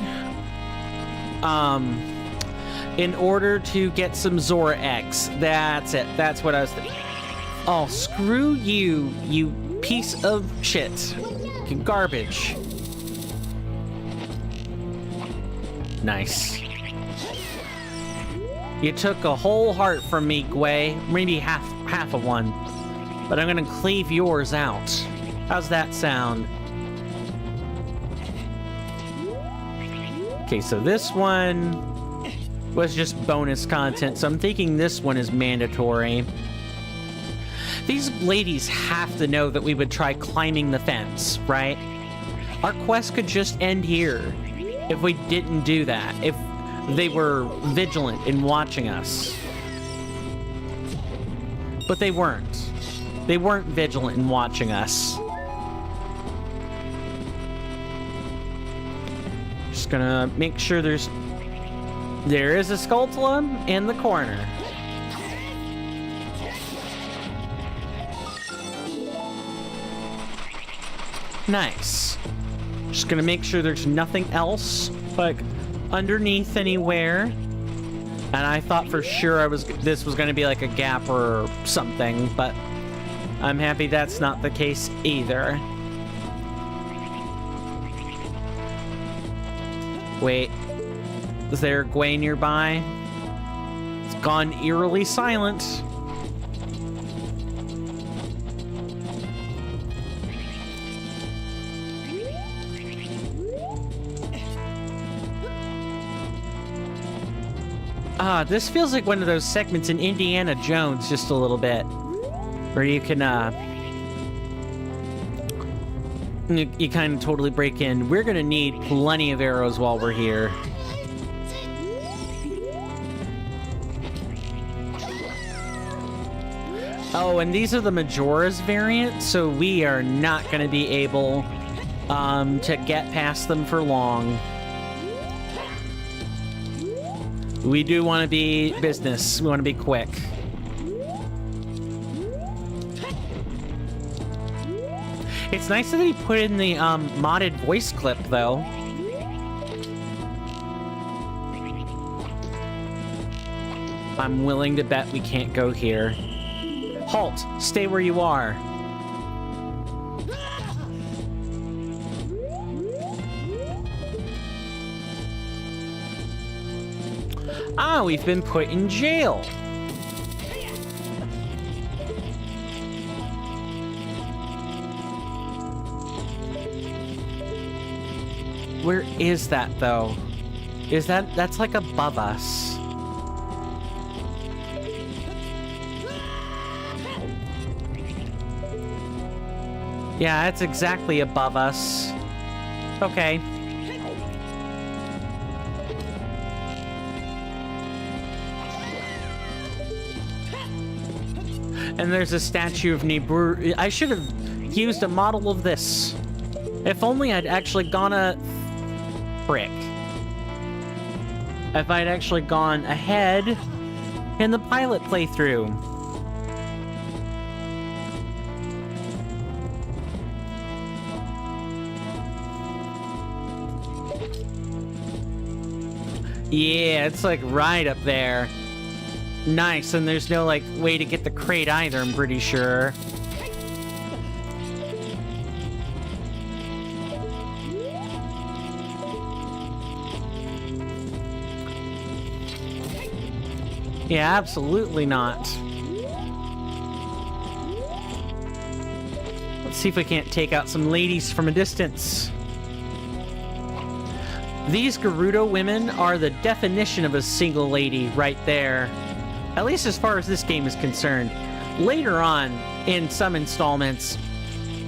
In order to get some Zora eggs. That's it. That's what I was thinking. Oh, screw you, you piece of shit. Garbage. Nice. You took a whole heart from me, Gwei. Maybe half of one. But I'm gonna cleave yours out. How's that sound? Okay, so this one was just bonus content, so I'm thinking this one is mandatory. These ladies have to know that we would try climbing the fence, right? Our quest could just end here if we didn't do that, if they were vigilant in watching us. But they weren't. They weren't vigilant in watching us. Just gonna make sure there is a Skulltula in the corner. Nice. Just gonna make sure there's nothing else like underneath anywhere. And I thought for sure this was gonna be like a gap or something, but I'm happy that's not the case either. Wait, is there Gwei nearby? It's gone eerily silent. This feels like one of those segments in Indiana Jones, just a little bit, where you can, you kind of totally break in. We're gonna need plenty of arrows while we're here. Oh, and these are the Majora's variant, so we are not gonna be able, to get past them for long. We do want to be business. We want to be quick. It's nice that he put in the modded voice clip, though. I'm willing to bet we can't go here. Halt! Stay where you are. Ah, we've been put in jail. Where is that, though? That's like above us. Yeah, it's exactly above us. Okay. And there's a statue of Nibiru. I should have used a model of this. If only I'd actually gone frick. If I'd actually gone ahead in the pilot playthrough. Yeah, it's like right up there. Nice, and there's no, like, way to get the crate either, I'm pretty sure. Yeah, absolutely not. Let's see if we can't take out some ladies from a distance. These Gerudo women are the definition of a single lady right there. At least as far as this game is concerned. Later on, in some installments,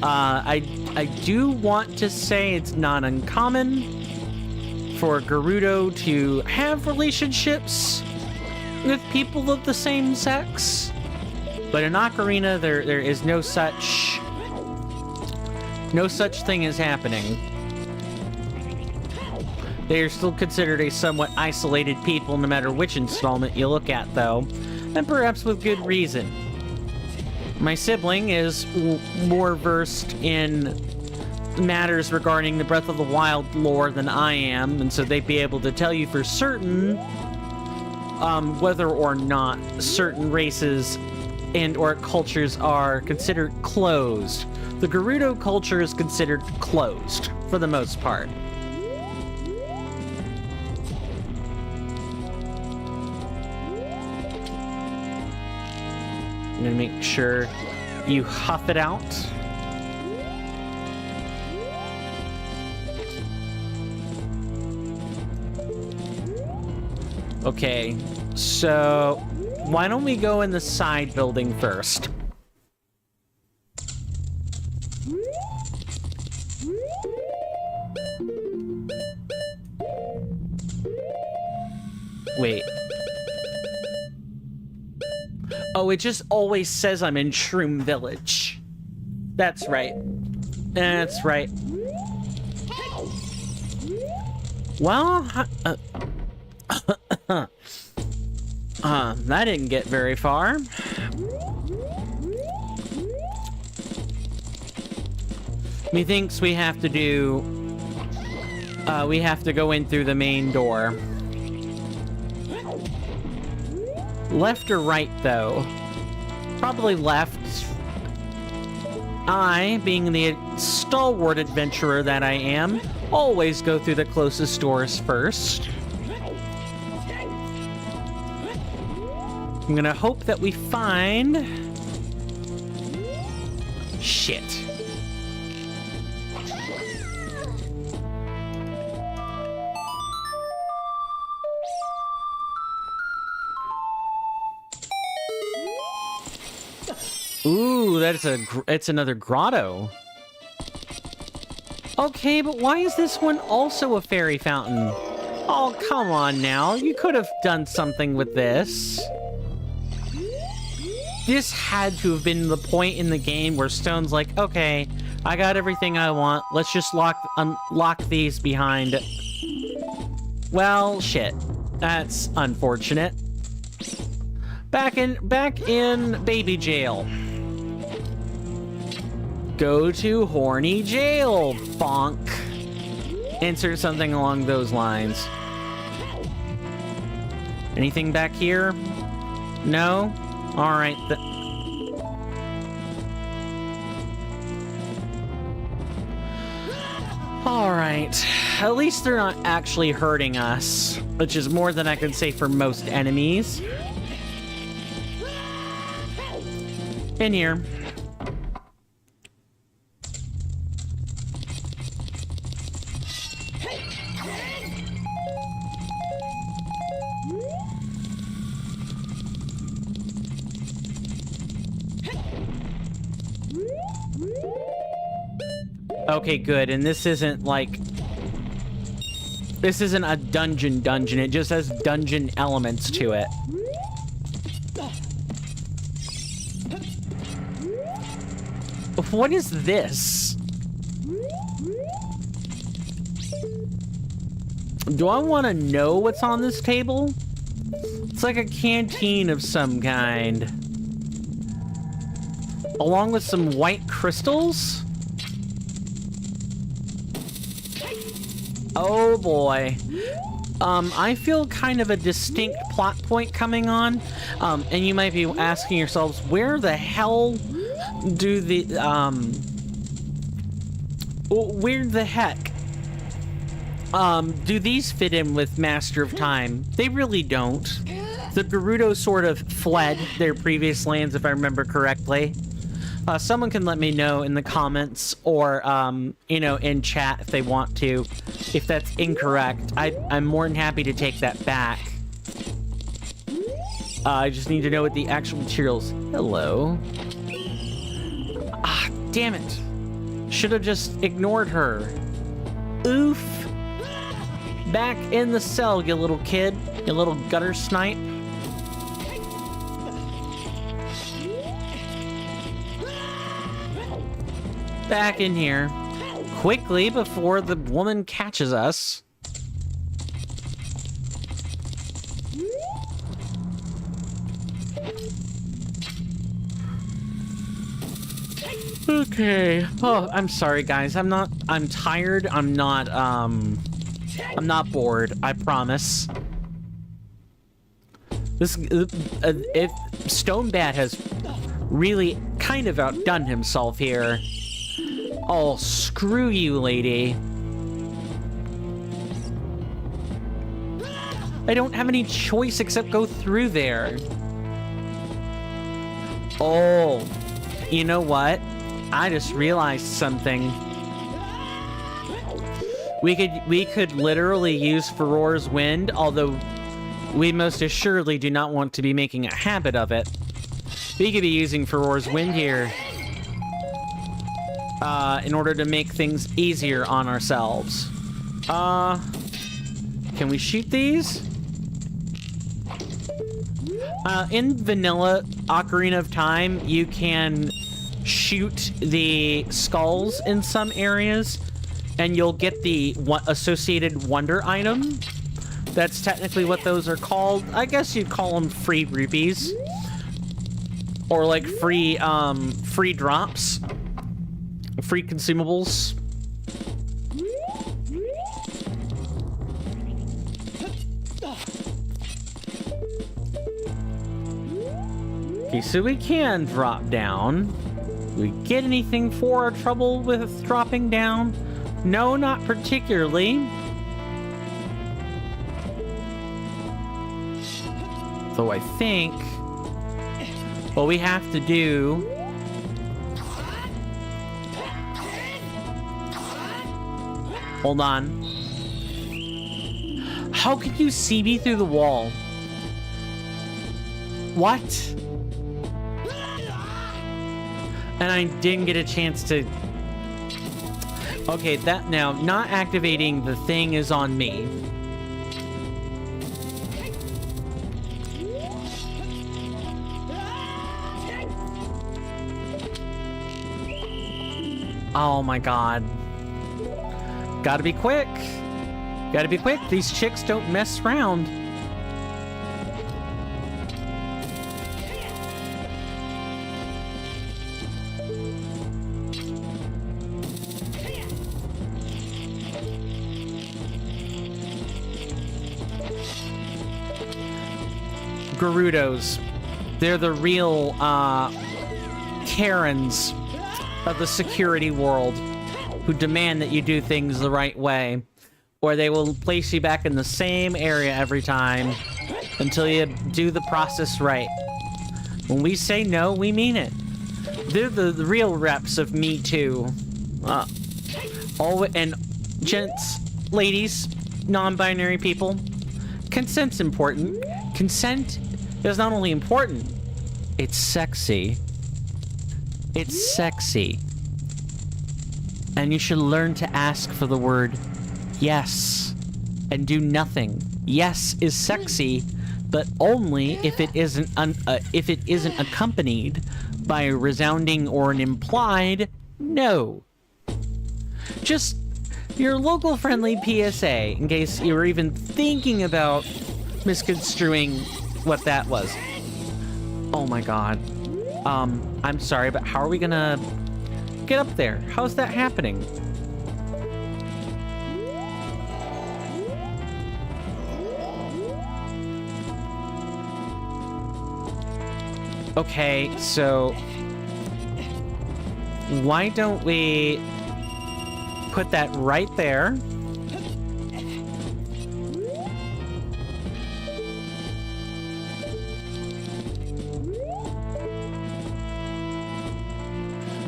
I do want to say it's not uncommon for Gerudo to have relationships with people of the same sex. But in Ocarina, there is no such thing as happening. They are still considered a somewhat isolated people no matter which installment you look at, though, and perhaps with good reason. My sibling is more versed in matters regarding the Breath of the Wild lore than I am, and so they'd be able to tell you for certain whether or not certain races and or cultures are considered closed. The Gerudo culture is considered closed, for the most part. I'm gonna make sure you huff it out. Okay, so why don't we go in the side building first? Wait. Oh, it just always says I'm in Shroom Village. That's right. That's right. Well, that didn't get very far. Methinks we have to do... we have to go in through the main door. Left or right, though? Probably left. I, being the stalwart adventurer that I am, always go through the closest doors first. I'm gonna hope that we find... Shit. Ooh, it's another grotto. Okay, but why is this one also a fairy fountain? Oh, come on now. You could have done something with this. This had to have been the point in the game where Stone's like, okay, I got everything I want. Let's just unlock these behind. Well, shit. That's unfortunate. Back in baby jail. Go to horny jail, bonk. Insert something along those lines. Anything back here? No? Alright. Alright. At least they're not actually hurting us, which is more than I can say for most enemies. In here. Okay, good. And this isn't like... This isn't a dungeon. It just has dungeon elements to it. What is this? Do I want to know what's on this table? It's like a canteen of some kind. Along with some white crystals? Oh boy. I feel kind of a distinct plot point coming on. And you might be asking yourselves, where the hell do the, where the heck, do these fit in with Master of Time? They really don't. The Gerudo sort of fled their previous lands, if I remember correctly. Someone can let me know in the comments or, you know, in chat if they want to. If that's incorrect, I'm more than happy to take that back. I just need to know what the actual materials... Hello. Ah, damn it. Should have just ignored her. Oof. Back in the cell, you little kid. You little gutter snipe. Back in here. Quickly before the woman catches us. Okay. Oh, I'm sorry, guys. I'm tired. I'm not bored. I promise. This, if Stonebat has really kind of outdone himself here. Oh, screw you, lady. I don't have any choice except go through there. Oh, you know what? I just realized something. We could literally use Furor's Wind, although we most assuredly do not want to be making a habit of it. We could be using Furor's Wind here in order to make things easier on ourselves. Can we shoot these? In vanilla Ocarina of Time, you can shoot the skulls in some areas, and you'll get the associated wonder item. That's technically what those are called. I guess you'd call them free rupees. Or like free drops. Free consumables. Okay, so we can drop down. Do we get anything for our trouble with dropping down? No, not particularly. So I think what we have to do... Hold on. How could you see me through the wall? What? And I didn't get a chance to... Okay, that now, not activating the thing is on me. Oh my god. Gotta be quick. Gotta be quick. These chicks don't mess around. Gerudos. They're the real, Karens of the security world who demand that you do things the right way, or they will place you back in the same area every time until you do the process right. When we say no, we mean it. They're the real reps of Me Too. And gents, ladies, non-binary people, consent's important. Consent is not only important, it's sexy. It's sexy. And you should learn to ask for the word yes and do nothing. Yes is sexy, but only if it isn't accompanied by a resounding or an implied no. Just your local friendly PSA in case you were even thinking about misconstruing what that was. Oh my god. I'm sorry, but how are we gonna get up there? How's that happening? Okay, so why don't we put that right there?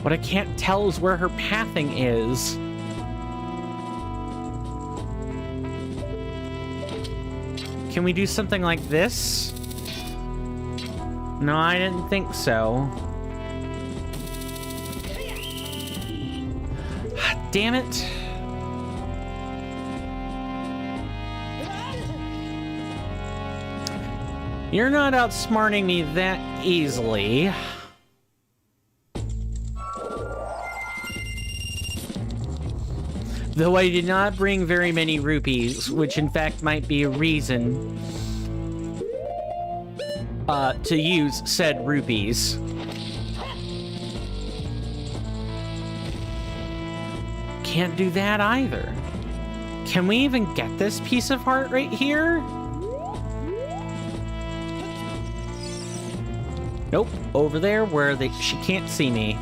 What I can't tell is where her pathing is. Can we do something like this? No, I didn't think so. Damn it. You're not outsmarting me that easily. Though I did not bring very many rupees, which in fact might be a reason to use said rupees. can't do that either. Can we even get this piece of heart right here? Nope, over there where she can't see me.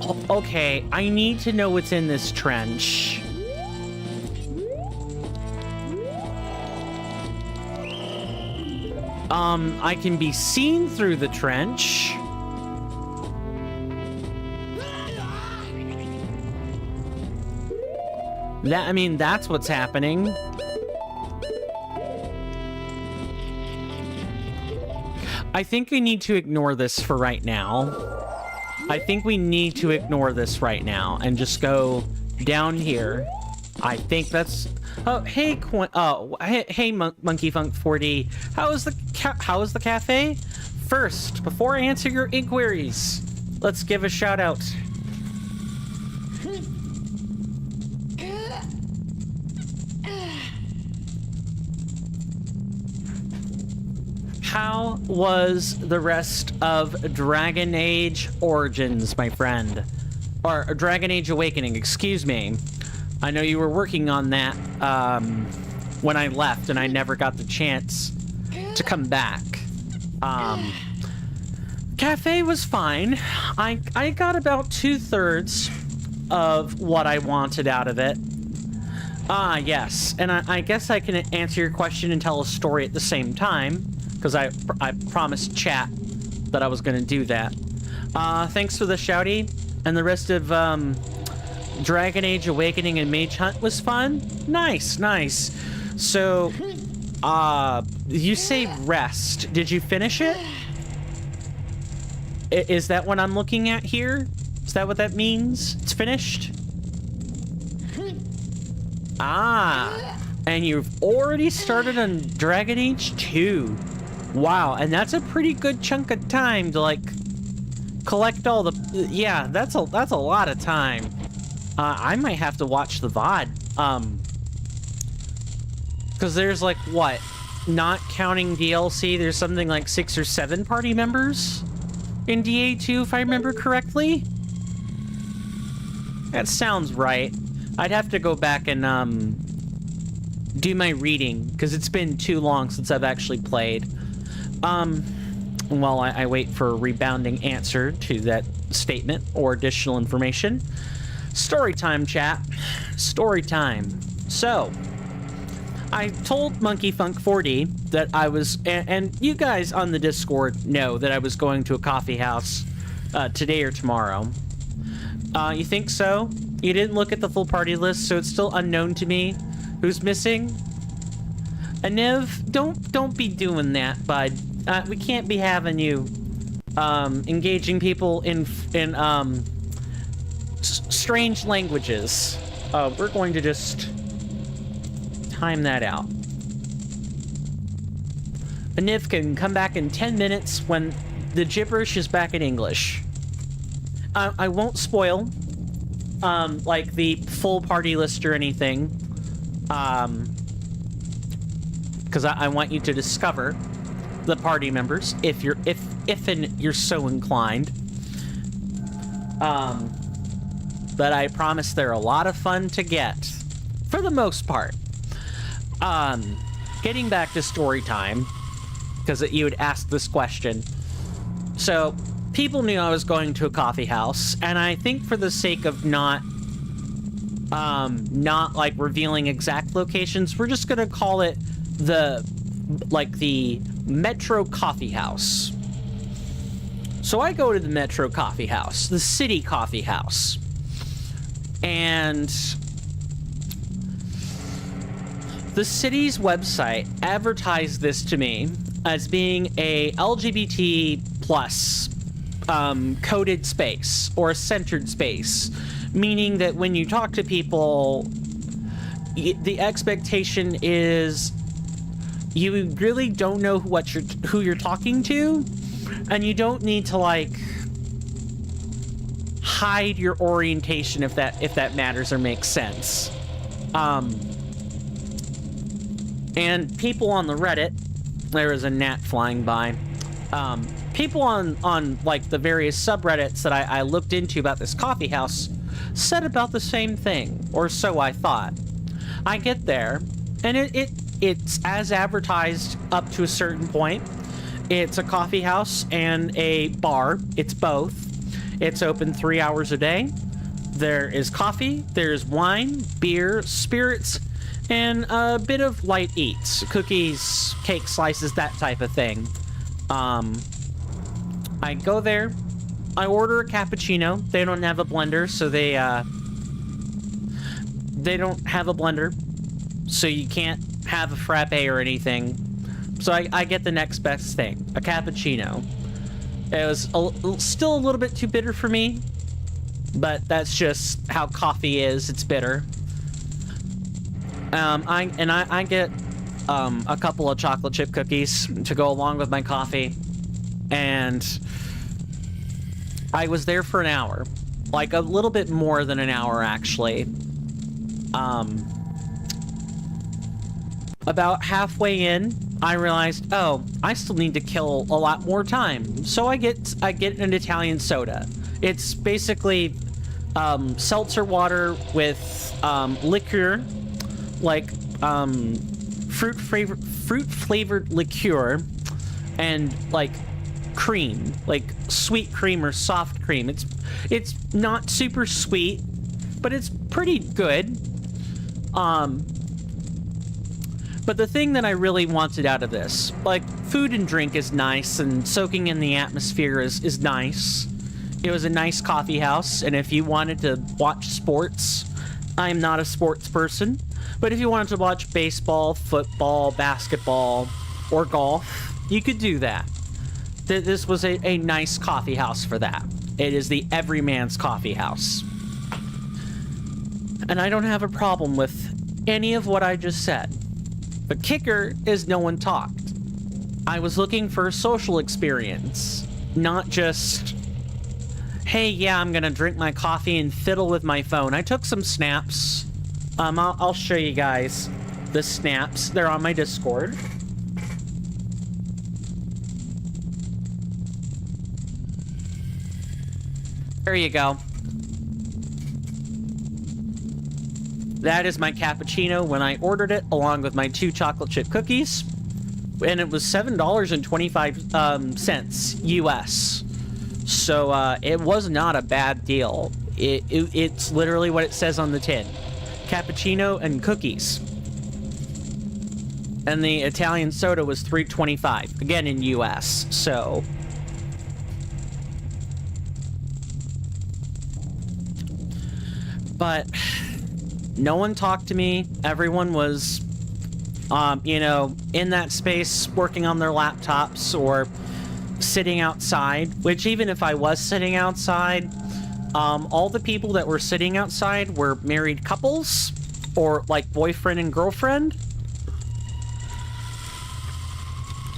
Oh, okay, I need to know what's in this trench. I can be seen through the trench. I mean, that's what's happening. I think I need to ignore this for right now. I think we need to ignore this right now and just go down here. I think that's... Oh, hey, hey, Monkey Funk 4D. How is the cafe? First, before I answer your inquiries, let's give a shout out. How was the rest of Dragon Age Origins, my friend? Or Dragon Age Awakening, excuse me. I know you were working on that when I left, and I never got the chance to come back. Cafe was fine. I got about 2/3 of what I wanted out of it. Ah, yes. And I guess I can answer your question and tell a story at the same time, because I promised chat that I was going to do that. Thanks for the shouty. And the rest of Dragon Age Awakening and Mage Hunt was fun. Nice, nice. So, you say rest. Did you finish it? Is that what I'm looking at here? Is that what that means? It's finished? Ah, and you've already started on Dragon Age 2. Wow, and that's a pretty good chunk of time to, like, collect all the... Yeah, that's a lot of time. I might have to watch the VOD. Because there's, like, what? Not counting DLC, there's something like 6 or 7 party members in DA2, if I remember correctly. That sounds right. I'd have to go back and, do my reading, because it's been too long since I've actually played. While I wait for a rebounding answer to that statement or additional information. Story time, chat. Story time. So, I told Monkey Funk 4D that I was, and you guys on the Discord know that I was going to a coffee house today or tomorrow. You think so? You didn't look at the full party list, so it's still unknown to me who's missing? Aniv, don't be doing that, bud. We can't be having you engaging people in strange languages. We're going to just time that out. Aniv can come back in 10 minutes when the gibberish is back in English. I won't spoil like the full party list or anything, because I want you to discover the party members if you're so inclined. But I promise they're a lot of fun to get for the most part. Getting back to story time, because you had asked this question. So people knew I was going to a coffee house, and I think for the sake of not like revealing exact locations, we're just gonna call it the Metro Coffee House. So I go to the Metro Coffee House, the City Coffee House, and the city's website advertised this to me as being a LGBT plus coded space or a centered space, meaning that when you talk to people, the expectation is you really don't know who you're talking to, and you don't need to like hide your orientation if that matters or makes sense. And people on the Reddit, there was a gnat flying by. people on like the various subreddits that I looked into about this coffee house said about the same thing, or so I thought. I get there, and it's as advertised up to a certain point. It's a coffee house and a bar. It's both. It's open 3 hours a day. There is coffee, there's wine, beer, spirits, and a bit of light eats. Cookies, cake slices, that type of thing. I go there, I order a cappuccino. They don't have a blender, so they don't have a blender, so you can't have a frappe or anything. So I get the next best thing, a cappuccino. It was still a little bit too bitter for me, but that's just how coffee is. It's bitter. I get a couple of chocolate chip cookies to go along with my coffee, and I was there for an hour, like a little bit more than an hour actually. About halfway in, I realized, oh, I still need to kill a lot more time. So I get an Italian soda. It's basically seltzer water with liqueur, like fruit flavored liqueur, and like cream, like sweet cream or soft cream. It's not super sweet, but it's pretty good. But the thing that I really wanted out of this, like, food and drink is nice, and soaking in the atmosphere is nice. It was a nice coffee house, and if you wanted to watch sports, I'm not a sports person, but if you wanted to watch baseball, football, basketball, or golf, you could do that. This was a nice coffee house for that. It is the everyman's coffee house. And I don't have a problem with any of what I just said. The kicker is no one talked. I was looking for a social experience, not just, hey, yeah, I'm gonna drink my coffee and fiddle with my phone. I took some snaps. I'll show you guys the snaps. They're on my Discord. There you go. That is my cappuccino when I ordered it, along with my 2 chocolate chip cookies. And it was $7.25 US. So it was not a bad deal. It's literally what it says on the tin. Cappuccino and cookies. And the Italian soda was $3.25, again in US. So but no one talked to me. Everyone was, you know, in that space working on their laptops or sitting outside, which even if I was sitting outside, all the people that were sitting outside were married couples or like boyfriend and girlfriend.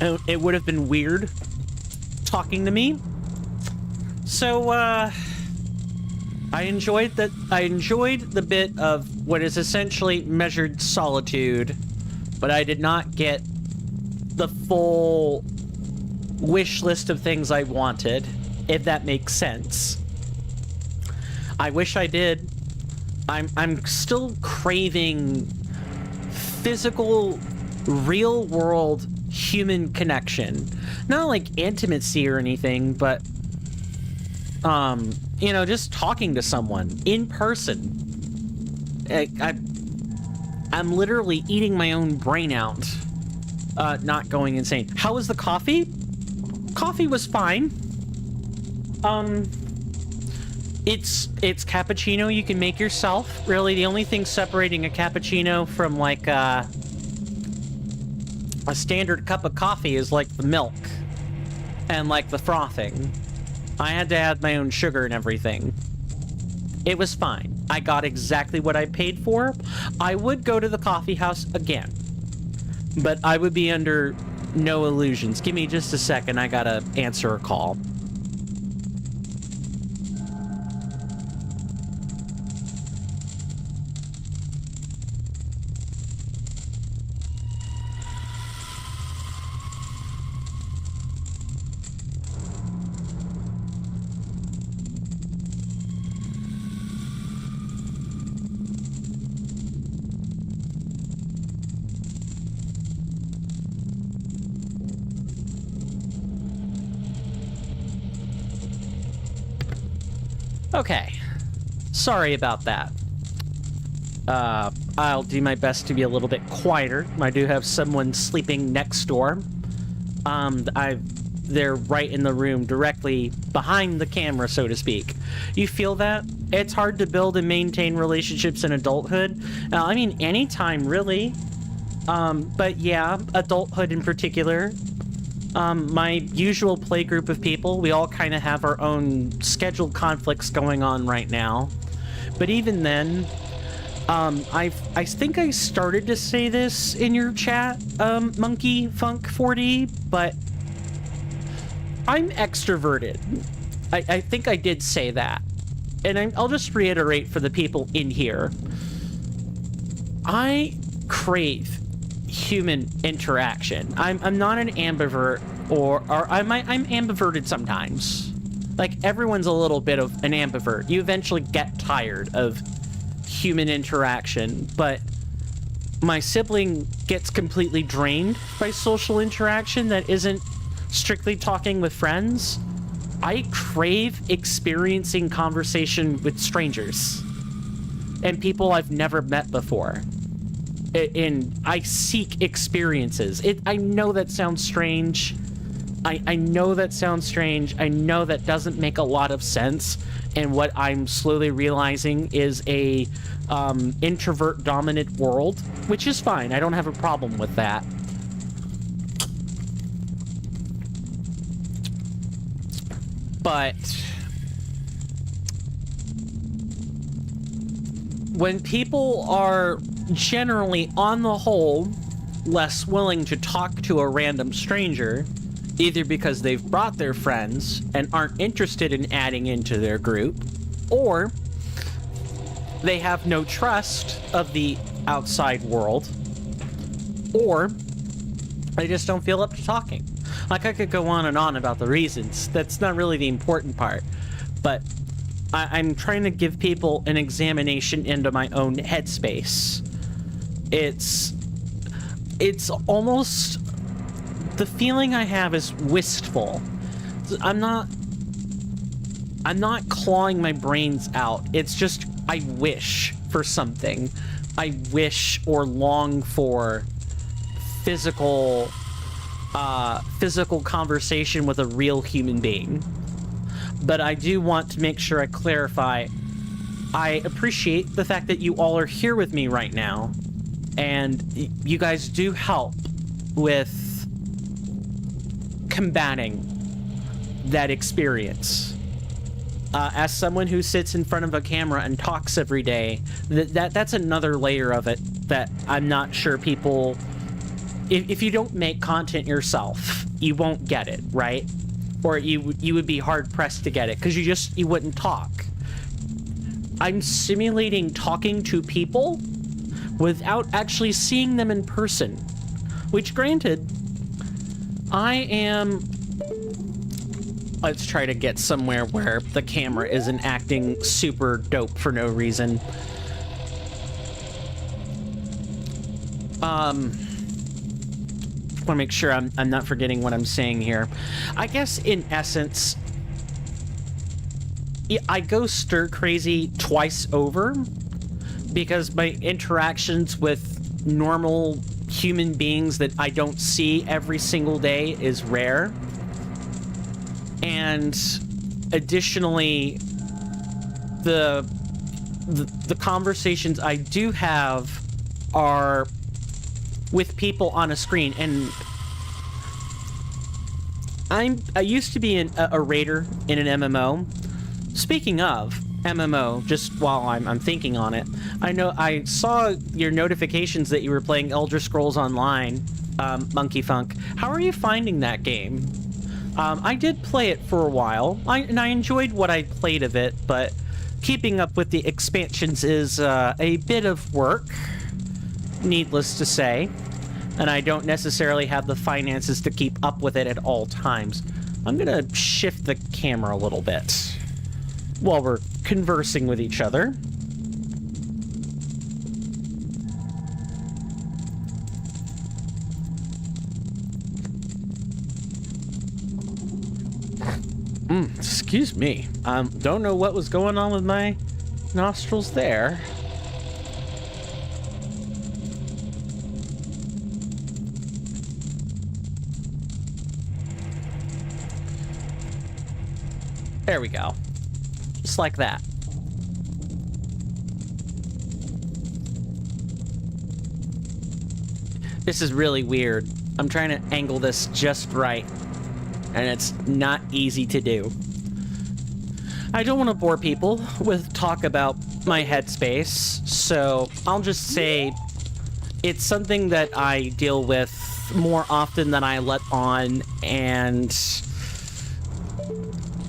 And it would have been weird talking to me. So, I enjoyed the bit of what is essentially measured solitude, but I did not get the full wish list of things I wanted, if that makes sense. I wish I did. I'm still craving physical, real-world human connection. Not like intimacy or anything, but you know, just talking to someone in person. I'm literally eating my own brain out, not going insane. How was the coffee? Coffee was fine. It's cappuccino you can make yourself. Really, the only thing separating a cappuccino from like a standard cup of coffee is like the milk and like the frothing. I had to add my own sugar and everything. It was fine. I got exactly what I paid for. I would go to the coffee house again, but I would be under no illusions. Give me just a second. I gotta answer a call. Okay. Sorry about that. I'll do my best to be a little bit quieter. I do have someone sleeping next door. They're right in the room, directly behind the camera, so to speak. You feel that? It's hard to build and maintain relationships in adulthood. I mean, anytime, really. But yeah, adulthood in particular. My usual play group of people, we all kind of have our own scheduled conflicts going on right now. But even then, I think I started to say this in your chat, Monkey Funk 40, but I'm extroverted. I think I did say that. And I'll just reiterate for the people in here. I crave human interaction. I'm not an ambivert, or I'm ambiverted sometimes. Like, everyone's a little bit of an ambivert. You eventually get tired of human interaction, but my sibling gets completely drained by social interaction that isn't strictly talking with friends. I crave experiencing conversation with strangers and people I've never met before. And I seek experiences. I know that sounds strange. I know that sounds strange. I know that doesn't make a lot of sense. And what I'm slowly realizing is a introvert dominant world, which is fine. I don't have a problem with that. But when people are generally, on the whole, less willing to talk to a random stranger, either because they've brought their friends and aren't interested in adding into their group, or they have no trust of the outside world, or they just don't feel up to talking. Like, I could go on and on about the reasons. That's not really the important part. But I'm trying to give people an examination into my own headspace. It's almost... The feeling I have is wistful. I'm not clawing my brains out. It's just, I wish for something. I wish or long for physical conversation with a real human being. But I do want to make sure I clarify, I appreciate the fact that you all are here with me right now, and you guys do help with combating that experience. As someone who sits in front of a camera and talks every day, that's another layer of it that I'm not sure people... If you don't make content yourself, you won't get it, right? Or you would be hard-pressed to get it, because you wouldn't talk. I'm simulating talking to people without actually seeing them in person. Which, granted, I am... Let's try to get somewhere where the camera isn't acting super dope for no reason. I want to make sure I'm not forgetting what I'm saying here. I guess, in essence, I go stir-crazy twice over because my interactions with normal human beings that I don't see every single day is rare. And additionally, the conversations I do have are with people on a screen. And I used to be a raider in an MMO. Speaking of MMO, just while I'm thinking on it, I know I saw your notifications that you were playing Elder Scrolls Online, Monkey Funk. How are you finding that game? I did play it for a while, and I enjoyed what I played of it, but keeping up with the expansions is a bit of work, needless to say, and I don't necessarily have the finances to keep up with it at all times. I'm gonna shift the camera a little bit while we're conversing with each other. Excuse me. Don't know what was going on with my nostrils there. There we go. Just like that. This is really weird. I'm trying to angle this just right, and it's not easy to do. I don't want to bore people with talk about my headspace, so I'll just say it's something that I deal with more often than I let on, and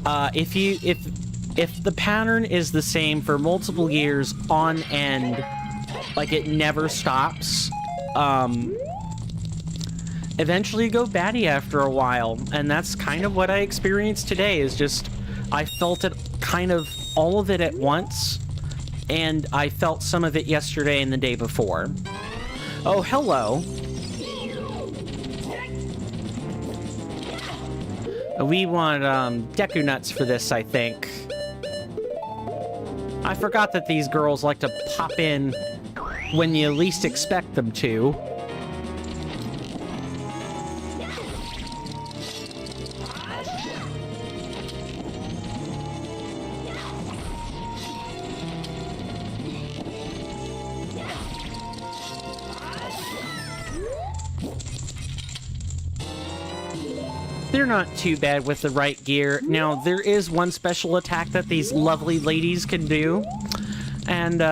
if the pattern is the same for multiple years on end, like it never stops, eventually you go batty after a while, and that's kind of what I experienced today. Is just I felt it kind of all of it at once, and I felt some of it yesterday and the day before. Oh, hello. We want Deku Nuts for this, I think. I forgot that these girls like to pop in when you least expect them to. They're not too bad with the right gear. Now, there is one special attack that these lovely ladies can do. And,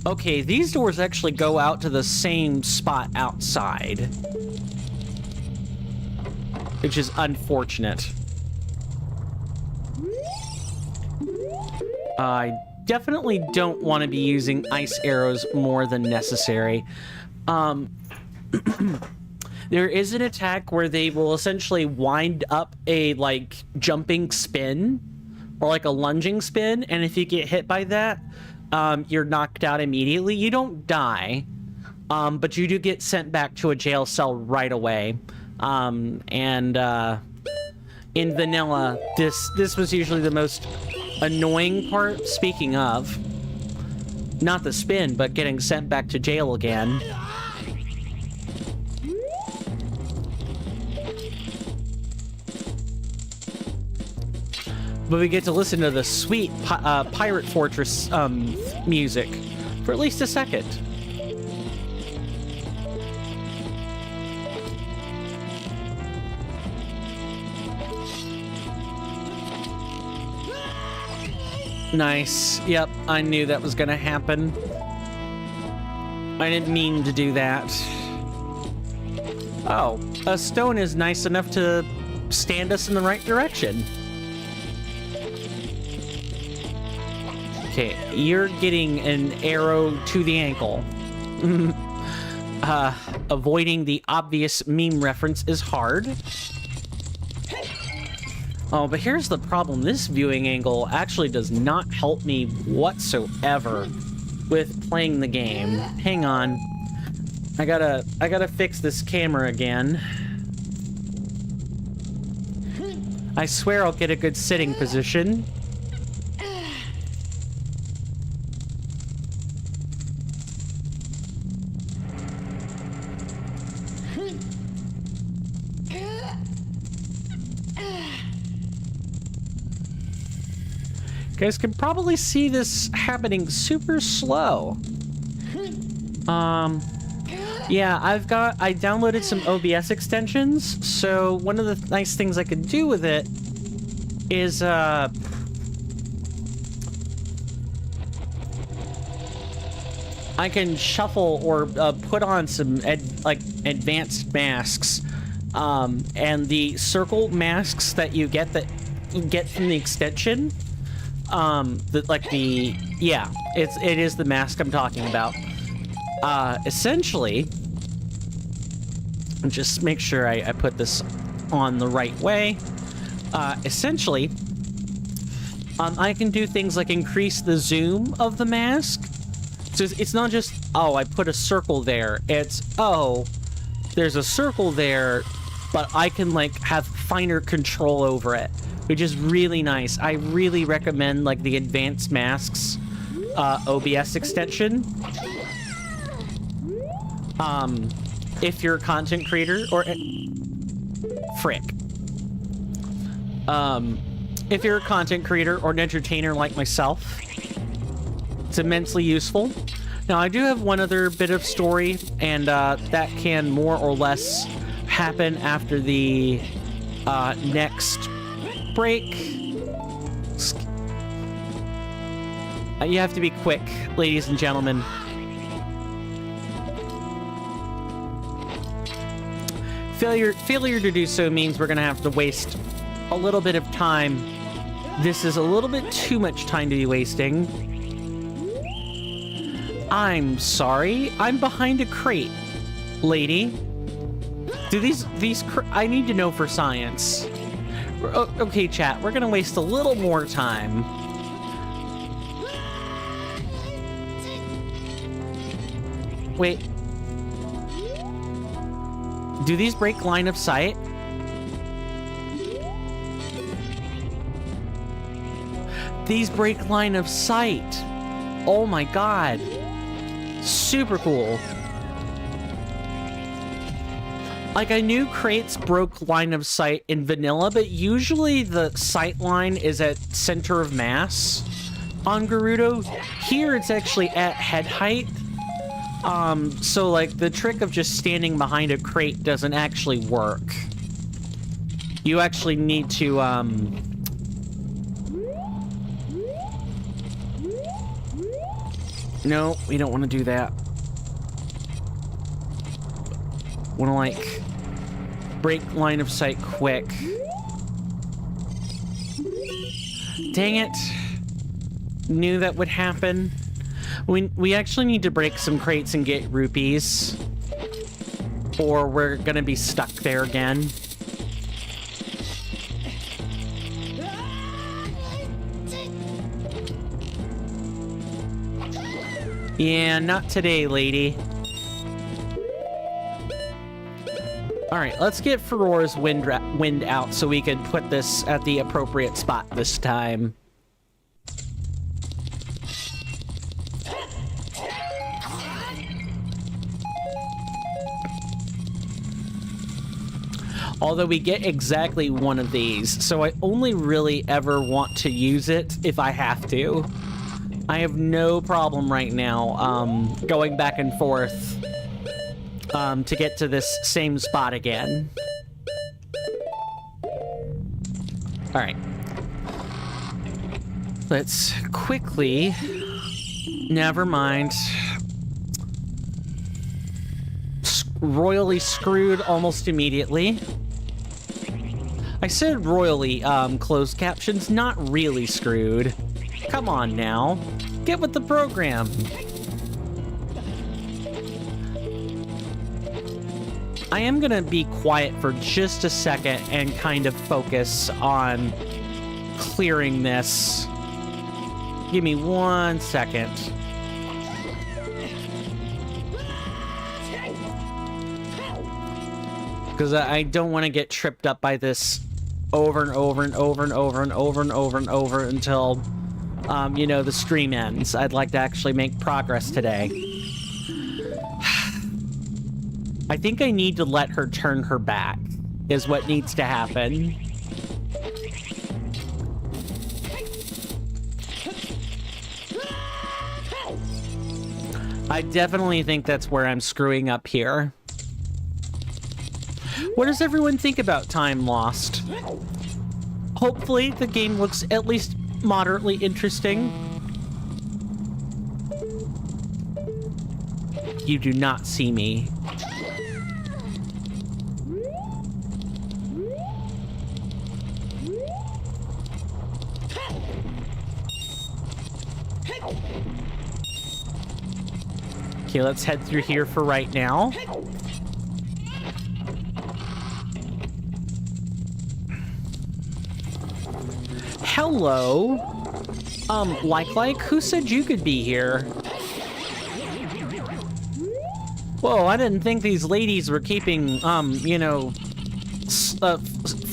okay, these doors actually go out to the same spot outside, which is unfortunate. I definitely don't want to be using ice arrows more than necessary. There is an attack where they will essentially wind up a, like, jumping spin, or like a lunging spin, and if you get hit by that, you're knocked out immediately. You don't die, but you do get sent back to a jail cell right away. In vanilla, this was usually the most annoying part. Speaking of, not the spin, but getting sent back to jail again. But we get to listen to the sweet Pirate Fortress music for at least a second. Nice. Yep, I knew that was gonna happen. I didn't mean to do that. Oh, a stone is nice enough to stand us in the right direction. Okay, you're getting an arrow to the ankle. Avoiding the obvious meme reference is hard. Oh, but here's the problem. This viewing angle actually does not help me whatsoever with playing the game. Hang on. I gotta fix this camera again. I swear I'll get a good sitting position. You guys can probably see this happening super slow. Yeah, I downloaded some OBS extensions, so one of the nice things I could do with it is, I can shuffle or put on some advanced masks, and the circle masks that you get from the extension. It is the mask I'm talking about. Essentially, just make sure I put this on the right way. Essentially, I can do things like increase the zoom of the mask. So it's not just, oh, I put a circle there. It's, oh, there's a circle there, but I can, like, have finer control over it, which is really nice. I really recommend like the Advanced Masks OBS extension. If you're a content creator or frick. If you're a content creator or an entertainer like myself, it's immensely useful. Now, I do have one other bit of story, and that can more or less happen after the next break. You have to be quick, ladies and gentlemen. Failure to do so means we're going to have to waste a little bit of time. This is a little bit too much time to be wasting. I'm sorry. I'm behind a crate, lady. Do these I need to know for science. Okay, chat. We're going to waste a little more time. Wait. Do these break line of sight? These break line of sight. Oh my god. Super cool. Like, I knew crates broke line of sight in vanilla, but usually the sight line is at center of mass on Gerudo. Here it's actually at head height. So like the trick of just standing behind a crate doesn't actually work. You actually need to, no, we don't want to do that. Want to like break line of sight quick. Dang it. Knew that would happen. We actually need to break some crates and get rupees, or we're gonna be stuck there again. Yeah, not today, lady. Alright, let's get Furore's wind out so we can put this at the appropriate spot this time. Although we get exactly one of these, so I only really ever want to use it if I have to. I have no problem right now going back and forth to get to this same spot again. Alright. Let's quickly... Never mind. Royally screwed almost immediately. I said royally, closed captions, not really screwed. Come on now. Get with the program. I am gonna be quiet for just a second and kind of focus on clearing this. Give me 1 second. Because I don't want to get tripped up by this over and over and over and over and over and over and over until, you know, the stream ends. I'd like to actually make progress today. I think I need to let her turn her back, is what needs to happen. I definitely think that's where I'm screwing up here. What does everyone think about time lost? Hopefully the game looks at least moderately interesting. You do not see me. Okay, let's head through here for right now. Hello? Who said you could be here? Whoa, I didn't think these ladies were keeping, you know,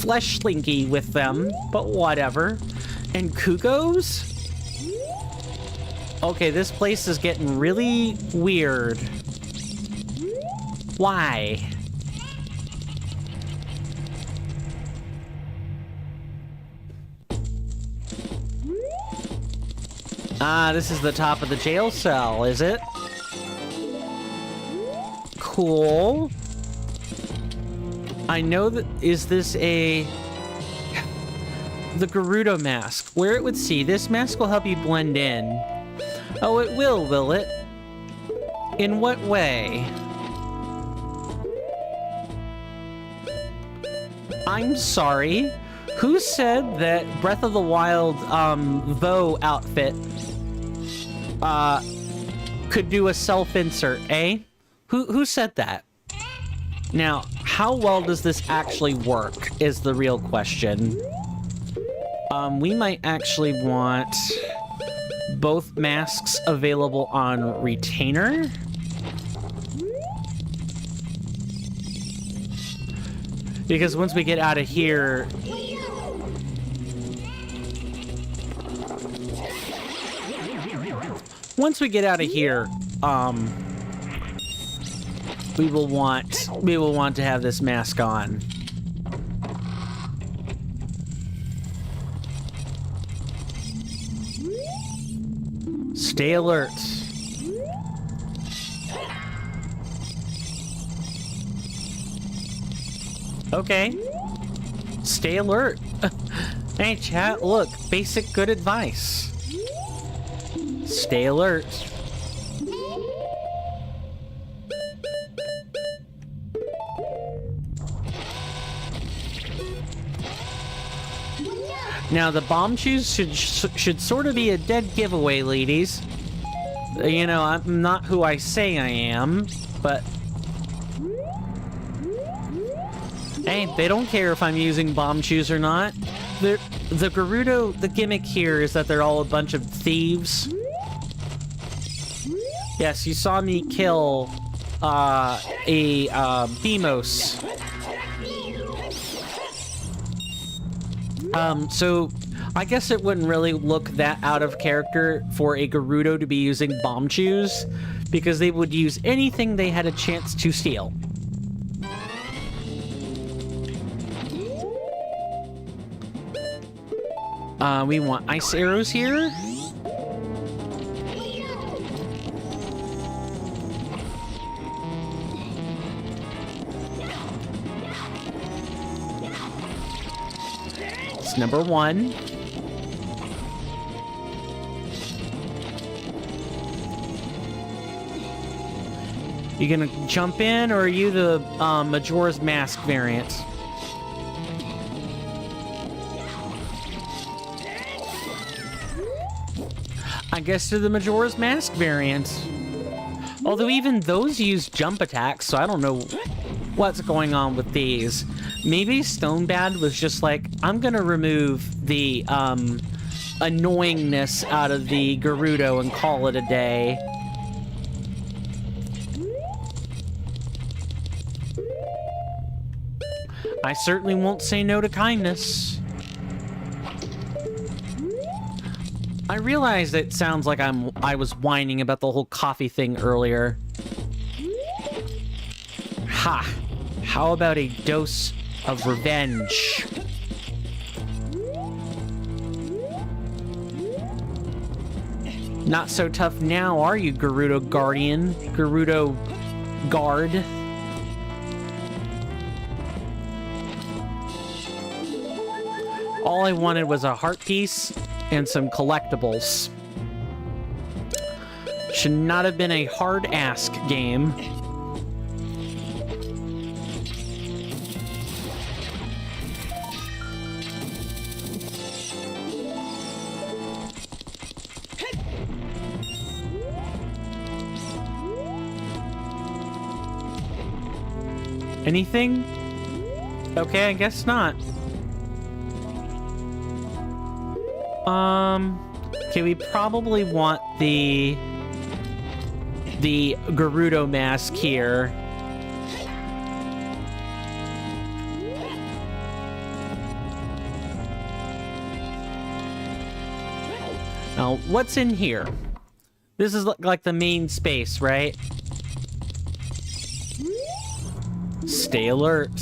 flesh slinky with them, but whatever. And Kugos? Okay, this place is getting really weird. Why? Ah, this is the top of the jail cell, is it? Cool. I know that... Is this a... The Gerudo mask. Wear it with C. This mask will help you blend in. Oh, it will it? In what way? I'm sorry. Who said that Breath of the Wild, Vo outfit, could do a self-insert, eh? Who said that? Now, how well does this actually work is the real question. We might actually want both masks available on retainer. Because once we get out of here... Once we get out of here, we will want to have this mask on. Stay alert. Okay. Stay alert. Hey, chat, look, basic good advice. Stay alert. Now, the bomb shoes should sort of be a dead giveaway, ladies. You know, I'm not who I say I am, but... Hey, they don't care if I'm using bomb shoes or not. The Gerudo, the gimmick here is that they're all a bunch of thieves. Yes, you saw me kill Demos. So I guess it wouldn't really look that out of character for a Gerudo to be using bomb shoes, because they would use anything they had a chance to steal. We want ice arrows here. It's number one. You gonna jump in, or are you the Majora's Mask variant? I guess they're the Majora's Mask variant. Although even those use jump attacks, so I don't know what's going on with these. Maybe Stonebad was just like, I'm gonna remove the annoyingness out of the Gerudo and call it a day. I certainly won't say no to kindness. I realize it sounds like I was whining about the whole coffee thing earlier. Ha! How about a dose of revenge? Not so tough now, are you, Gerudo Guardian? Gerudo Guard? All I wanted was a heart piece and some collectibles. Should not have been a hard ask game. Anything? Okay, I guess not. Okay, we probably want the Gerudo mask here. Now, what's in here? This is like the main space, right? Stay alert.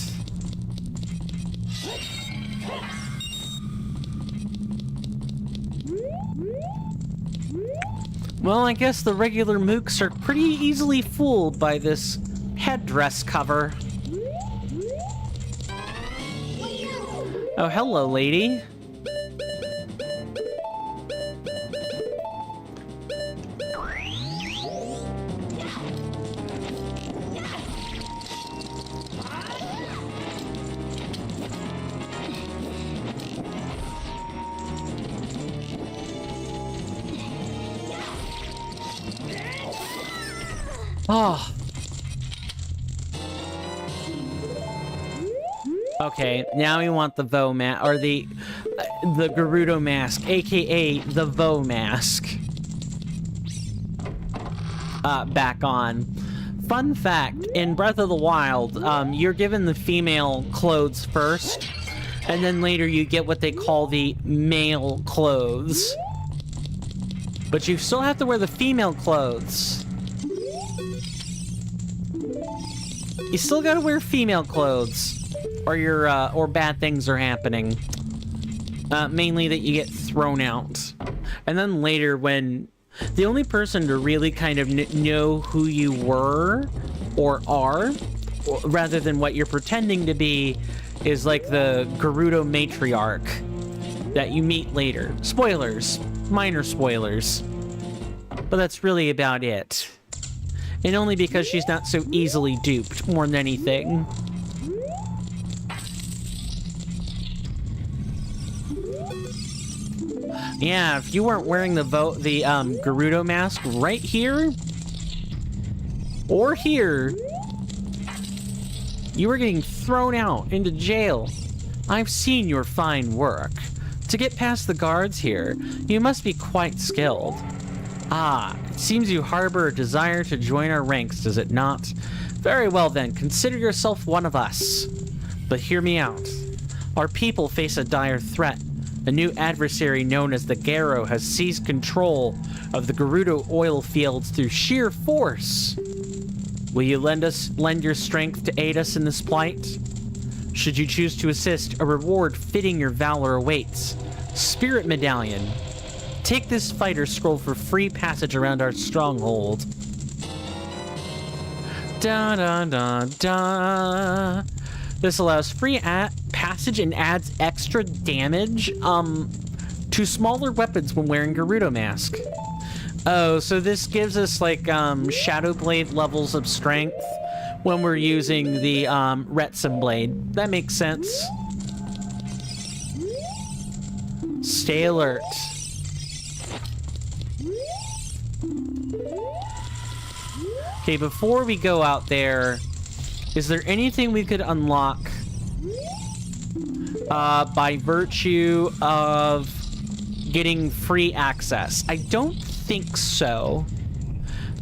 Well, I guess the regular mooks are pretty easily fooled by this headdress cover. Oh, hello, lady. Oh. Okay, now we want the Vo mask, or the Gerudo mask, aka the Vo mask. Back on. Fun fact, in Breath of the Wild, you're given the female clothes first, and then later you get what they call the male clothes. But you still have to wear the female clothes. You still gotta wear female clothes, or or bad things are happening. Mainly that you get thrown out. And then later when the only person to really kind of know who you were, or are, rather than what you're pretending to be, is like the Gerudo matriarch that you meet later. Spoilers. Minor spoilers. But that's really about it. And only because she's not so easily duped, more than anything. Yeah, if you weren't wearing the Gerudo mask right here, or here, you were getting thrown out into jail. I've seen your fine work. To get past the guards here, you must be quite skilled. Ah, it seems you harbor a desire to join our ranks, does it not? Very well then, consider yourself one of us. But hear me out. Our people face a dire threat. A new adversary known as the Garo has seized control of the Gerudo oil fields through sheer force. Will you lend your strength to aid us in this plight? Should you choose to assist, a reward fitting your valor awaits. Spirit Medallion. Take this fighter scroll for free passage around our stronghold. Da-da-da-da. This allows free passage and adds extra damage to smaller weapons when wearing Gerudo mask. Oh, so this gives us like Shadow Blade levels of strength when we're using the Retsun Blade. That makes sense. Stay alert. Okay, before we go out there, is there anything we could unlock by virtue of getting free access? I don't think so.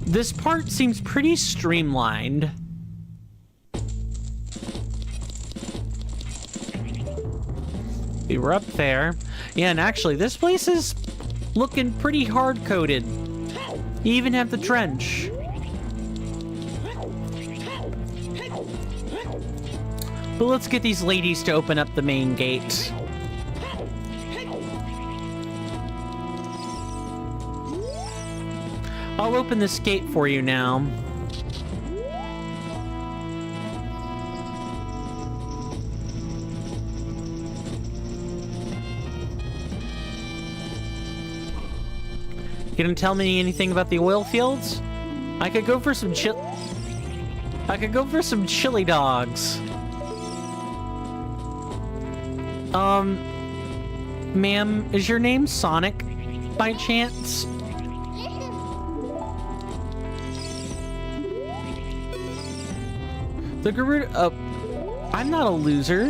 This part seems pretty streamlined. We were up there. Yeah, and actually, this place is looking pretty hard-coded. You even have the trench. But let's get these ladies to open up the main gate. I'll open this gate for you now. You gonna tell me anything about the oil fields? I could go for some chili dogs. Ma'am, is your name Sonic, by chance? The Gerudo... I'm not a loser.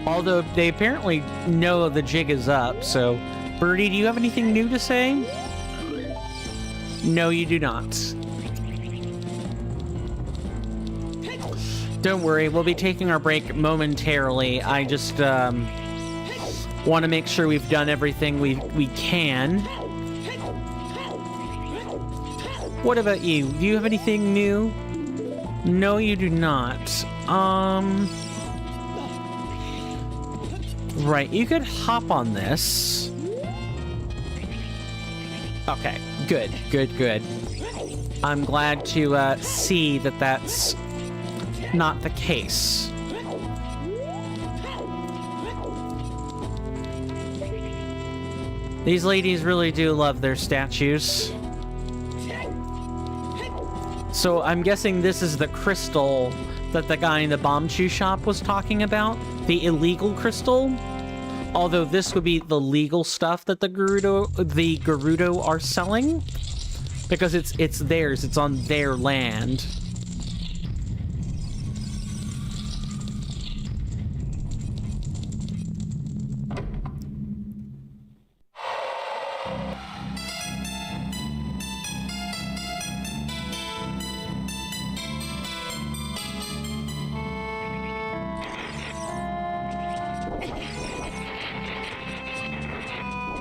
Although they apparently know the jig is up, so... Birdie, do you have anything new to say? No, you do not. Don't worry, we'll be taking our break momentarily. I Want to make sure we've done everything we can. What about you? Do you have anything new? No, you do not. Right, you could hop on this. Okay, good, good, good. I'm glad to see that that's not the case. These ladies really do love their statues. So I'm guessing this is the crystal that the guy in the bomb chew shop was talking about. The illegal crystal. Although this would be the legal stuff that the Gerudo are selling. Because it's theirs, it's on their land.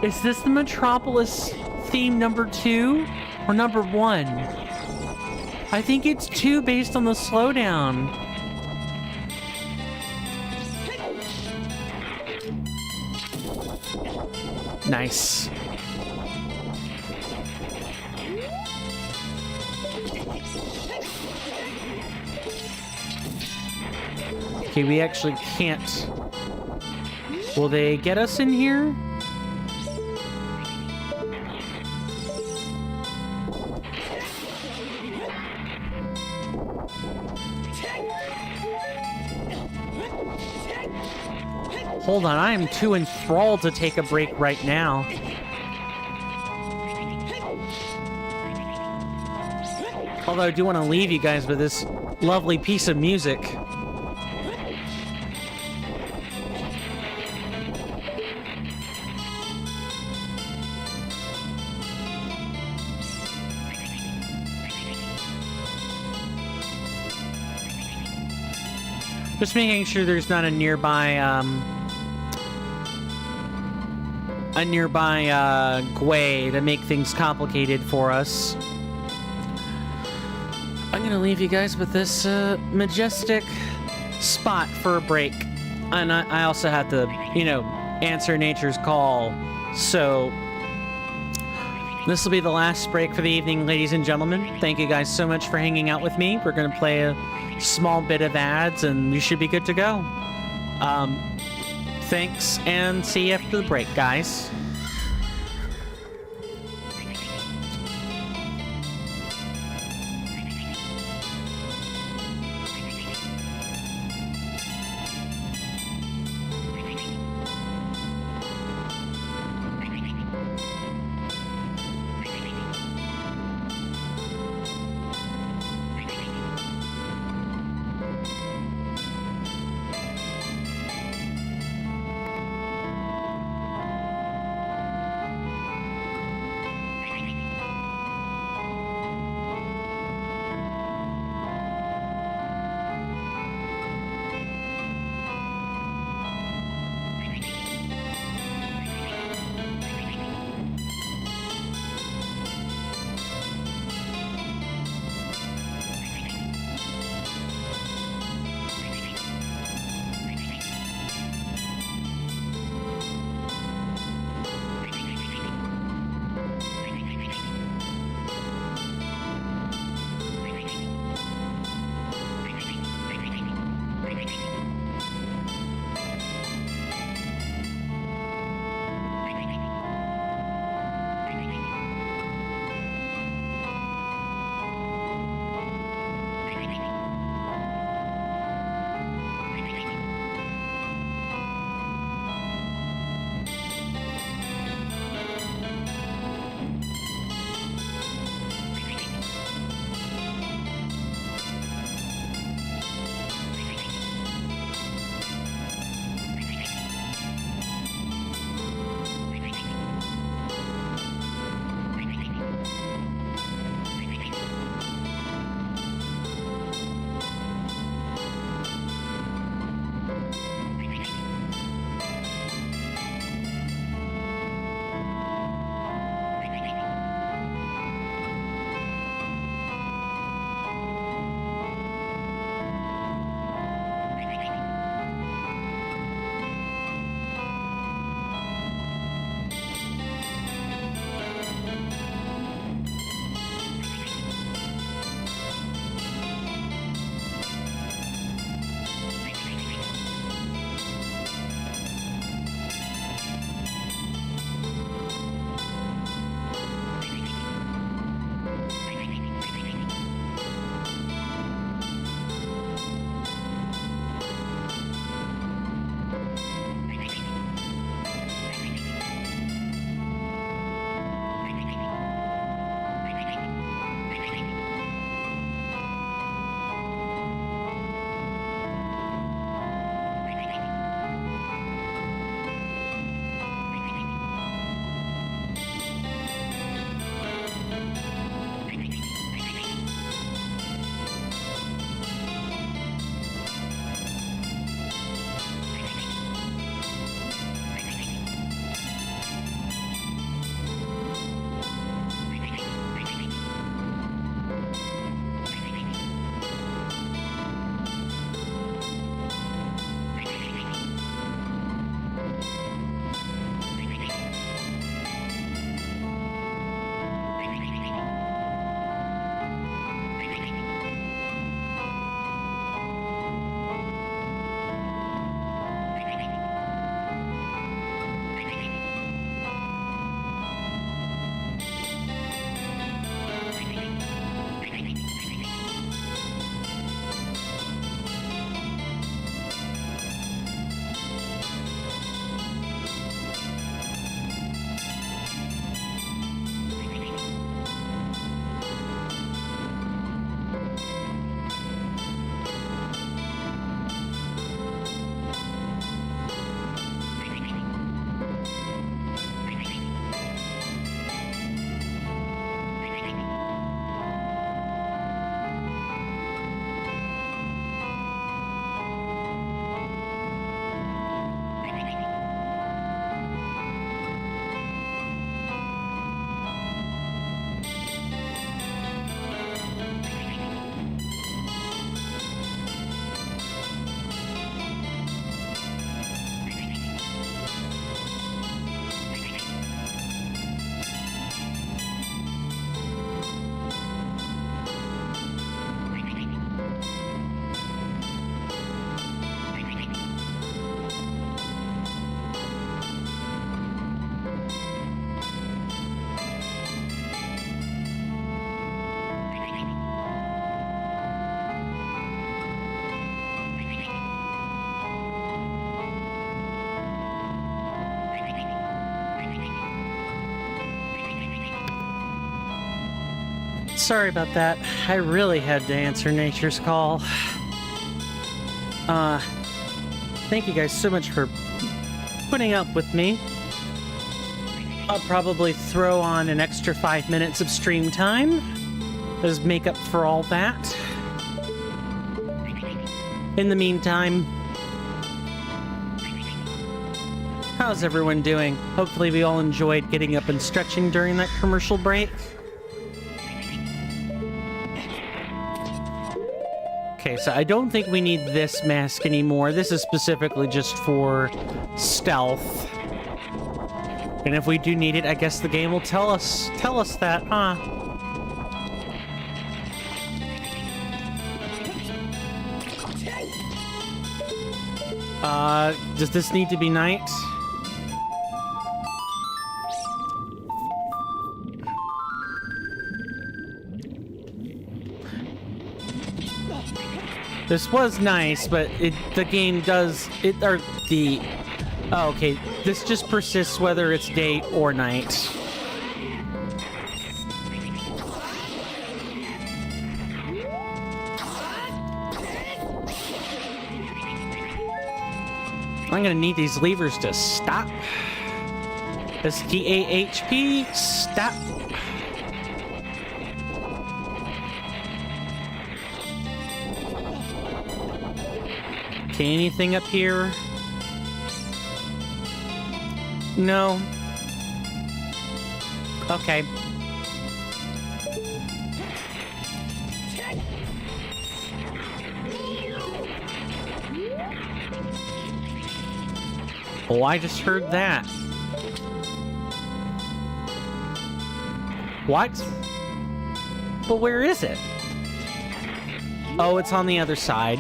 Is this the Metropolis theme number 2 or number 1? I think it's 2 based on the slowdown. Nice. Okay, we actually can't. Will they get us in here? Hold on, I am too enthralled to take a break right now. Although I do want to leave you guys with this lovely piece of music. Just making sure there's not a nearby Gwei to make things complicated for us. I'm gonna leave you guys with this majestic spot for a break. And I also have to, you know, answer nature's call. So this will be the last break for the evening, ladies and gentlemen. Thank you guys so much for hanging out with me. We're gonna play a small bit of ads and we should be good to go. Thanks, and see you after the break, guys. Sorry about that. I really had to answer nature's call. Thank you guys so much for putting up with me. I'll probably throw on an extra 5 minutes of stream time as makeup for all that. In the meantime, how's everyone doing? Hopefully we all enjoyed getting up and stretching during that commercial break. Okay, so I don't think we need this mask anymore. This is specifically just for stealth. And if we do need it, I guess the game will tell us that, huh? Does this need to be night? This was nice, but the game does oh, okay. This just persists whether it's day or night. I'm gonna need these levers to stop. STAHP, stop. Okay, anything up here? No. Okay. Oh, I just heard that. What? But where is it? Oh, it's on the other side.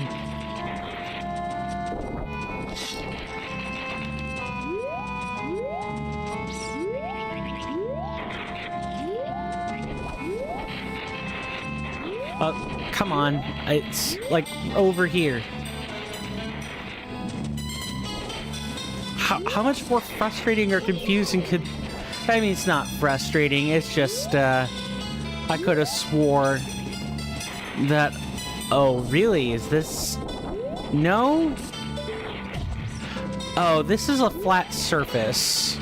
Come on. It's, like, over here. How much more frustrating or confusing could... I mean, it's not frustrating. It's just, I could have swore that... Oh, really? Is this... No? Oh, this is a flat surface.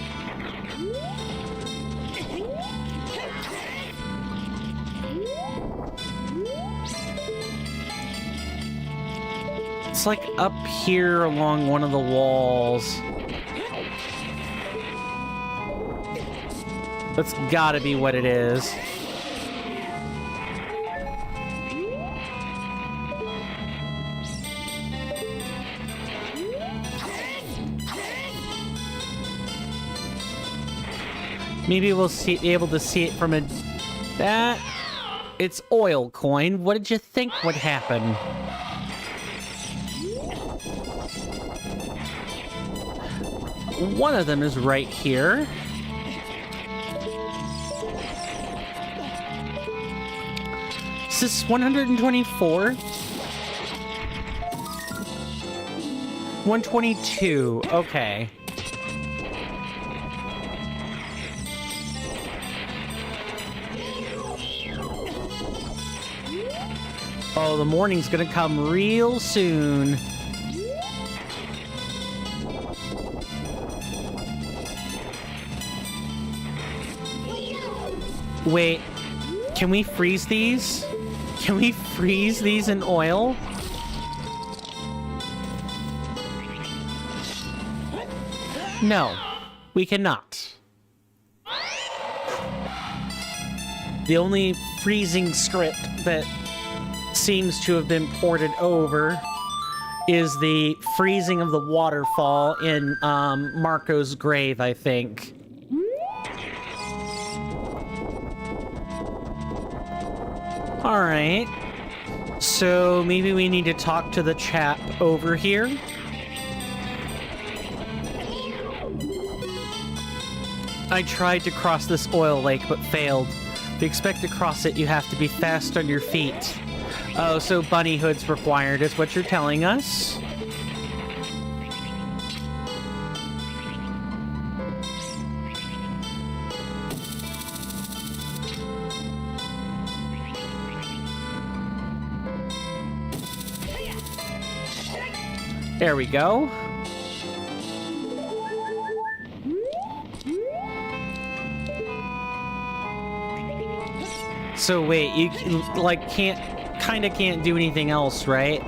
It's like up here along one of the walls. That's gotta be what it is. Maybe we'll be able to see it from a... That... It's oil coin. What did you think would happen? One of them is right here. Is this 124? 122. Okay. Oh, the morning's gonna come real soon. Wait, can we freeze these? Can we freeze these in oil? No, we cannot. The only freezing script that seems to have been ported over is the freezing of the waterfall in Marco's grave, I think. Alright, so maybe we need to talk to the chap over here. I tried to cross this oil lake, but failed. If you expect to cross it, you have to be fast on your feet. Oh, so bunny hood's required is what you're telling us? There we go. So wait, you like can't do anything else, right?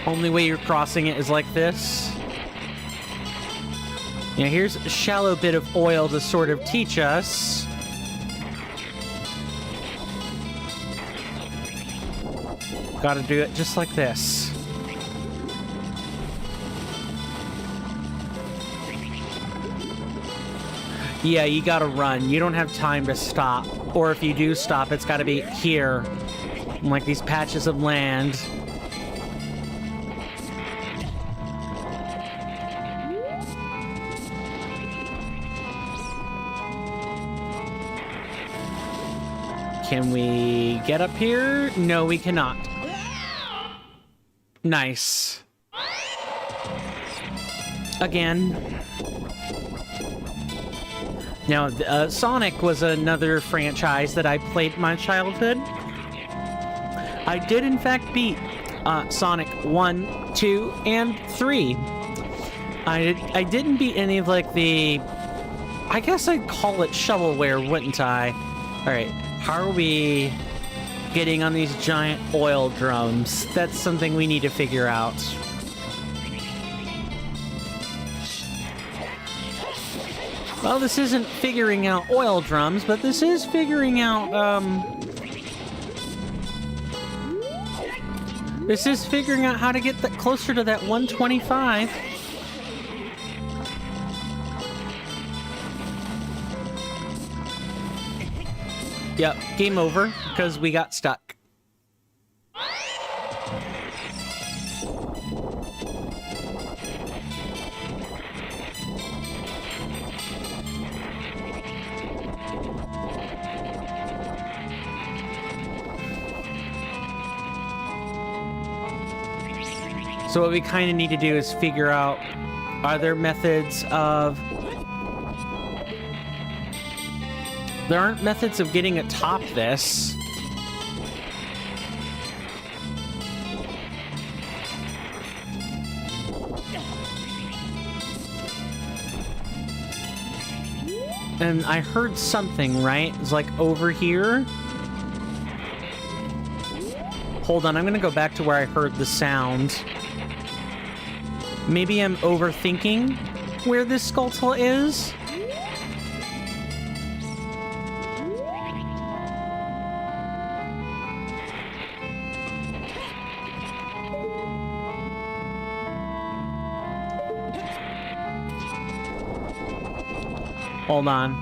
Only way you're crossing it is like this. Yeah, here's a shallow bit of oil to sort of teach us. Gotta do it just like this. Yeah, you gotta run. You don't have time to stop. Or if you do stop, it's gotta be here. Like these patches of land. Can we get up here? No, we cannot. Nice. Again. Now, Sonic was another franchise that I played in my childhood. I did, in fact, beat Sonic 1, 2, and 3. I didn't beat any of, like, the... I guess I'd call it shovelware, wouldn't I? Alright, how are we getting on these giant oil drums? That's something we need to figure out. Well, this isn't figuring out oil drums, but this is figuring out, this is figuring out how to get that closer to that 125. Yep, game over, because we got stuck. So what we kind of need to do is figure out, are there methods of... There aren't methods of getting atop this. And I heard something, right? It's like over here. Hold on, I'm gonna go back to where I heard the sound. Maybe I'm overthinking where this Skulltula is? Hold on.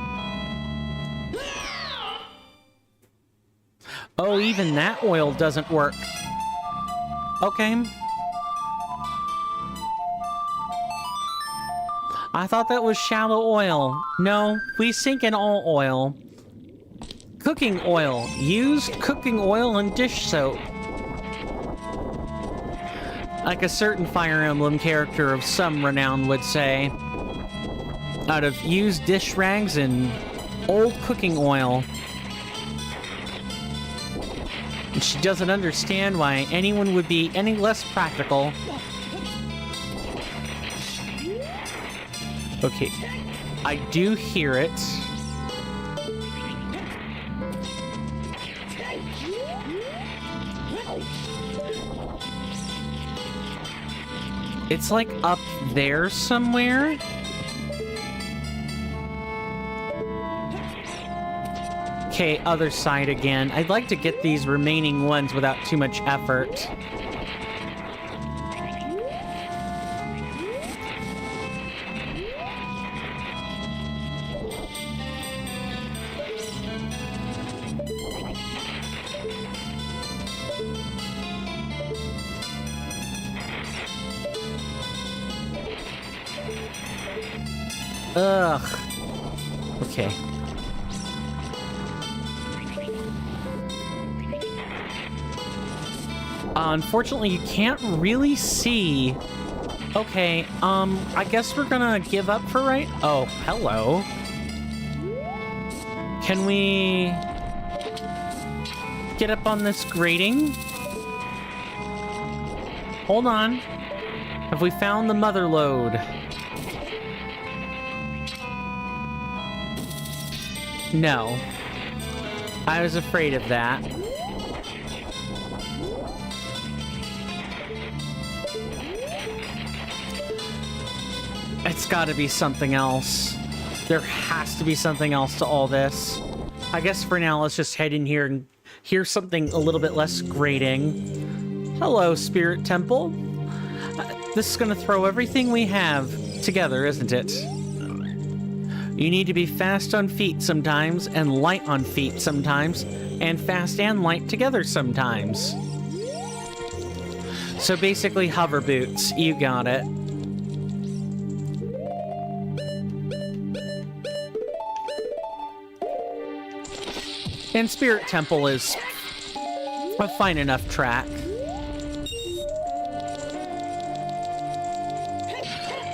Oh, even that oil doesn't work. Okay. I thought that was shallow oil. No, we sink in all oil. Cooking oil. Use cooking oil and dish soap. Like a certain Fire Emblem character of some renown would say. Out of used dish rags and old cooking oil. And she doesn't understand why anyone would be any less practical. Okay, I do hear it. It's like up there somewhere. Okay, other side again. I'd like to get these remaining ones without too much effort. Ugh. Okay. Unfortunately, you can't really see. Okay, I guess we're gonna give up for right. Oh, hello. Can we get up on this grating? Hold on. Have we found the mother lode? No. I was afraid of that. It's gotta be something else. There has to be something else to all this. I guess for now, let's just head in here and hear something a little bit less grating. Hello, Spirit Temple. This is gonna throw everything we have together, isn't it? You need to be fast on feet sometimes, and light on feet sometimes, and fast and light together sometimes. So basically, hover boots. You got it. And Spirit Temple is a fine enough track.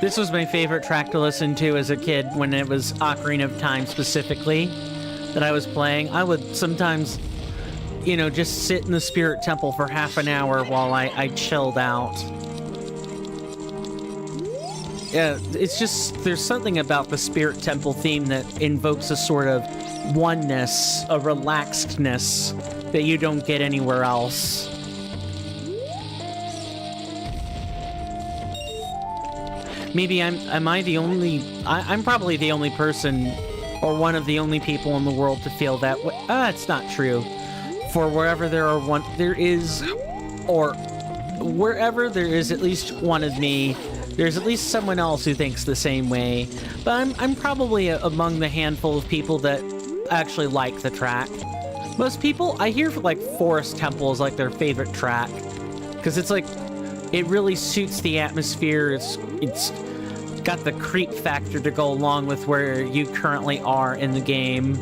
This was my favorite track to listen to as a kid when it was Ocarina of Time specifically that I was playing. I would sometimes, you know, just sit in the Spirit Temple for half an hour while I chilled out. Yeah, it's just, there's something about the Spirit Temple theme that invokes a sort of oneness, a relaxedness that you don't get anywhere else. Maybe am I the only... I'm probably the only person, or one of the only people in the world to feel that way. It's not true. For wherever there is at least one of me, there's at least someone else who thinks the same way. But I'm probably among the handful of people that actually like the track. Most people, I hear like Forest Temple is like their favorite track. Because it's like, it really suits the atmosphere. It's got the creep factor to go along with where you currently are in the game.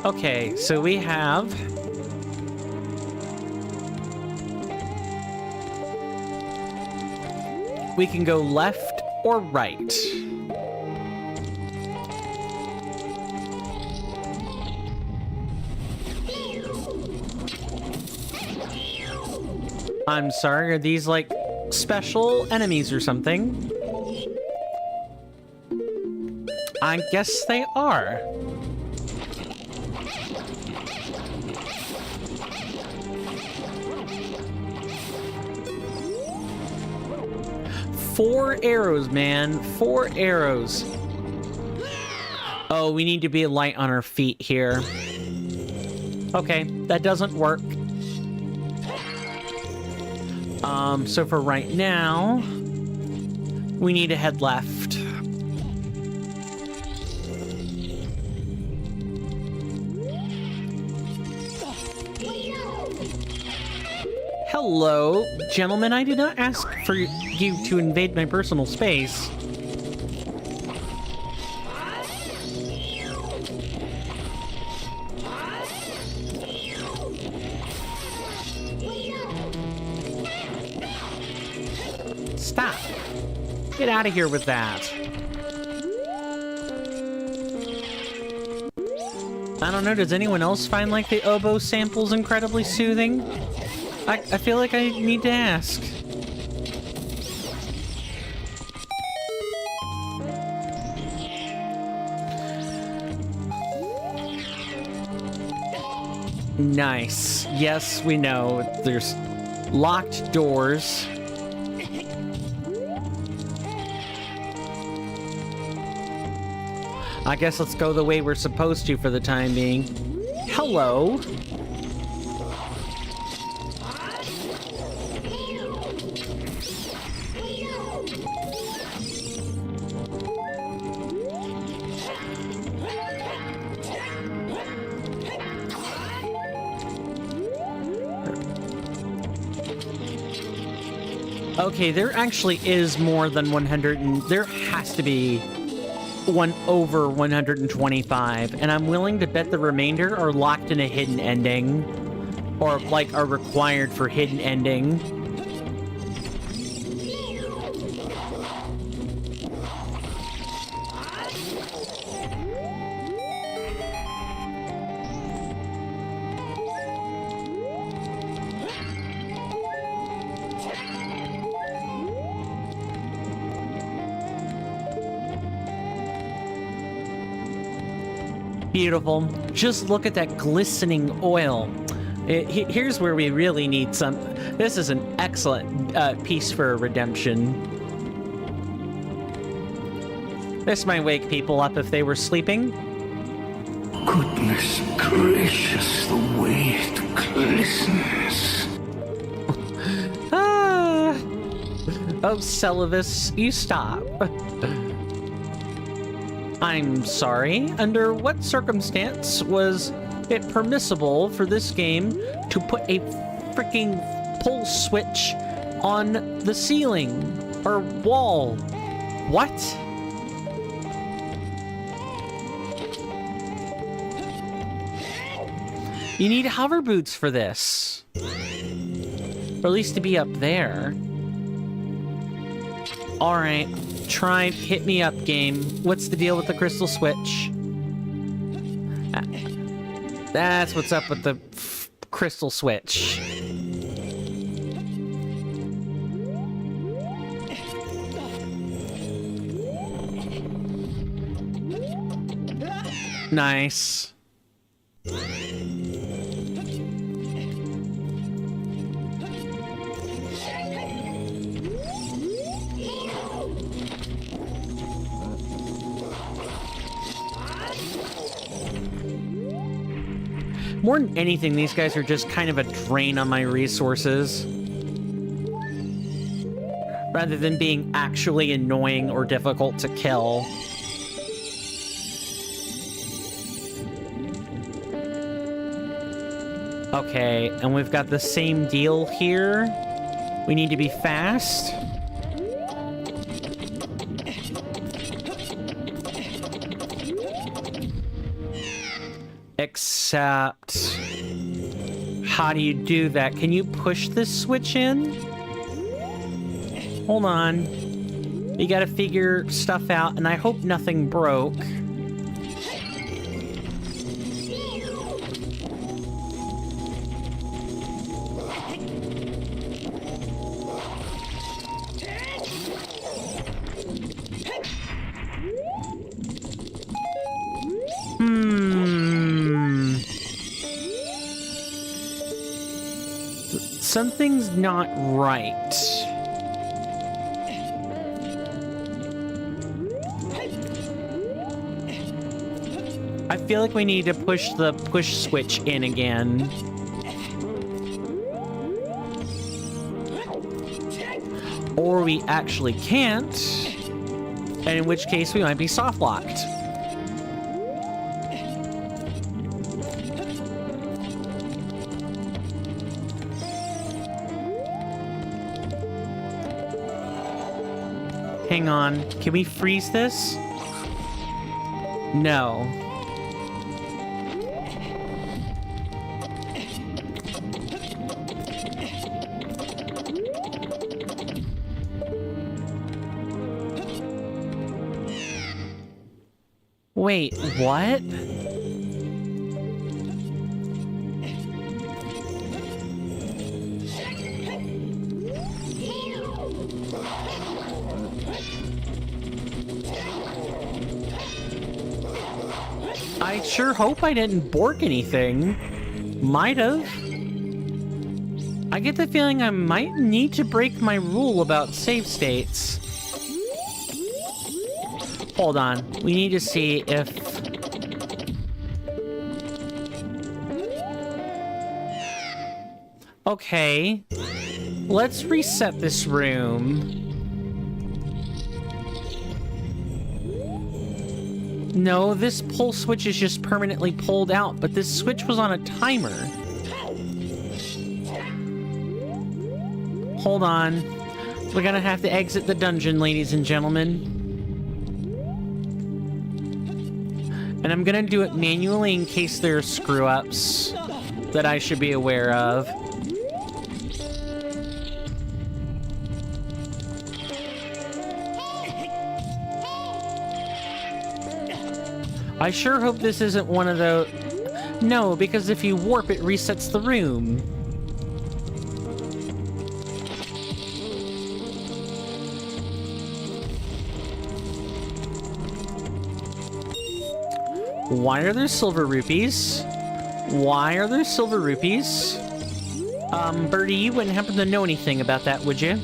Okay, so we have... We can go left or right. I'm sorry, are these like special enemies or something? I guess they are. Four arrows, man. 4 arrows. Oh, we need to be light on our feet here. Okay, that doesn't work. So for right now, we need to head left. Hello, gentlemen. I did not ask for you to invade my personal space. Stop. Get out of here with that. I don't know, does anyone else find like the oboe samples incredibly soothing? I feel like I need to ask. Nice. Yes, we know. There's locked doors. I guess let's go the way we're supposed to for the time being. Hello. Okay, there actually is more than 100, and there has to be one over 125, and I'm willing to bet the remainder are locked in a hidden ending, or like are required for hidden ending. Beautiful. Just look at that glistening oil. Here's where we really need some. This is an excellent piece for redemption. This might wake people up if they were sleeping. Goodness gracious, the way it glistens. Oh, Celavus, you stop. I'm sorry. Under what circumstance was it permissible for this game to put a freaking pull switch on the ceiling or wall? What? You need hover boots for this. Or at least to be up there. Alright, try hit me up, game. What's the deal with the crystal switch? That's what's up with the crystal switch. Nice. More than anything, these guys are just kind of a drain on my resources. Rather than being actually annoying or difficult to kill. Okay, and we've got the same deal here. We need to be fast. Except, how do you do that? Can you push this switch in? Hold on. You gotta figure stuff out, and I hope nothing broke. Something's not right. I feel like we need to push the push switch in again. Or we actually can't, and in which case we might be soft locked. Hang on. Can we freeze this? No. Wait, what? I sure hope I didn't bork anything. Might have. I get the feeling I might need to break my rule about save states. Hold on. We need to see if... Okay. Let's reset this room. No, this pull switch is just permanently pulled out, but this switch was on a timer. Hold on. We're gonna have to exit the dungeon, ladies and gentlemen. And I'm gonna do it manually in case there are screw-ups that I should be aware of. I sure hope this isn't one of those... No, because if you warp, it resets the room. Why are there silver rupees? Why are there silver rupees? Birdie, you wouldn't happen to know anything about that, would you?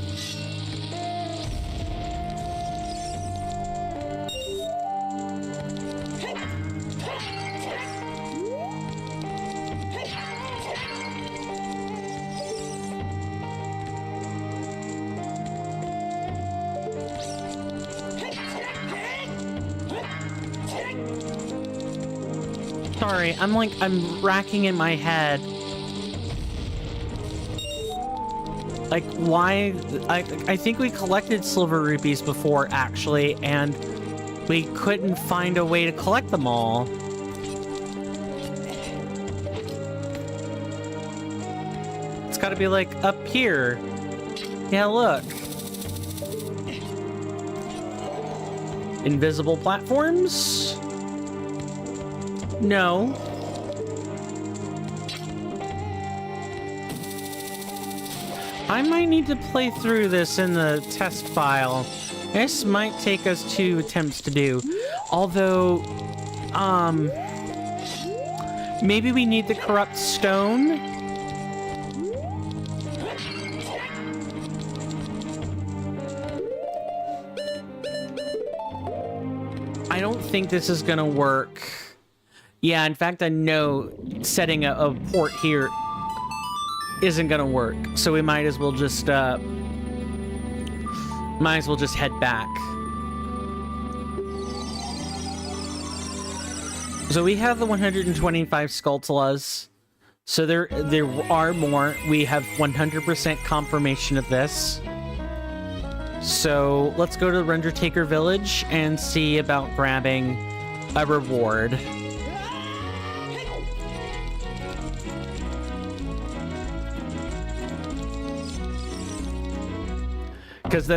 Sorry, I'm racking in my head. Like, why? I think we collected silver rupees before, actually, and we couldn't find a way to collect them all. It's gotta be, like, up here. Yeah, look. Invisible platforms? No. I might need to play through this in the test file. This might take us 2 attempts to do. Although, maybe we need the corrupt stone? I don't think this is gonna work. Yeah, in fact, I know setting a port here isn't gonna work, so we might as well just head back. So we have the 125 skull TLoZ. So there are more. We have 100% confirmation of this. So let's go to the Undertaker Village and see about grabbing a reward. Because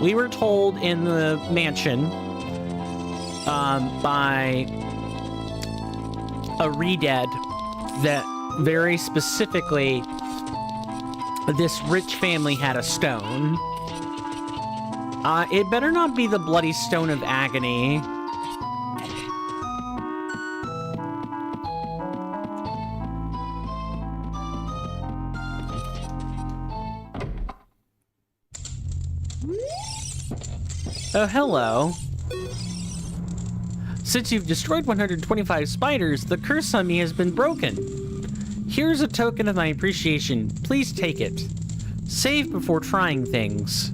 we were told in the mansion by a redead that very specifically this rich family had a stone. It better not be the Bloody Stone of Agony. Oh, hello. Since you've destroyed 125 spiders, the curse on me has been broken. Here's a token of my appreciation. Please take it. Save before trying things.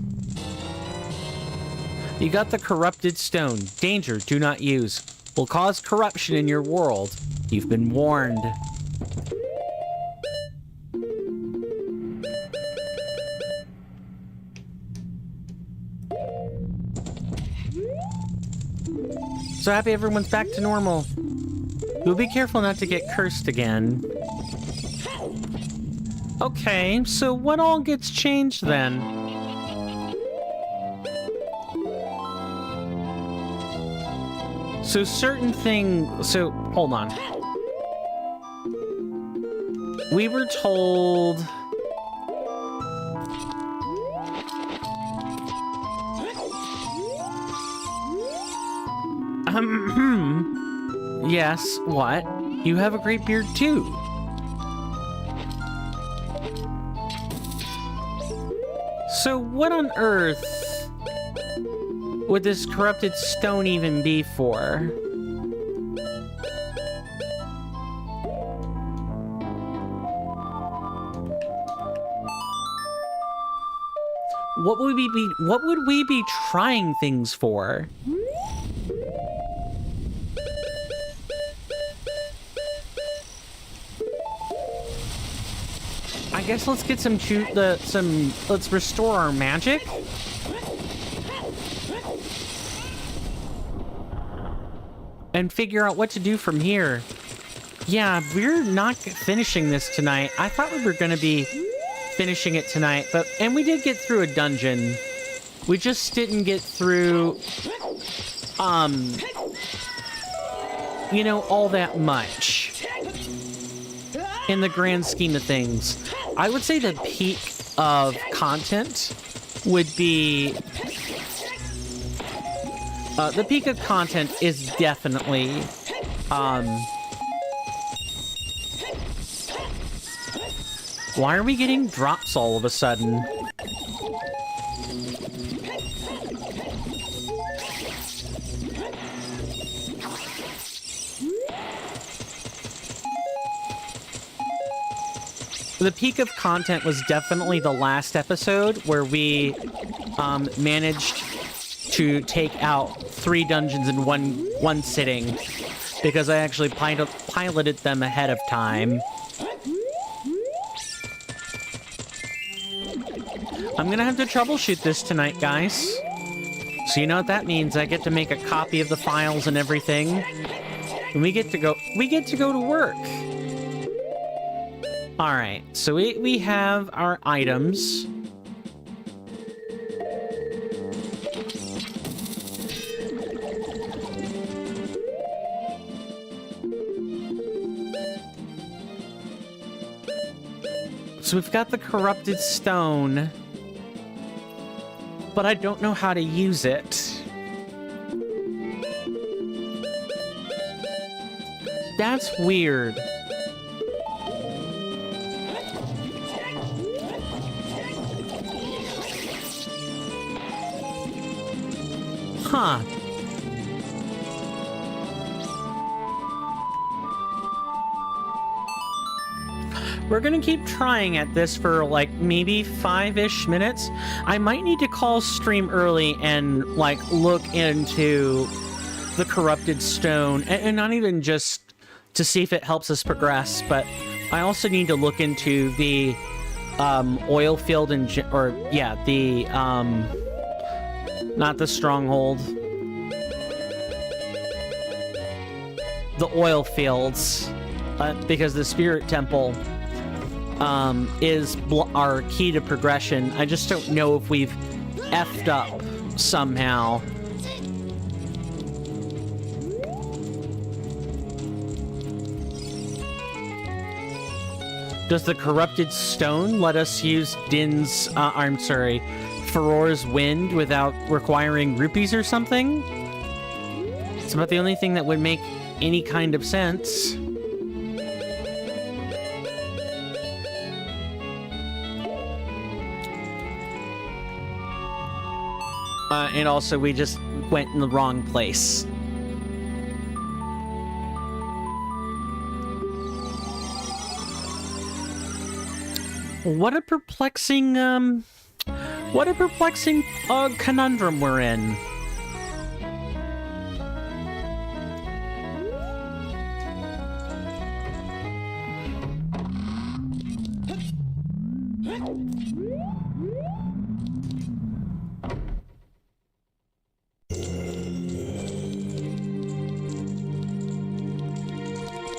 You got the corrupted stone. Danger, do not use. Will cause corruption in your world. You've been warned. So happy everyone's back to normal. We'll be careful not to get cursed again. Okay, so what all gets changed then? So certain things... So, hold on. We were told... Yes, what? You have a great beard too. So what on earth would this corrupted stone even be for? What would we be trying things for? I guess let's get let's restore our magic. And figure out what to do from here. Yeah, we're not finishing this tonight. I thought we were gonna be finishing it tonight, and we did get through a dungeon. We just didn't get through, you know, all that much in the grand scheme of things. I would say the peak of content would be The peak of content is definitely, why are we getting drops all of a sudden? The peak of content was definitely the last episode where we managed to take out 3 dungeons in one sitting because I actually piloted them ahead of time. I'm gonna have to troubleshoot this tonight, guys. So you know what that means? I get to make a copy of the files and everything, and we get to go to work. All right, so we have our items. So we've got the corrupted stone, but I don't know how to use it. That's weird. Huh. We're gonna keep trying at this for like maybe 5-ish minutes. I might need to call stream early and like look into the corrupted stone, and not even just to see if it helps us progress, but I also need to look into the oil field and not the stronghold, the oil fields, because the spirit temple is our key to progression. I just don't know if we've effed up somehow. Does the corrupted stone let us use Faror's wind without requiring rupees or something? It's about the only thing that would make any kind of sense. And also, we just went in the wrong place. What a perplexing conundrum we're in.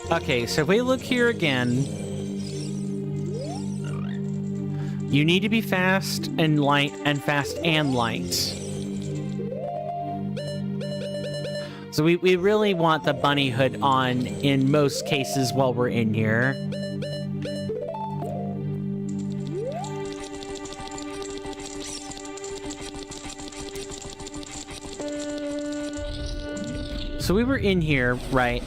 Okay, so if we look here again, you need to be fast and light, and fast and light. So we really want the bunny hood on in most cases while we're in here. So we were in here, right?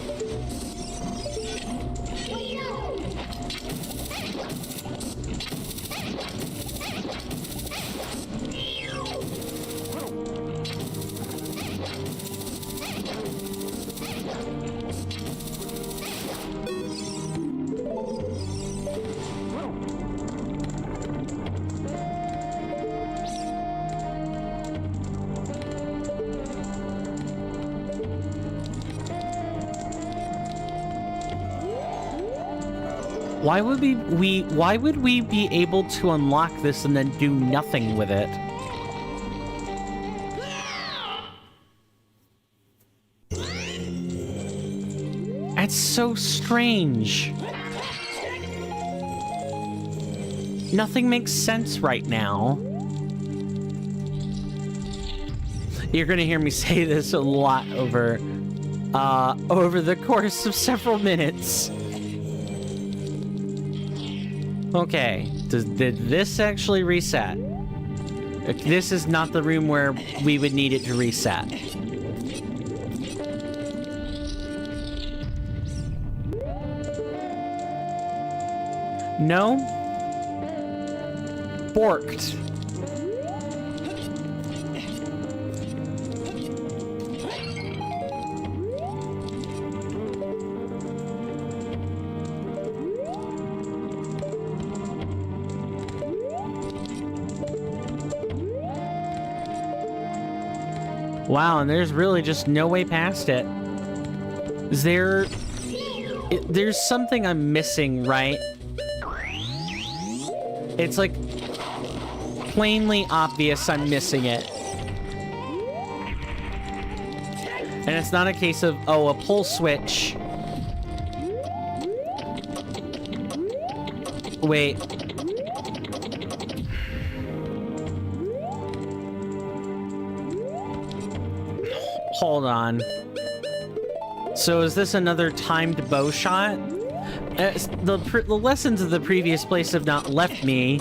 Why would we be able to unlock this and then do nothing with it? That's so strange. Nothing makes sense right now. You're gonna hear me say this a lot over the course of several minutes. Okay, did this actually reset? This is not the room where we would need it to reset. No? Borked. Wow, and there's really just no way past it. Is there... there's something I'm missing, right? It's like plainly obvious I'm missing it. And it's not a case of, oh, a pull switch. Wait. Hold on. So is this another timed bow shot? The lessons of the previous place have not left me.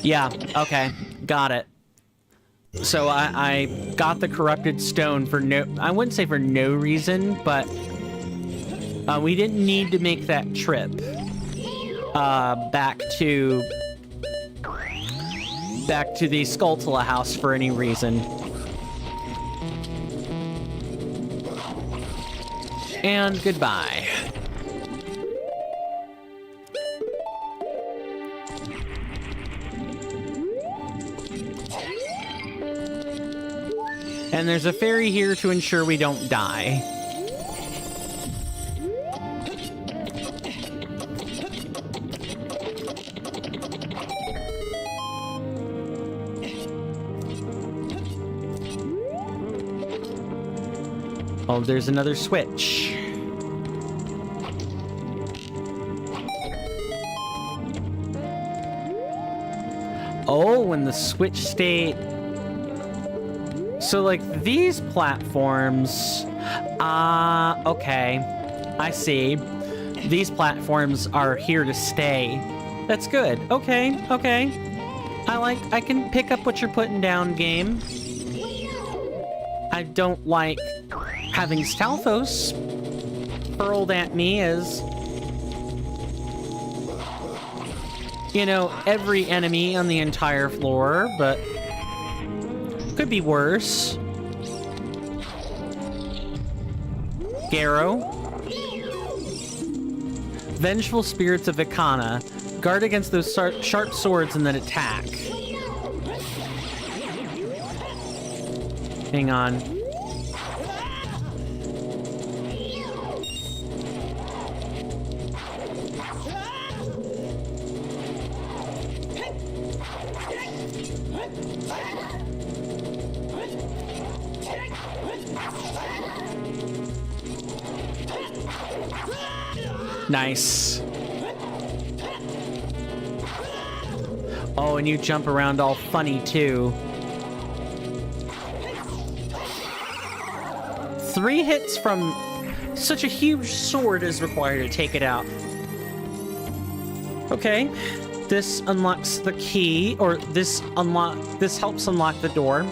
Yeah, okay. Got it. So I got the corrupted stone for no... I wouldn't say for no reason, but... we didn't need to make that trip. Back to the Skulltula house for any reason. And goodbye. And there's a fairy here to ensure we don't die. Oh, there's another switch. Oh, when the switch state... So, like, these platforms... okay. I see. These platforms are here to stay. That's good. Okay, okay. I can pick up what you're putting down, game. I don't like having Stalfos hurled at me as... you know, every enemy on the entire floor, but... could be worse. Garrow. Vengeful spirits of Ikana. Guard against those sharp swords and then attack. Hang on. Nice. Oh, and you jump around all funny, too. 3 hits from such a huge sword is required to take it out. Okay. This unlocks the key, or this helps unlock the door.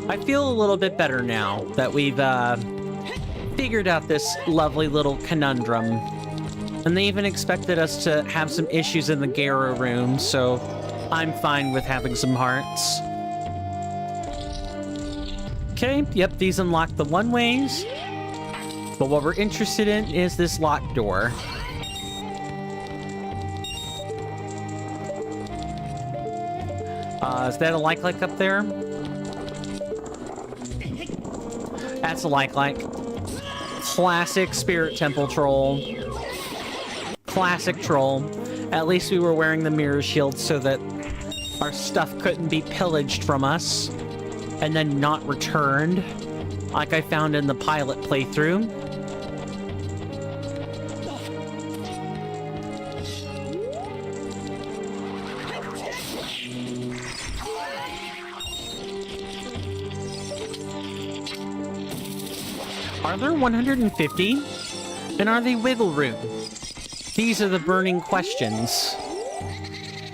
I feel a little bit better now that we've figured out this lovely little conundrum. And they even expected us to have some issues in the Garrow room, so I'm fine with having some hearts. Okay, yep, these unlock the one-ways. But what we're interested in is this locked door. Is that a like up there? That's a like. Classic Spirit Temple troll. Classic troll. At least we were wearing the mirror shield so that our stuff couldn't be pillaged from us and then not returned, like I found in the pilot playthrough. Are there 150? And are they wiggle room? These are the burning questions.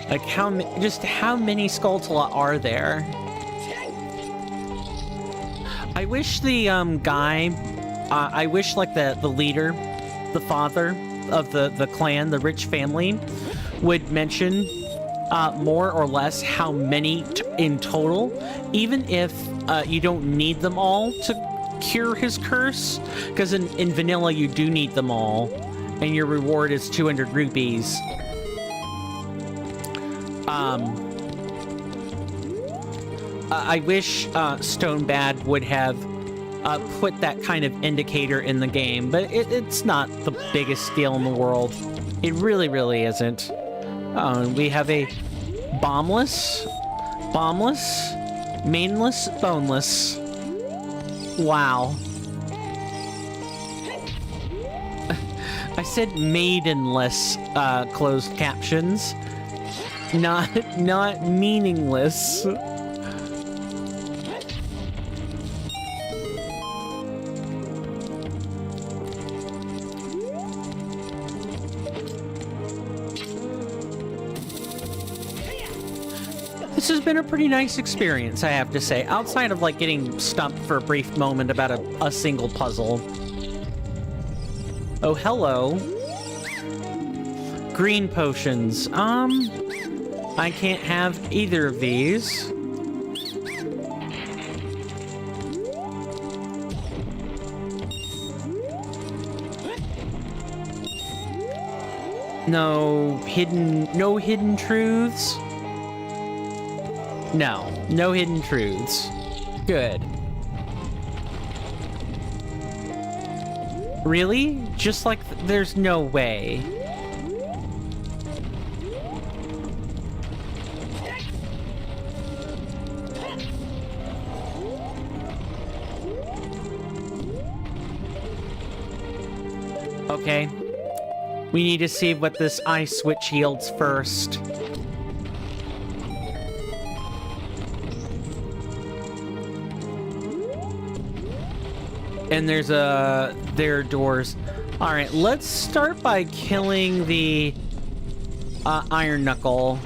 Like, how many Skulltula are there? I wish the guy, I wish like the leader, the father of the clan, the rich family, would mention more or less how many in total, even if you don't need them all to cure his curse, because in vanilla you do need them all, and your reward is 200 rupees. I wish Stonebad would have put that kind of indicator in the game, but it's not the biggest deal in the world. It really, really isn't. We have a bombless, mainless, boneless. Wow. I said maidenless, closed captions. Not meaningless. This has been a pretty nice experience, I have to say, outside of like getting stumped for a brief moment about a single puzzle. Oh, hello. Green potions. I can't have either of these. No hidden truths? No hidden truths. Good. Really? Just like there's no way. Okay. We need to see what this ice switch yields first. And there are doors. All right, let's start by killing the iron knuckle.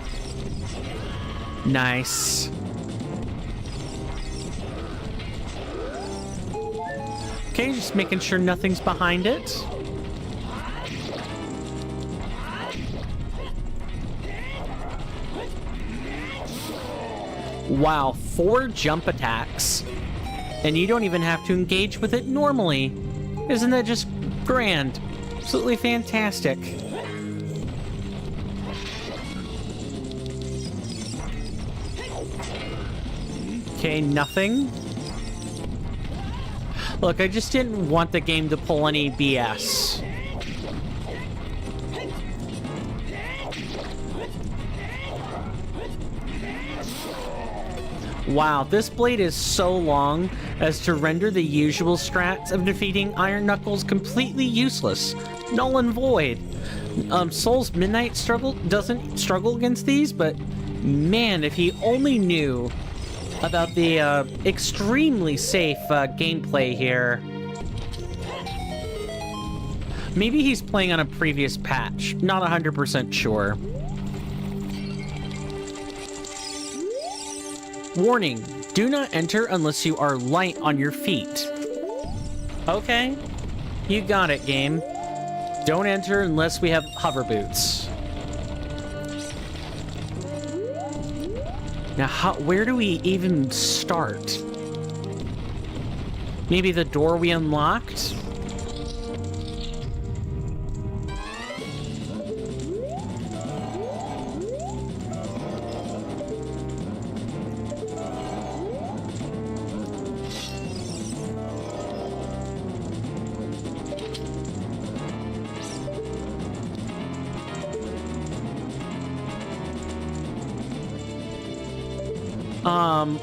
Nice. Okay, just making sure nothing's behind it. Wow, 4 jump attacks. And you don't even have to engage with it normally. Isn't that just grand? Absolutely fantastic. Okay, nothing. Look, I just didn't want the game to pull any BS. Wow, this blade is so long as to render the usual strats of defeating Iron Knuckles completely useless. Null and void. Soul's Midnight doesn't struggle against these, but man, if he only knew about the extremely safe gameplay here. Maybe he's playing on a previous patch. Not 100% sure. Warning, do not enter unless you are light on your feet. Okay, you got it, game. Don't enter unless we have hover boots. Now, where do we even start? Maybe the door we unlocked?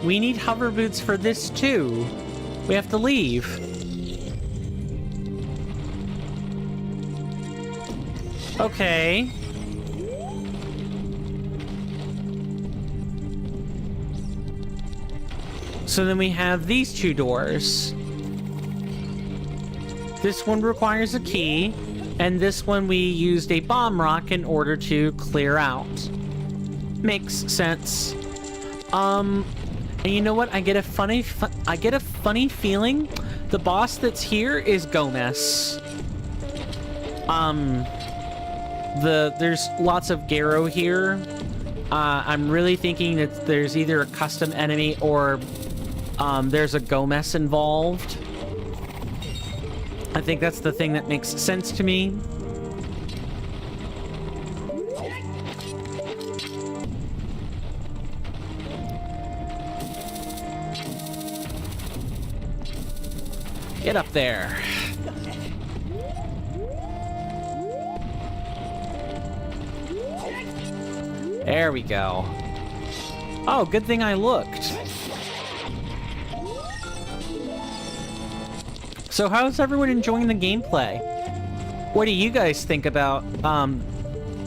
We need hover boots for this too. We have to leave. Okay. So then we have these 2 doors. This one requires a key, and this one we used a bomb rock in order to clear out. Makes sense. And you know what? I get a funny feeling the boss that's here is Gomez. There's lots of Garo here. I'm really thinking that there's either a custom enemy or there's a Gomez involved. I think that's the thing that makes sense to me. Get up there. There we go. Oh, good thing I looked. So how's everyone enjoying the gameplay? What do you guys think about,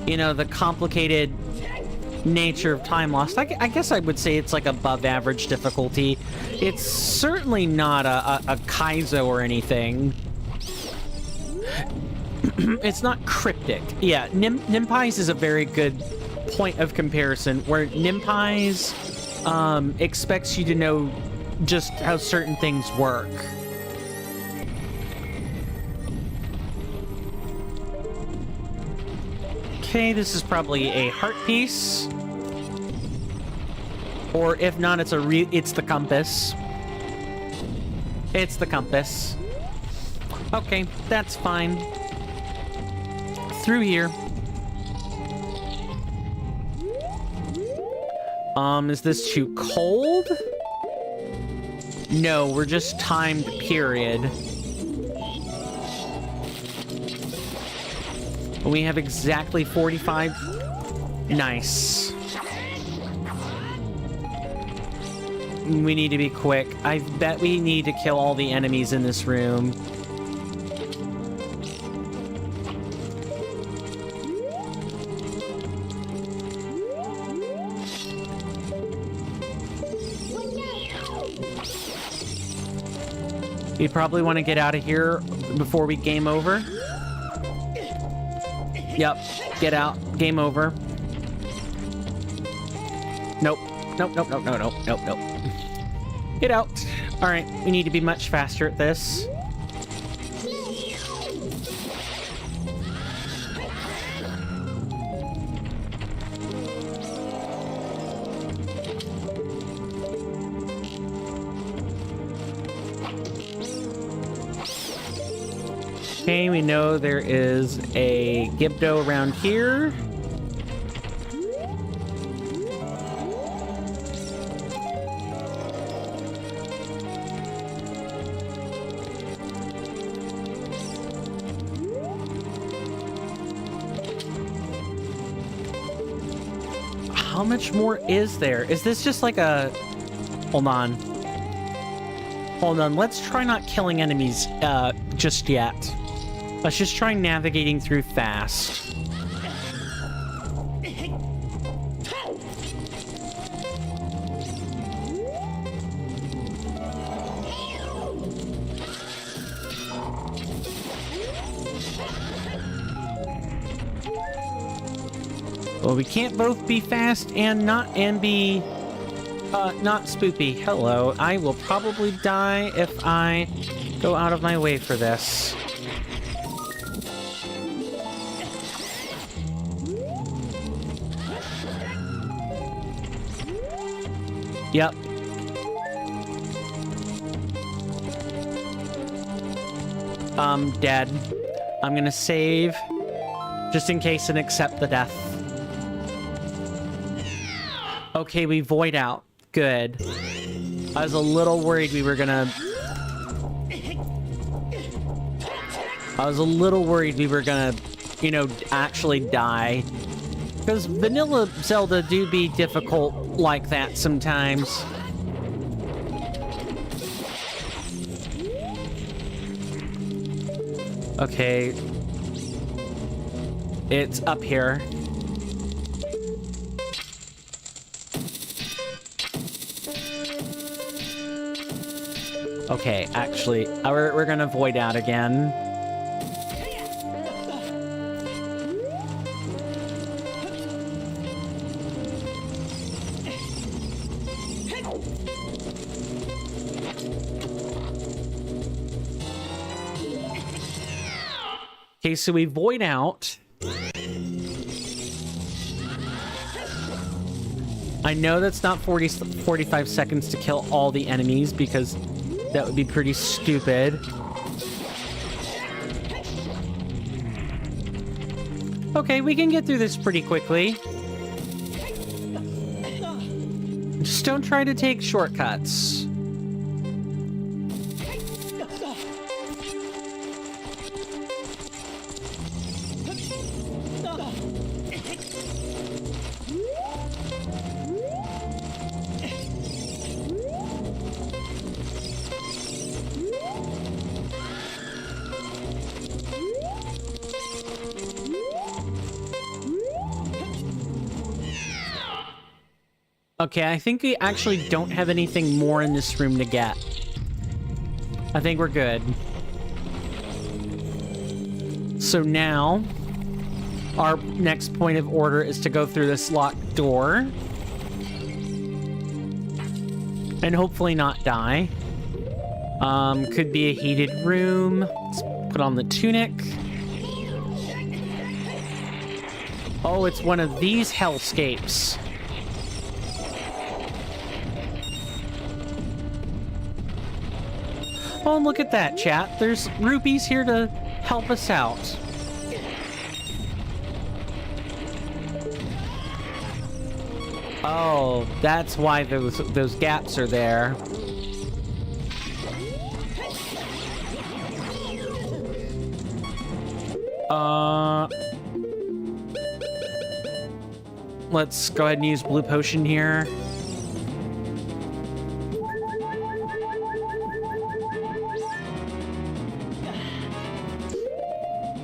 you know, the complicated nature of Time Lost? I guess I would say it's like above average difficulty. It's certainly not a Kaizo or anything. It's not cryptic. Yeah, Nimpai's is a very good point of comparison, where Nimpai's expects you to know just how certain things work. Okay, this is probably a heart piece. Or if not, it's the compass. It's the compass. Okay, that's fine. Through here. Is this too cold? No, we're just timed, period. We have exactly 45. Nice. We need to be quick. I bet we need to kill all the enemies in this room. We probably want to get out of here before we game over. Yep, get out. Game over. Nope. Nope, nope, nope, nope, nope, nope, nope. Get out. Alright, we need to be much faster at this. Okay, we know there is a Gibdo around here. How much more is there? Is this just like a... Hold on. Hold on, let's try not killing enemies just yet. Let's just try navigating through fast. Well, we can't both be fast and be not spoopy. Hello, I will probably die if I go out of my way for this. Yep. Dead. I'm gonna save just in case and accept the death. Okay, we void out. Good. I was a little worried we were gonna... you know, actually die. Because vanilla Zelda do be difficult like that sometimes. Okay. It's up here. Okay, actually, we're gonna void out again. Okay, so we void out. I know that's not 45 seconds to kill all the enemies because that would be pretty stupid. Okay, we can get through this pretty quickly. Just don't try to take shortcuts. Okay, I think we actually don't have anything more in this room to get. I think we're good. So now, our next point of order is to go through this locked door. And hopefully not die. Could be a heated room. Let's put on the tunic. Oh, it's one of these hellscapes. Oh, and look at that, chat. There's rupees here to help us out. Oh, that's why those gaps are there. Let's go ahead and use blue potion here.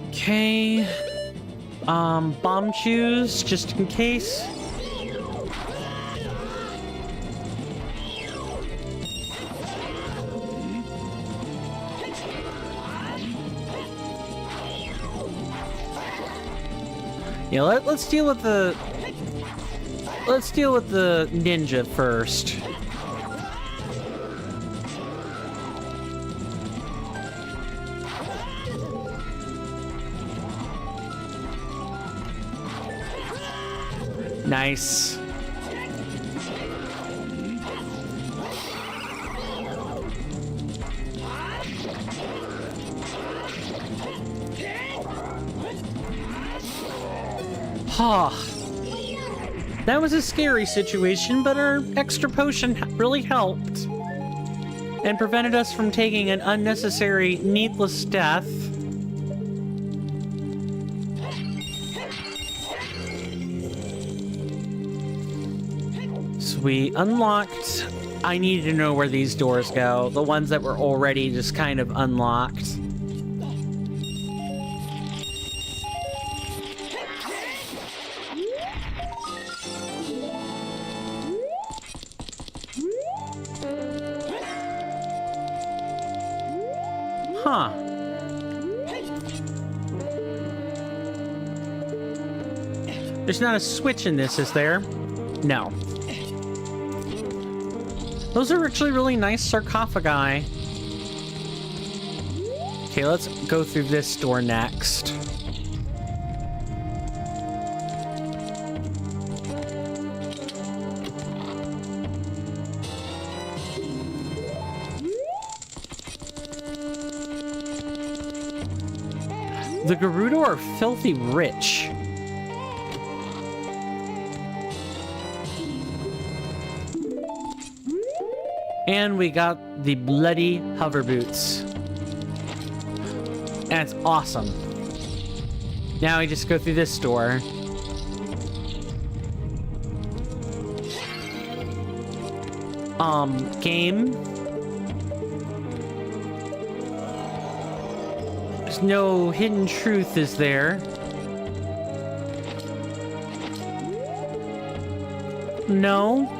Okay. Bomb shoes, just in case. Yeah, let's deal with the ninja first. Nice. Ha. That was a scary situation, but our extra potion really helped and prevented us from taking an unnecessary, needless death. So we unlocked. I needed to know where these doors go, the ones that were already just kind of unlocked. Huh. There's not a switch in this, is there? No. Those are actually really nice sarcophagi. Okay, let's go through this door next. The Gerudo are filthy rich. And we got the bloody hover boots. That's awesome. Now we just go through this door. Game. There's no hidden truth, is there? No.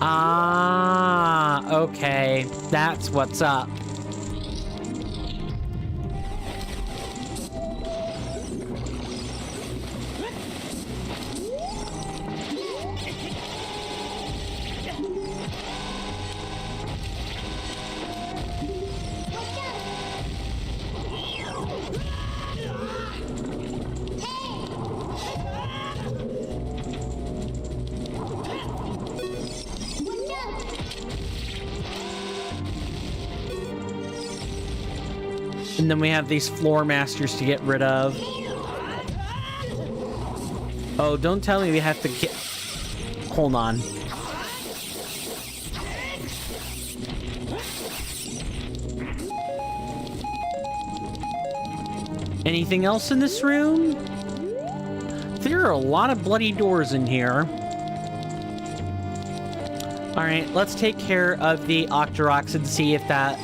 Ah, okay. That's what's up. And then we have these floor masters to get rid of. Oh, don't tell me we have to get... Hold on. Anything else in this room? There are a lot of bloody doors in here. Alright, let's take care of the Octoroks and see if that,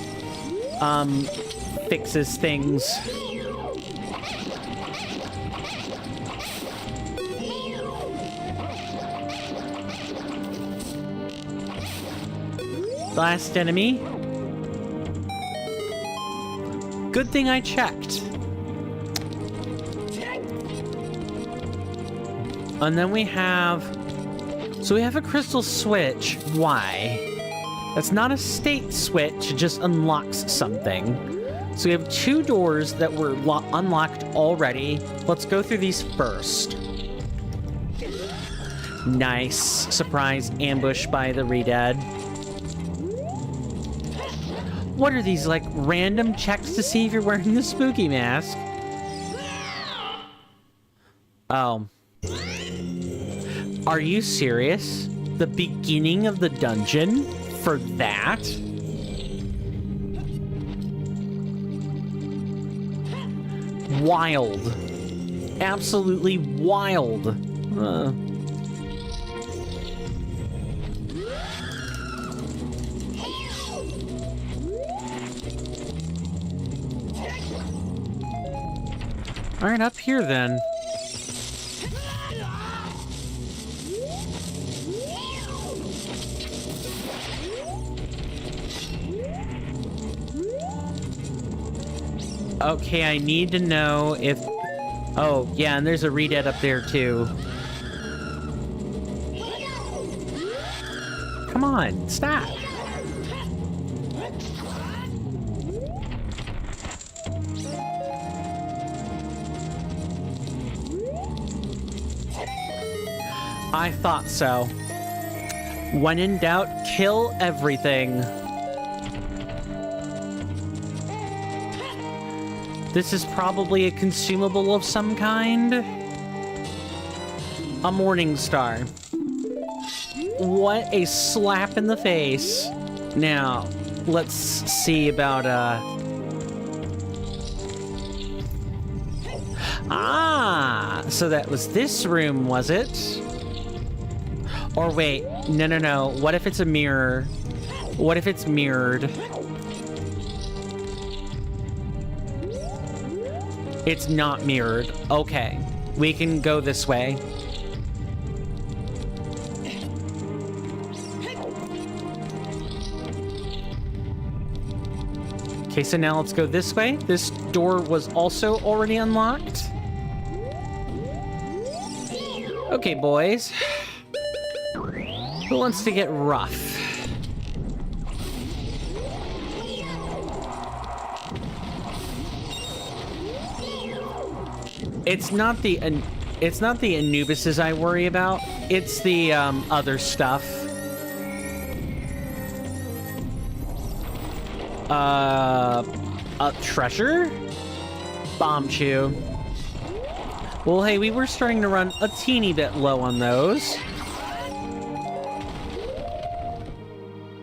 fixes things. Last enemy. Good thing I checked. And then we have... So we have a crystal switch. Why? That's not a state switch. It just unlocks something. So we have 2 doors that were unlocked already. Let's go through these first. Nice. Surprise ambush by the Redead. What are these, like, random checks to see if you're wearing the spooky mask? Oh. Are you serious? The beginning of the dungeon? For that? Wild. Absolutely wild. Alright, up here then. Okay, I need to know if... Oh, yeah, and there's a Redead up there, too. Come on, stop. I thought so. When in doubt, kill everything. This is probably a consumable of some kind. A morning star. What a slap in the face. Now, let's see about, Ah, so that was this room, was it? Or wait, no. What if it's a mirror? What if it's mirrored? It's not mirrored. Okay. We can go this way. Okay, so now let's go this way. This door was also already unlocked. Okay, boys. Who wants to get rough? It's not the Anubises I worry about. It's the other stuff. A treasure? Bomb chew. Well, hey, we were starting to run a teeny bit low on those.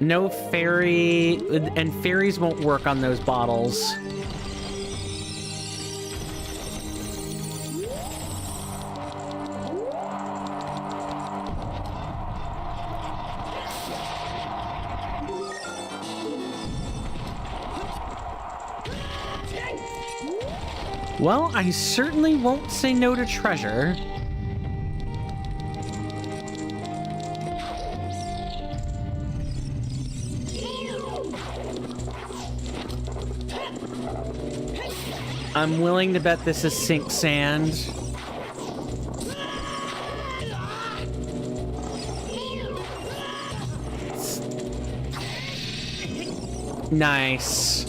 No fairy, and fairies won't work on those bottles. Well, I certainly won't say no to treasure. I'm willing to bet this is sink sand. Nice.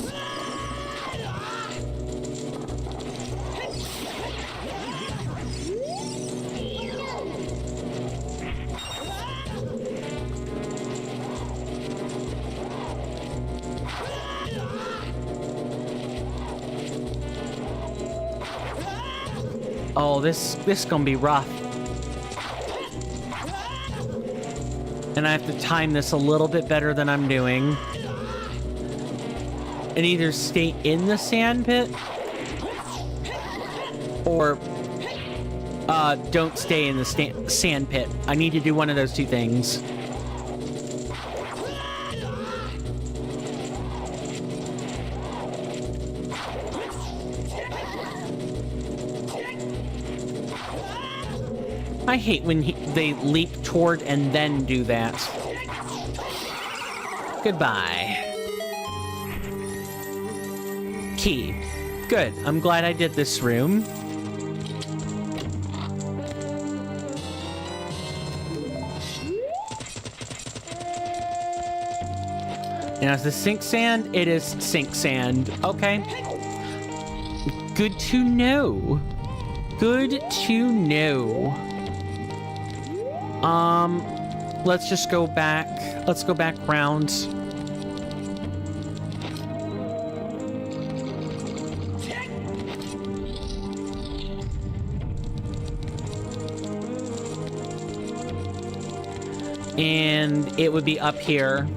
Oh, this gonna be rough. And I have to time this a little bit better than I'm doing. And either stay in the sand pit or don't stay in the sand pit. I need to do one of those two things. I hate when they leap toward and then do that. Goodbye. Key. Good. I'm glad I did this room. Now, is this sink sand? It is sink sand. Okay. Good to know. Good to know. Let's just go back. Let's go back round. And it would be up here.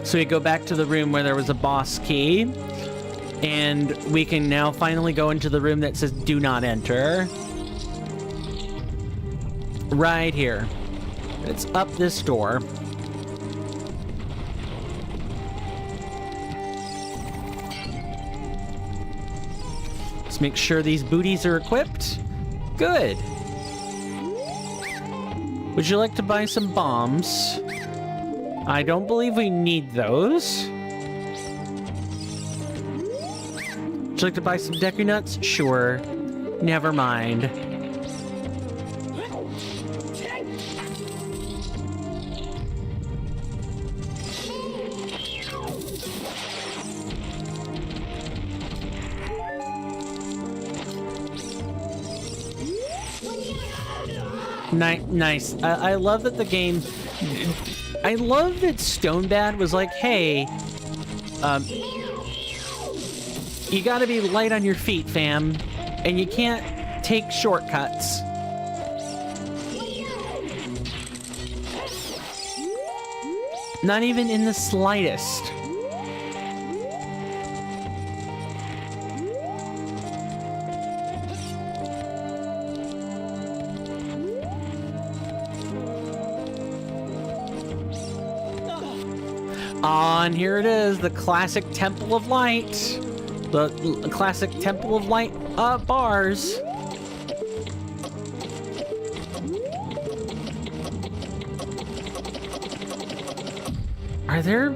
So we go back to the room where there was a boss key. And we can now finally go into the room that says do not enter. Right here. It's up this door. Let's make sure these booties are equipped. Good. Would you like to buy some bombs? I don't believe we need those. Would you like to buy some Deku Nuts? Sure. Never mind. Nice. I love that the game... I love that Stonebad was like, hey, you gotta be light on your feet, fam, and you can't take shortcuts. Not even in the slightest. And here it is, the classic Temple of Light. The classic Temple of Light bars. Are there...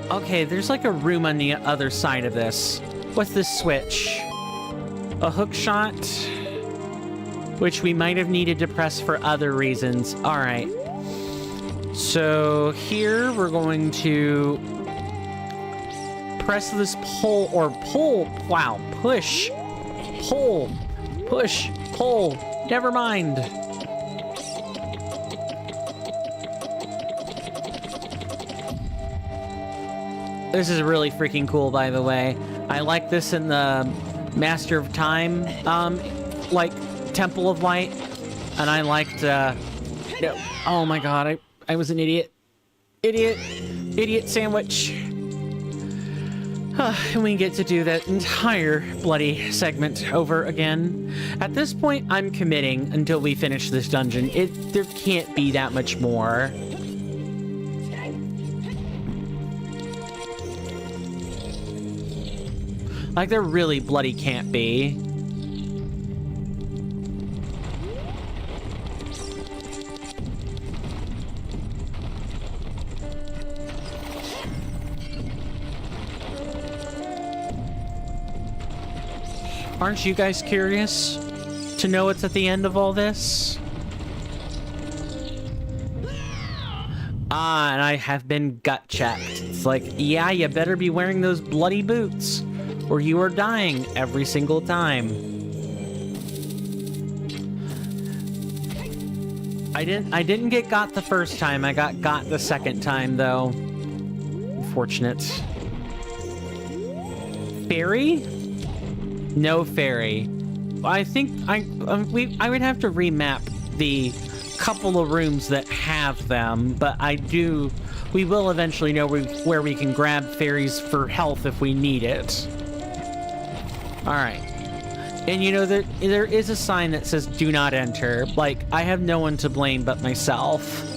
Okay, there's like a room on the other side of this. What's this switch? A hook shot, which we might have needed to press for other reasons. All right. So here we're going to press this pull or pull. Wow, push, pull, push, pull. Never mind. This is really freaking cool, by the way. I like this in the Master of Time, like Temple of Light, and I liked. Oh my God, I was an idiot. Idiot sandwich. And we get to do that entire bloody segment over again. At this point, I'm committing until we finish this dungeon. There can't be that much more. Like, there really bloody can't be. Aren't you guys curious to know what's at the end of all this? And I have been gut checked. It's like, yeah, you better be wearing those bloody boots, or you are dying every single time. I didn't get got the first time. I got the second time, though. unfortunate. Fairy? No fairy. I think I would have to remap the couple of rooms that have them, but we will eventually know where we can grab fairies for health if we need it. All right. And you know, there is a sign that says do not enter. Like, I have no one to blame but myself.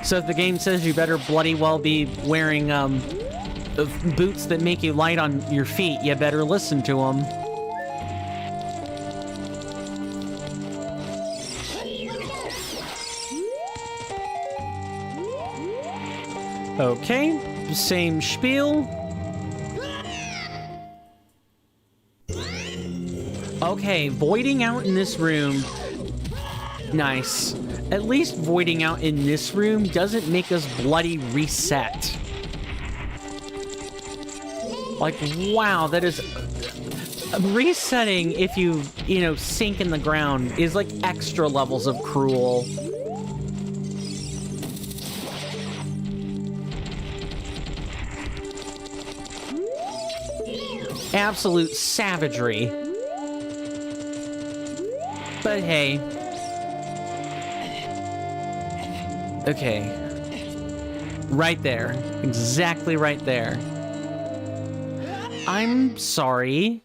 So if the game says you better bloody well be wearing boots that make you light on your feet, you better listen to them. Okay, same spiel. Okay, voiding out in this room. Nice. At least voiding out in this room doesn't make us bloody reset. Like, wow, that is... resetting if you know, sink in the ground is like extra levels of cruel. Absolute savagery. But hey. Okay. Right there. Exactly right there. I'm sorry.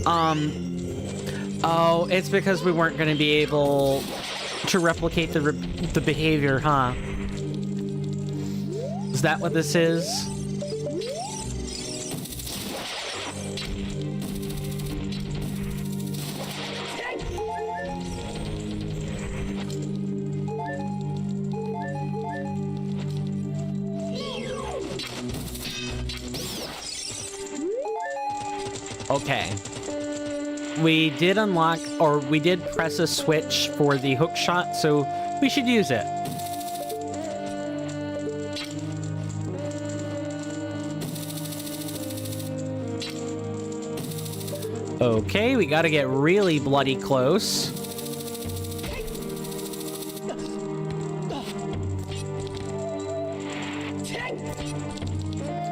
Oh, it's because we weren't going to be able to replicate the behavior, huh? Is that what this is? Okay. We did unlock, or we did press a switch for the hook shot, so we should use it. Okay, we gotta get really bloody close.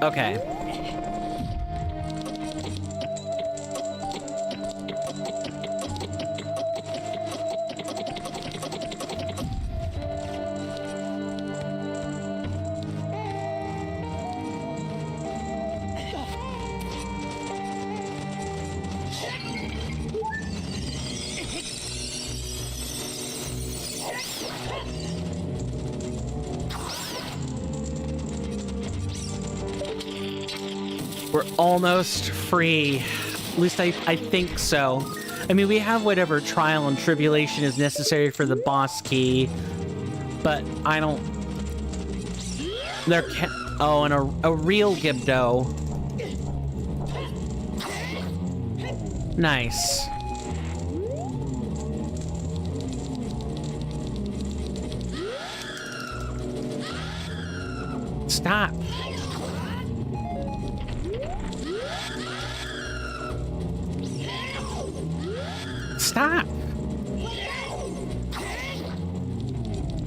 Okay. We're almost free. At least I think so. I mean, we have whatever trial and tribulation is necessary for the boss key, but I don't... There can... Oh, and a real Gibdo. Nice. Stop. Stop!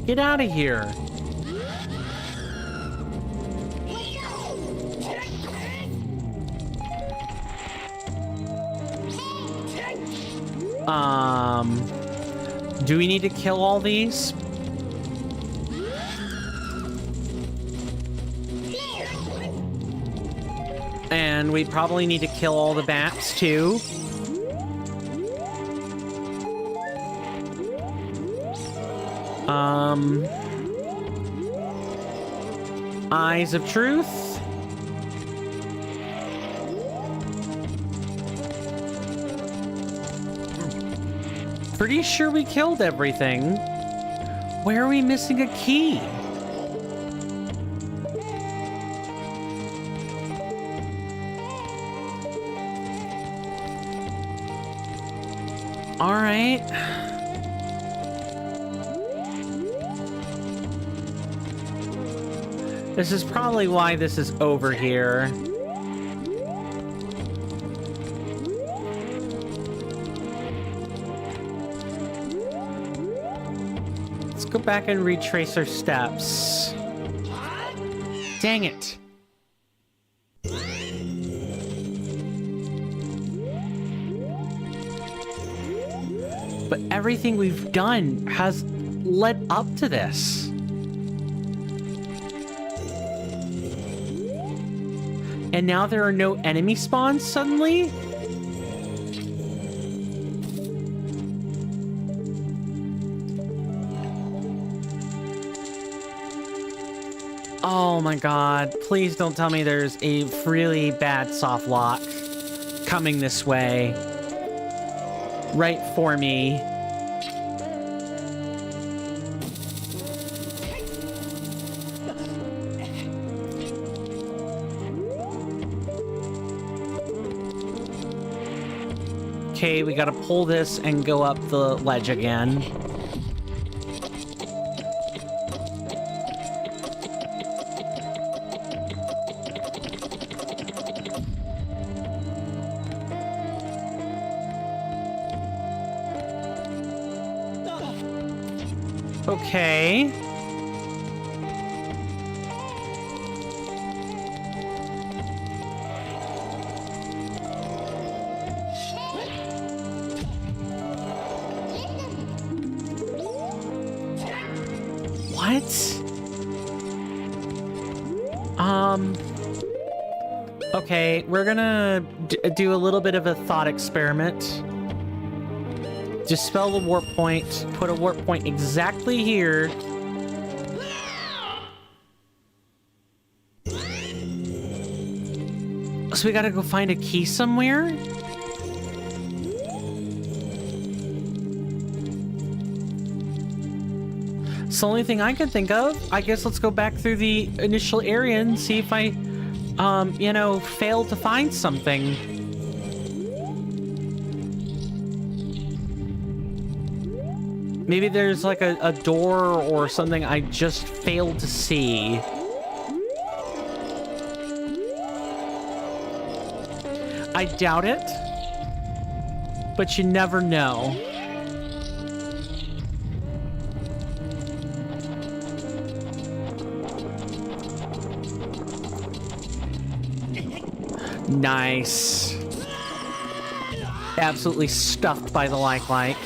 Get out of here! Do we need to kill all these? And we probably need to kill all the bats too. Eyes of Truth. Pretty sure we killed everything. Where are we missing a key? All right. This is probably why this is over here. go back and retrace our steps. Dang it. But everything we've done has led up to this. And now there are no enemy spawns suddenly? Oh my god, please don't tell me there's a really bad soft lock coming this way. Right for me. Okay, we gotta pull this and go up the ledge again. Okay. What? Okay, we're gonna do a little bit of a thought experiment. Dispel the warp point, put a warp point exactly here. So we gotta go find a key somewhere? It's the only thing I can think of. I guess let's go back through the initial area and see if I, you know, fail to find something. Maybe there's like a door or something I just failed to see. I doubt it, but you never know. Nice. Absolutely stuffed by the like.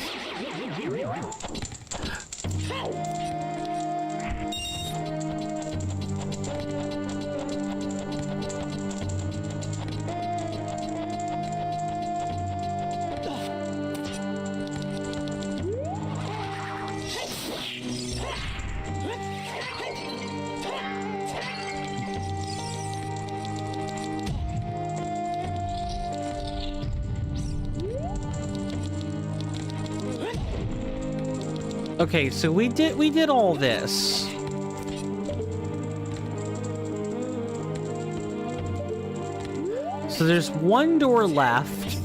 Okay, so we did all this. So there's one door left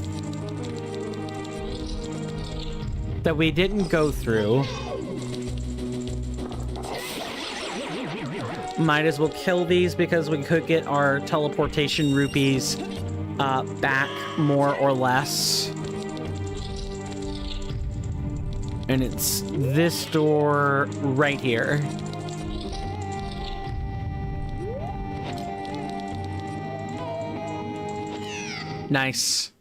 that we didn't go through. Might as well kill these because we could get our teleportation rupees back more or less. And it's this door right here. Nice.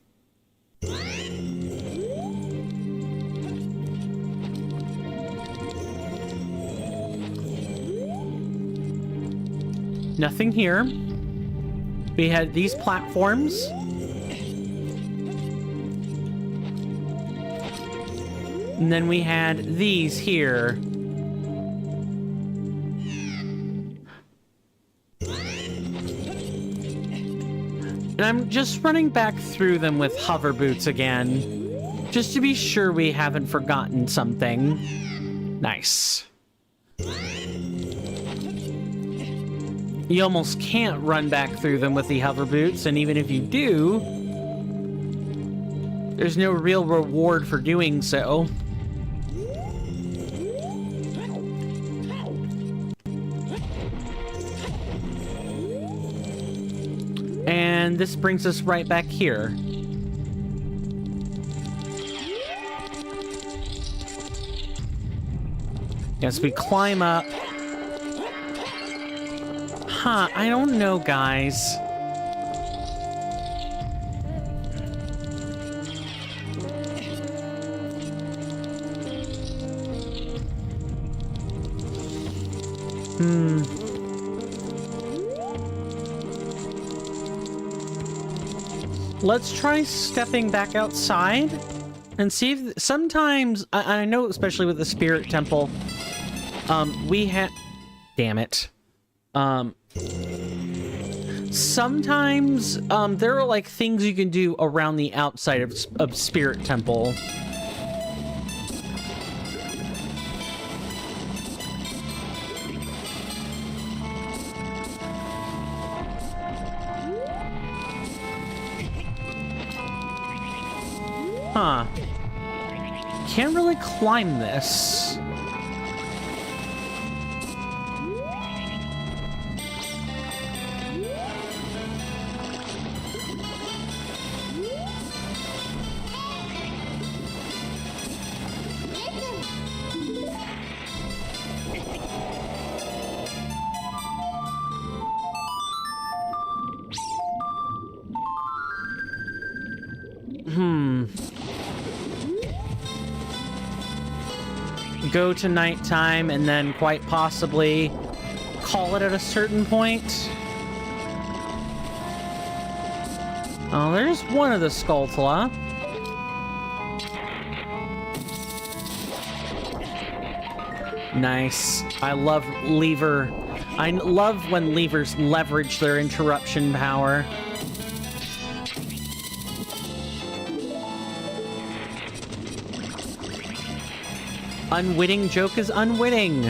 Nothing here. We had these platforms. And then we had these here. And I'm just running back through them with hover boots again, just to be sure we haven't forgotten something. Nice. You almost can't run back through them with the hover boots, and even if you do, there's no real reward for doing so. And this brings us right back here. Yes, we climb up. Huh, I don't know, guys. Let's try stepping back outside and see if sometimes, I know especially with the spirit temple, we have, damn it. Sometimes, there are like things you can do around the outside of spirit temple. Huh. Can't really climb this. Go to nighttime and then quite possibly call it at a certain point. Oh, there's one of the Skulltula. Nice. I love lever. I love when levers leverage their interruption power. Unwitting joke is unwitting.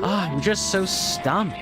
Ah, I'm just so stumped.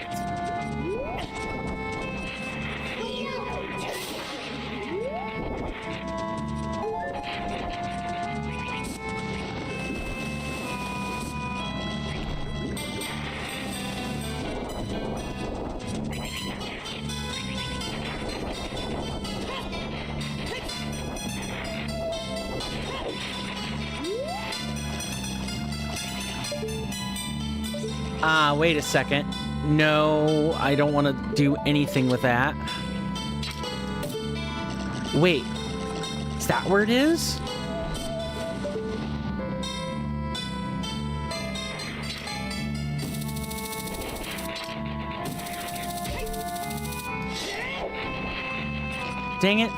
Ah, wait a second. No, I don't want to do anything with that. Wait, is that where it is? Dang it.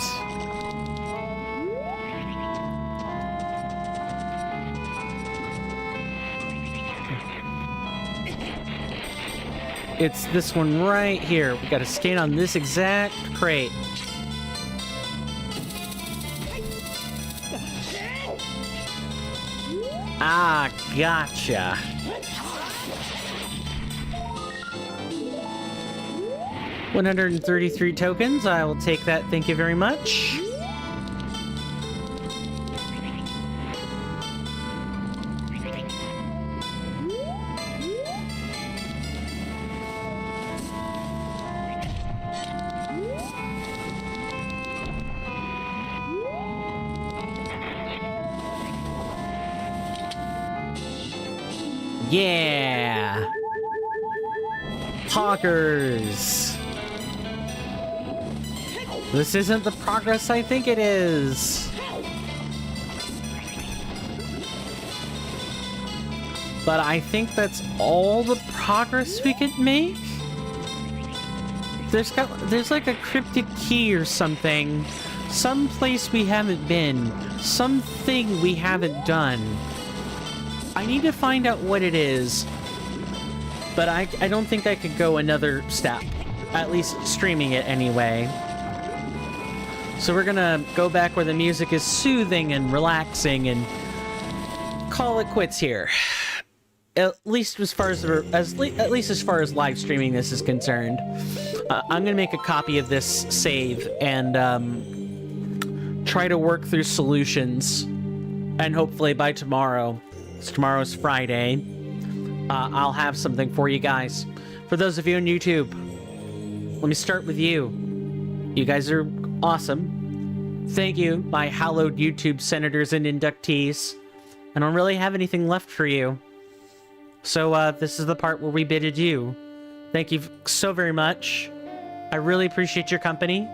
It's this one right here. We gotta skate on this exact crate. Ah, gotcha. $133 tokens. I will take that. Thank you very much. Yeah! Poggers! This isn't the progress I think it is. But I think that's all the progress we could make? There's like a cryptic key or something. Some place we haven't been. Something we haven't done. I need to find out what it is, but I don't think I could go another step, at least streaming it anyway. So we're gonna go back where the music is soothing and relaxing and call it quits here. At least as far as live streaming this is concerned. I'm gonna make a copy of this save and try to work through solutions. And hopefully by tomorrow, tomorrow's Friday, I'll have something for you guys. For those of you on YouTube, let me start with you. You guys are awesome. Thank you, my hallowed YouTube senators and inductees. I don't really have anything left for you. So this is the part where we bid adieu. Thank you so very much. I really appreciate your company.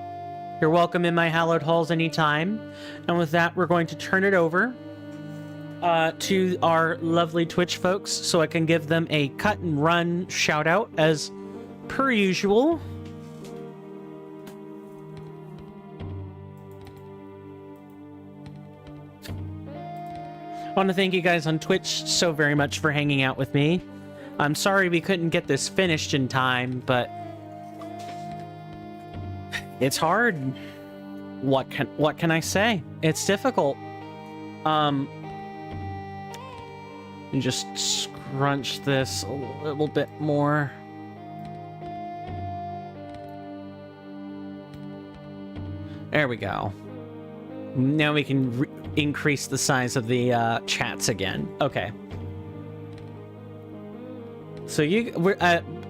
You're welcome in my hallowed halls anytime. And with that, we're going to turn it over to our lovely Twitch folks so I can give them a cut and run shout out as per usual. I want to thank you guys on Twitch so very much for hanging out with me. I'm sorry we couldn't get this finished in time, but it's hard. What can I say? It's difficult. And just scrunch this a little bit more. There we go. Now we can increase the size of the chats again. Okay. So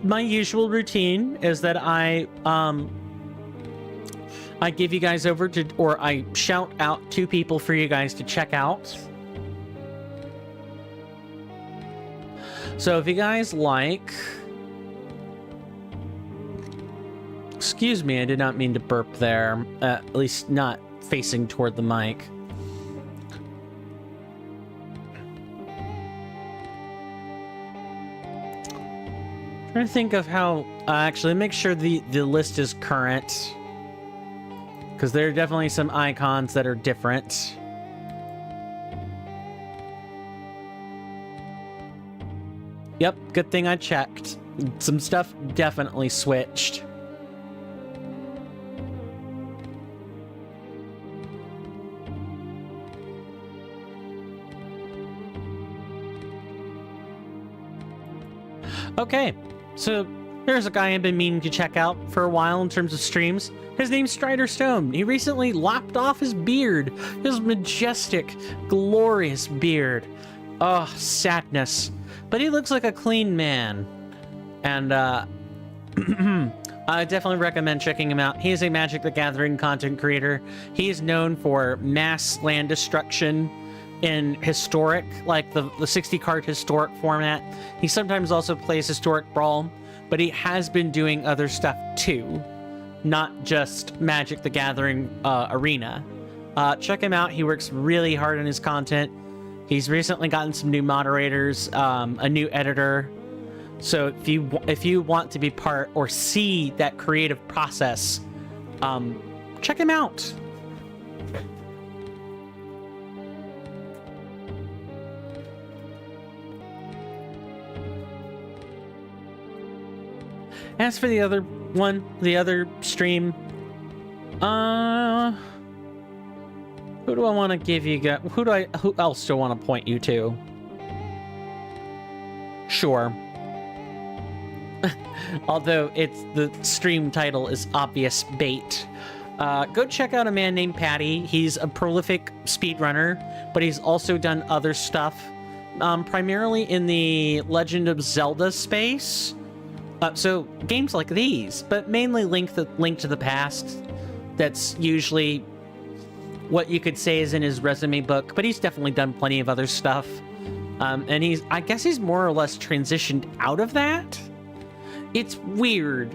my usual routine is that I give you guys over to, or I shout out to people for you guys to check out. So if you guys like, excuse me, I did not mean to burp there, at least not facing toward the mic. Trying to think of how, actually make sure the list is current, because there are definitely some icons that are different. Yep, good thing I checked. Some stuff definitely switched. Okay, so there's a guy I've been meaning to check out for a while in terms of streams. His name's Strider Stone. He recently lopped off his beard. His majestic, glorious beard. Oh, sadness. But he looks like a clean man. And, I definitely recommend checking him out. He is a Magic the Gathering content creator. He is known for mass land destruction in historic, like the 60 card historic format. He sometimes also plays historic brawl, but he has been doing other stuff too, not just Magic the Gathering arena. Check him out. He works really hard on his content. He's recently gotten some new moderators, a new editor. So if you want to be part or see that creative process, check him out. As for the other one, the other stream, who do I want to give you guys? Who else do I want to point you to? Sure. Although the stream title is obvious bait. Go check out a man named Patty. He's a prolific speedrunner, but he's also done other stuff, primarily in the Legend of Zelda space. So games like these, but mainly Link to the Past. That's usually what you could say is in his resume book, but he's definitely done plenty of other stuff. And I guess he's more or less transitioned out of that. It's weird.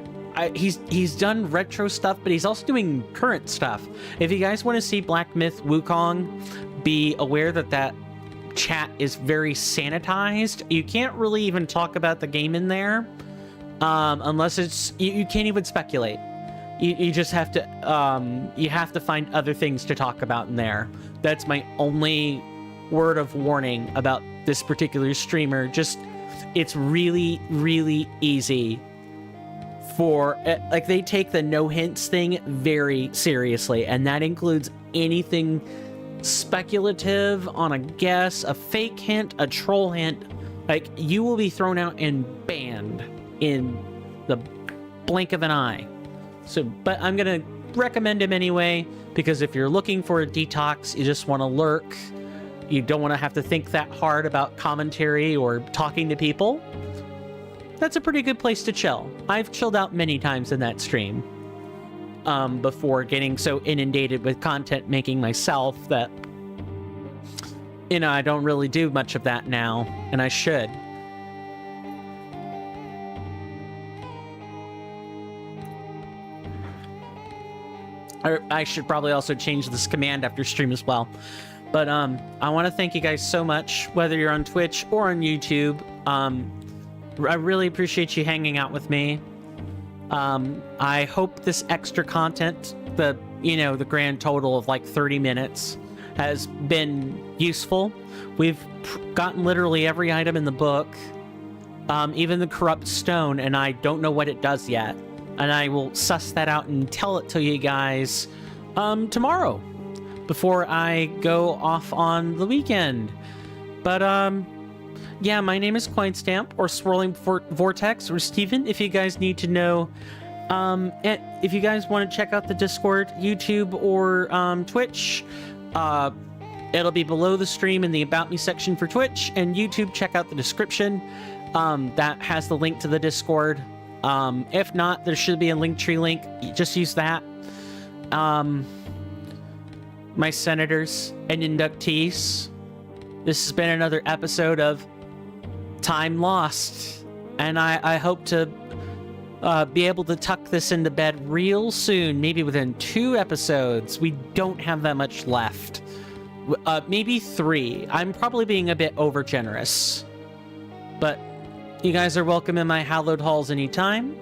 He's done retro stuff, but he's also doing current stuff. If you guys want to see Black Myth Wukong, be aware that chat is very sanitized. You can't really even talk about the game in there, unless it's you can't even speculate. You just have to find other things to talk about in there. That's my only word of warning about this particular streamer. Just, it's really, really easy for, like, they take the no hints thing very seriously, and that includes anything speculative on a guess, a fake hint, a troll hint. Like, you will be thrown out and banned in the blink of an eye. So, but I'm gonna recommend him anyway, because if you're looking for a detox, you just want to lurk, you don't want to have to think that hard about commentary or talking to people, that's a pretty good place to chill. I've chilled out many times in that stream before getting so inundated with content making myself that, you know, I don't really do much of that now, and I should. I should probably also change this command after stream as well. But I want to thank you guys so much, whether you're on Twitch or on YouTube. I really appreciate you hanging out with me. I hope this extra content, the grand total of like 30 minutes, has been useful. We've gotten literally every item in the book, even the corrupt stone, and I don't know what it does yet. And I will suss that out and tell it to you guys tomorrow, before I go off on the weekend. But yeah, my name is Coinstamp, or Swirling Vortex, or Steven, if you guys need to know. If you guys want to check out the Discord, YouTube, or Twitch, it'll be below the stream in the About Me section for Twitch, and YouTube, check out the description. That has the link to the Discord. If not, there should be a Linktree link. Just use that. My senators and inductees, this has been another episode of Time Lost, and I hope to be able to tuck this into bed real soon, maybe within 2 episodes. We don't have that much left. Maybe 3. I'm probably being a bit over generous, but you guys are welcome in my hallowed halls anytime.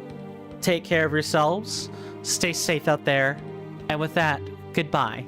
Take care of yourselves. Stay safe out there. And with that, goodbye.